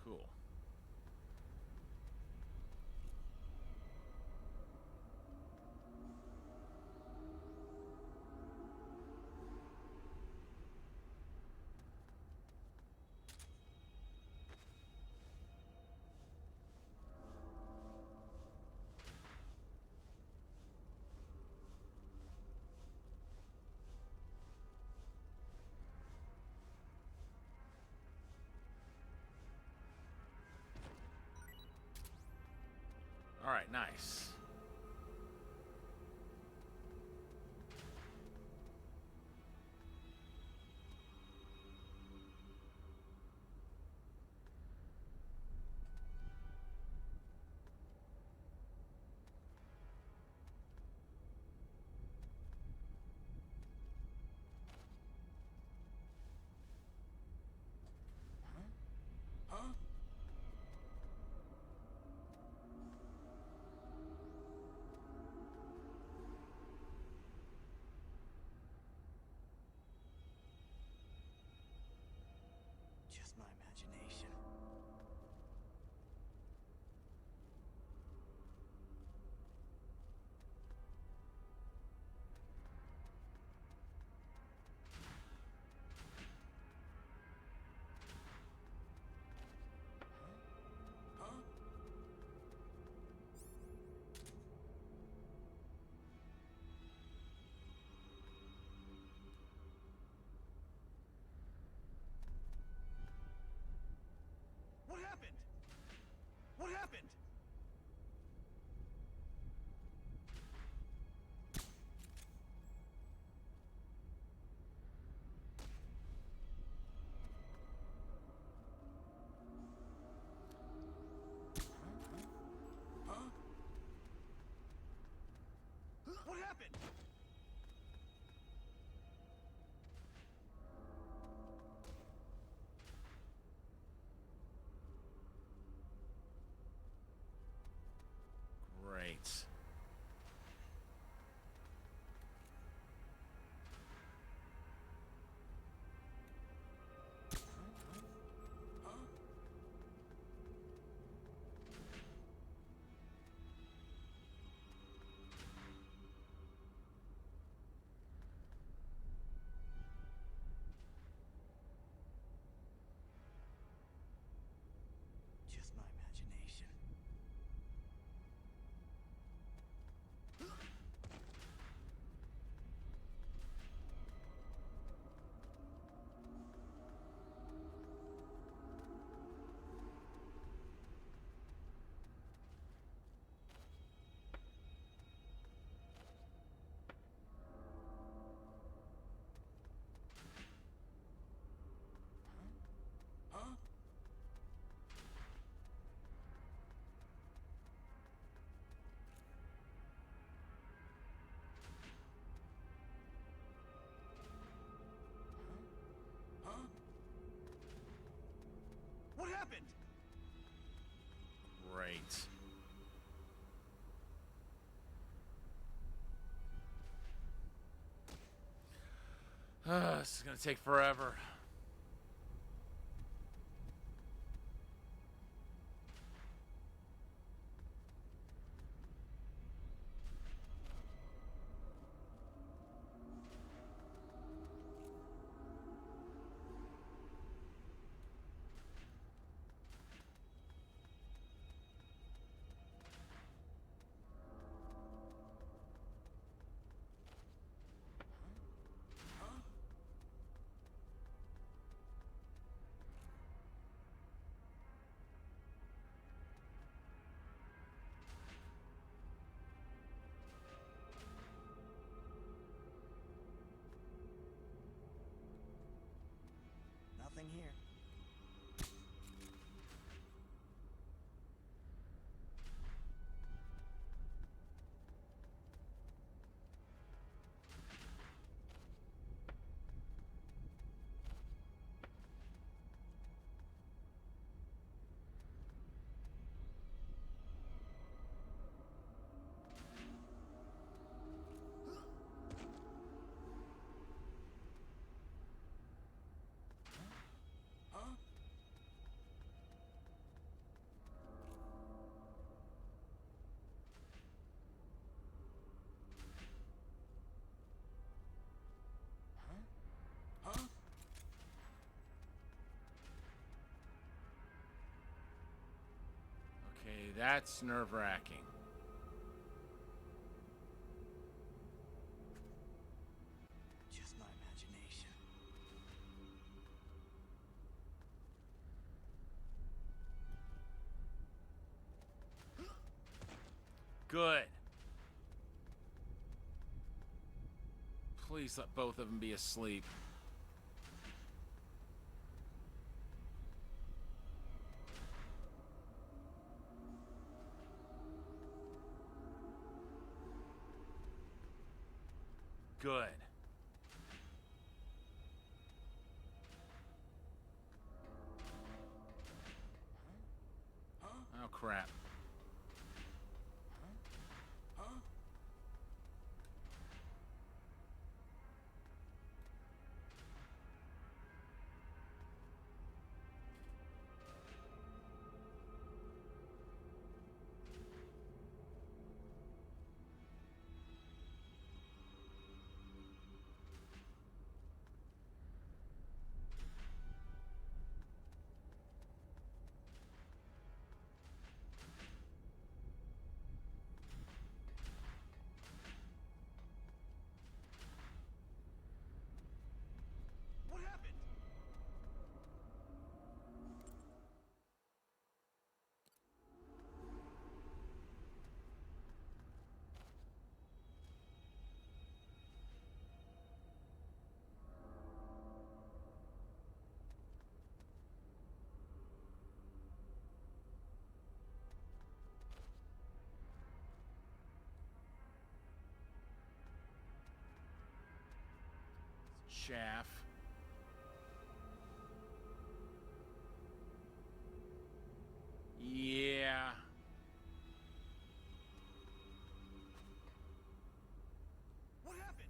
Speaker 1: Cool. All right, nice.
Speaker 6: Just my imagination. What happened? What happened? Huh? What happened?
Speaker 1: Great.
Speaker 6: Just my imagination. Huh? Huh? What happened?
Speaker 1: Great. This is gonna take forever.
Speaker 6: Nothing here.
Speaker 1: that's nerve-wracking.
Speaker 6: Just my imagination.
Speaker 1: Good. Please let both of them be asleep. Good. Oh, crap.
Speaker 6: What happened?
Speaker 1: Chaff. Yeah.
Speaker 6: What happened?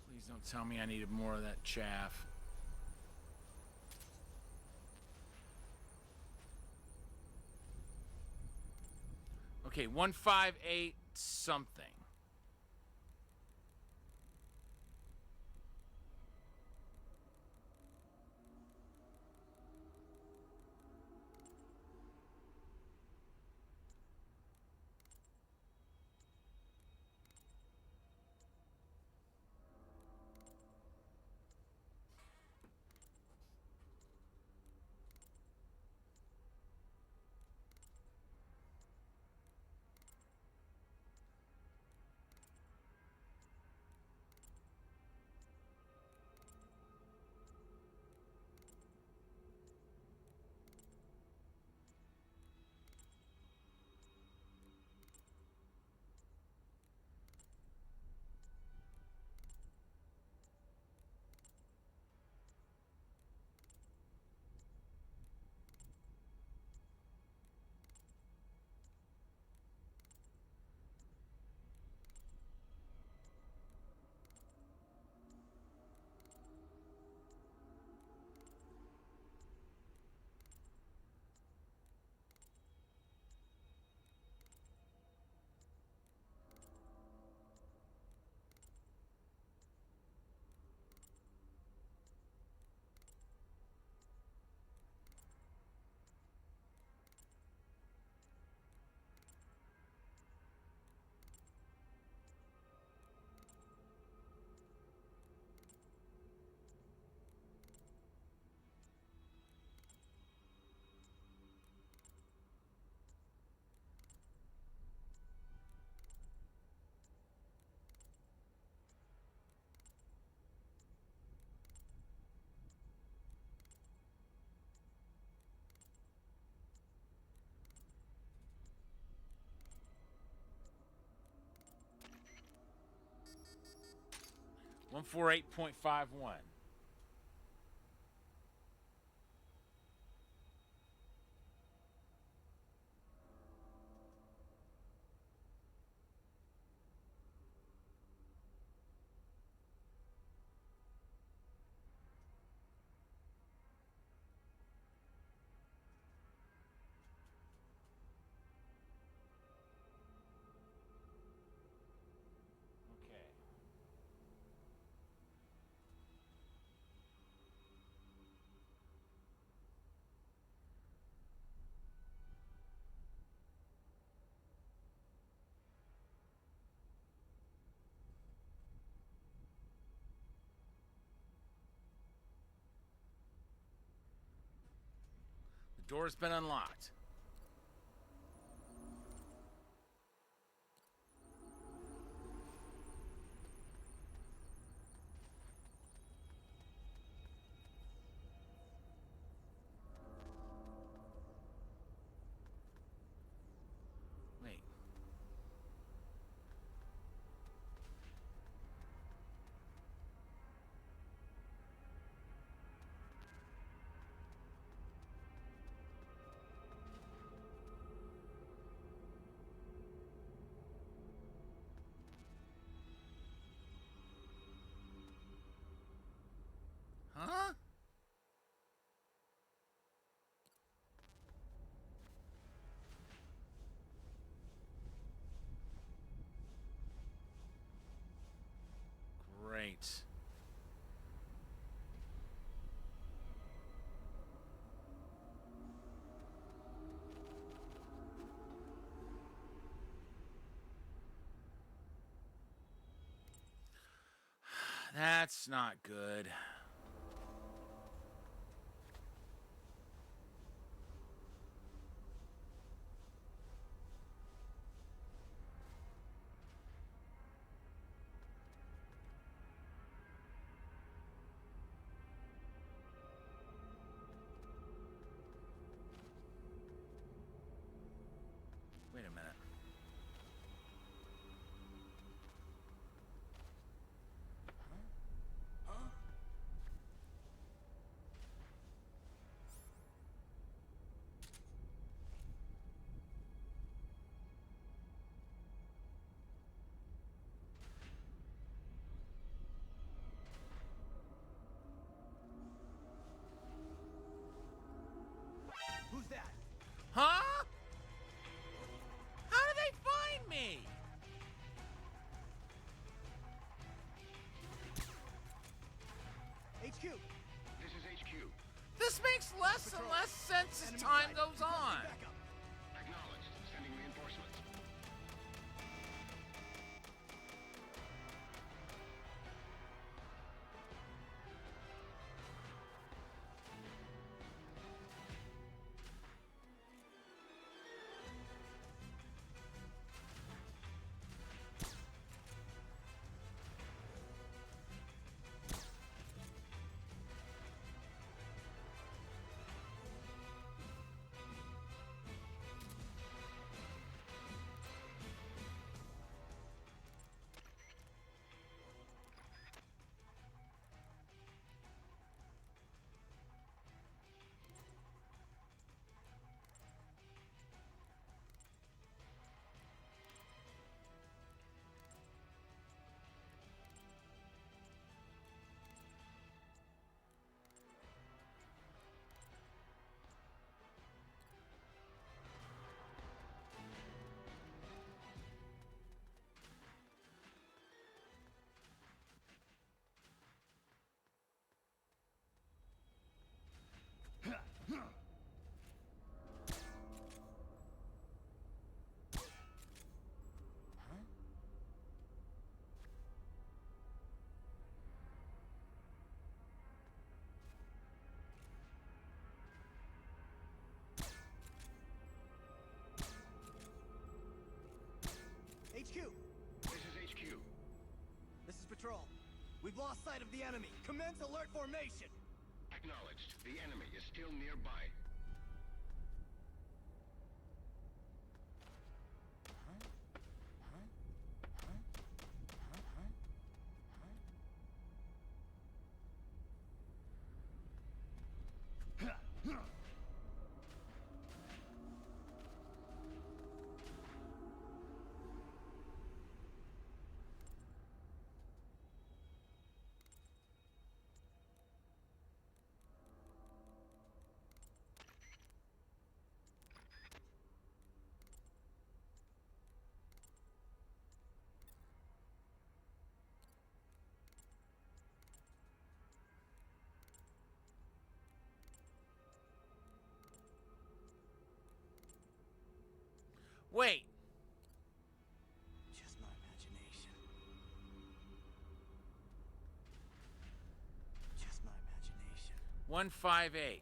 Speaker 1: Please don't tell me I needed more of that chaff. Okay, 158 something. 148.51. Okay. The door's been unlocked. Wait. Huh? Great. That's not good. Wait a minute.
Speaker 6: Who's that?
Speaker 1: Huh? How did they find me?
Speaker 6: HQ.
Speaker 4: This is HQ.
Speaker 1: This makes less and less sense as
Speaker 6: Enemy
Speaker 1: time
Speaker 6: sighted.
Speaker 1: goes on.
Speaker 6: Requesting backup.
Speaker 4: Acknowledged. Sending reinforcements.
Speaker 6: HQ.
Speaker 4: This is HQ.
Speaker 6: This is Patrol. We've lost sight of the enemy. Commence alert formation.
Speaker 4: Acknowledged. The enemy is still nearby.
Speaker 1: Wait.
Speaker 6: Just my imagination. Just my imagination.
Speaker 1: 158.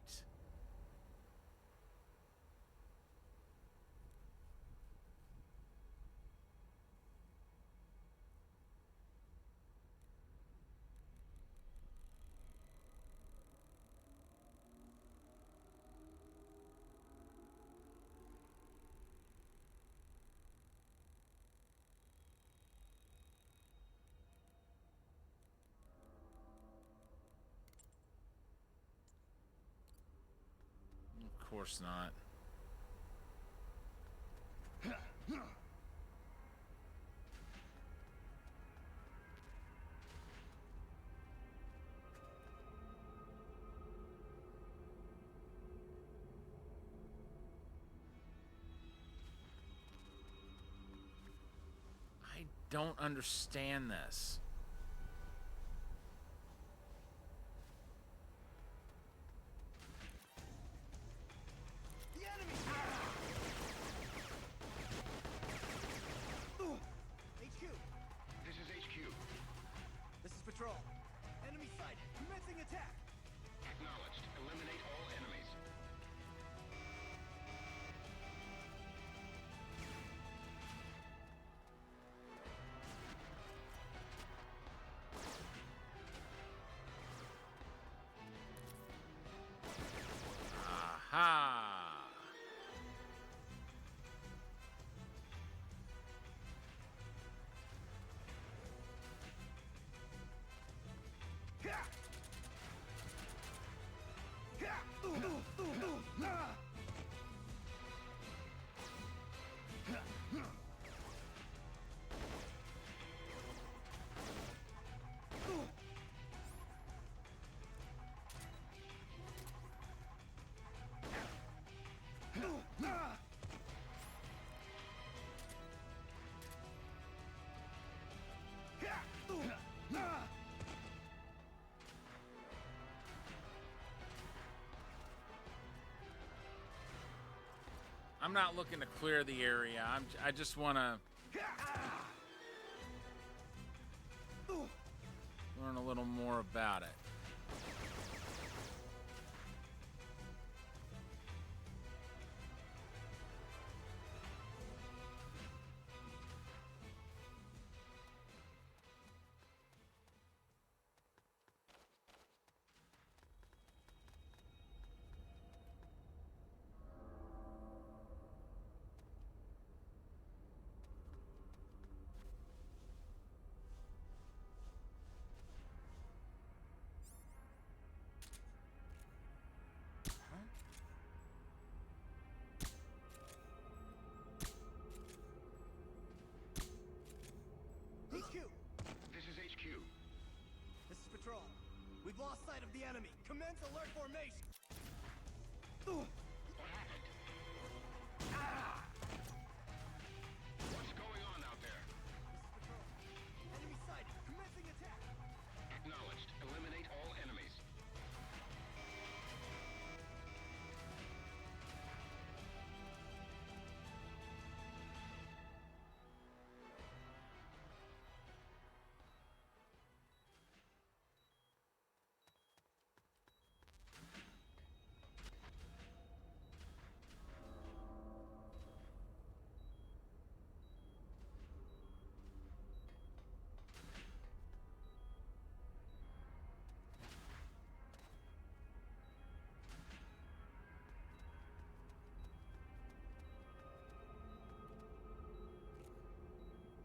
Speaker 1: Of course not. I don't understand this.
Speaker 6: The enemy! HQ!
Speaker 4: This is HQ.
Speaker 6: This is Patrol. Enemy sighted. Commencing attack!
Speaker 4: Acknowledged. Eliminate all enemies.
Speaker 1: Aha! I'm not looking to clear the area. I just want to learn a little more about it.
Speaker 6: HQ!
Speaker 4: This is HQ.
Speaker 6: This is Patrol. We've lost sight of the enemy. Commence alert formation!
Speaker 4: What happened? What's going on out there?
Speaker 6: This is Patrol. Enemy sighted. Commencing attack!
Speaker 4: Acknowledged. Eliminate all enemies.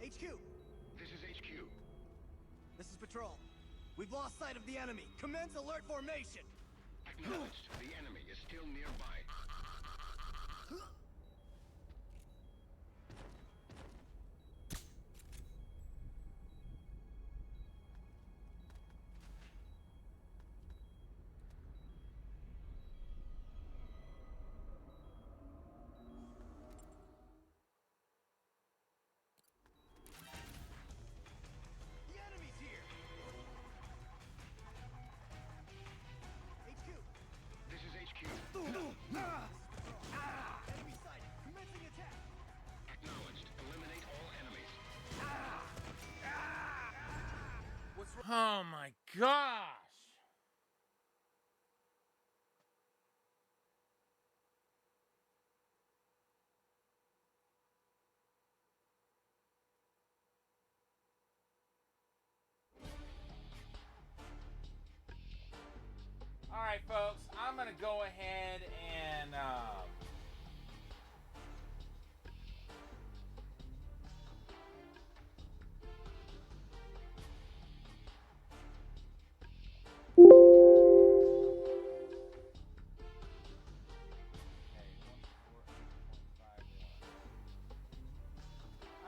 Speaker 6: HQ!
Speaker 4: This is HQ.
Speaker 6: This is Patrol. We've lost sight of the enemy. Commence alert formation!
Speaker 4: Acknowledged. The enemy is still nearby.
Speaker 6: The enemy's here! HQ!
Speaker 4: This is HQ.
Speaker 1: right, folks. I'm gonna go ahead and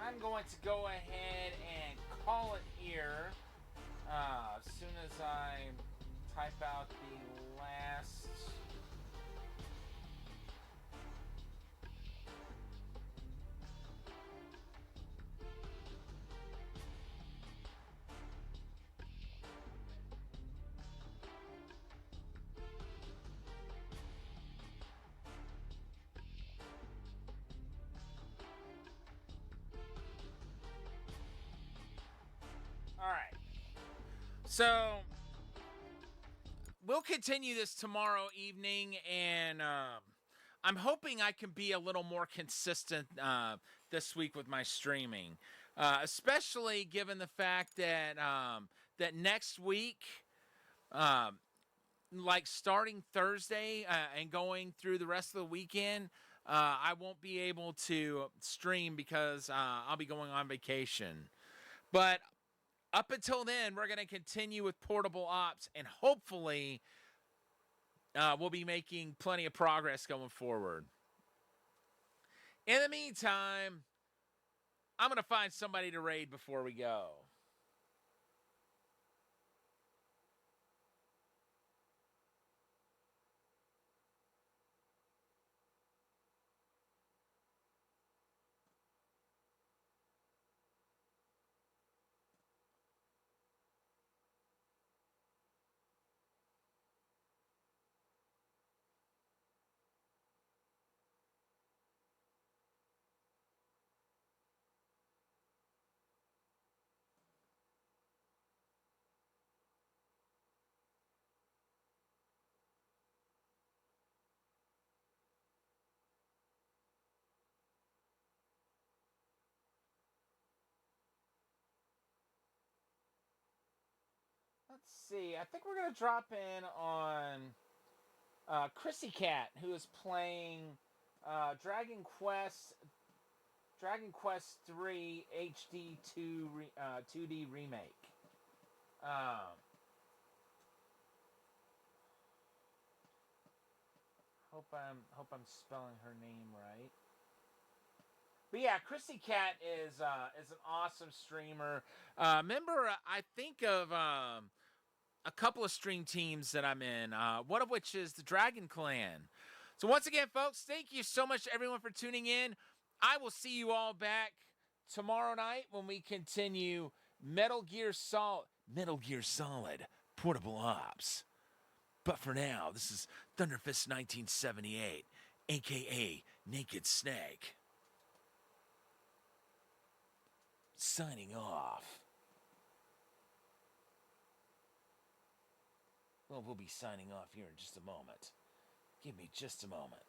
Speaker 1: I'm going to go ahead and call it here as soon as I type out the last. All right. So we'll continue this tomorrow evening, and I'm hoping I can be a little more consistent this week with my streaming, especially given the fact that that next week, like starting Thursday and going through the rest of the weekend, I won't be able to stream because I'll be going on vacation. But up until then, we're going to continue with Portable Ops, and hopefully we'll be making plenty of progress going forward. In the meantime, I'm going to find somebody to raid before we go. Let's see. I think we're going to drop in on Chrissy Cat, who is playing Dragon Quest 3 HD 2D remake. Hope I'm spelling her name right. But yeah, Chrissy Cat is an awesome streamer. Member, I think of a couple of stream teams that I'm in. One of which is the Dragon Clan. So once again, folks, thank you so much to everyone for tuning in. I will see you all back tomorrow night when we continue Metal Gear Solid Portable Ops. But for now, this is Thunderfist 1978, aka Naked Snake, signing off. Well, we'll be signing off here in just a moment. Give me just a moment.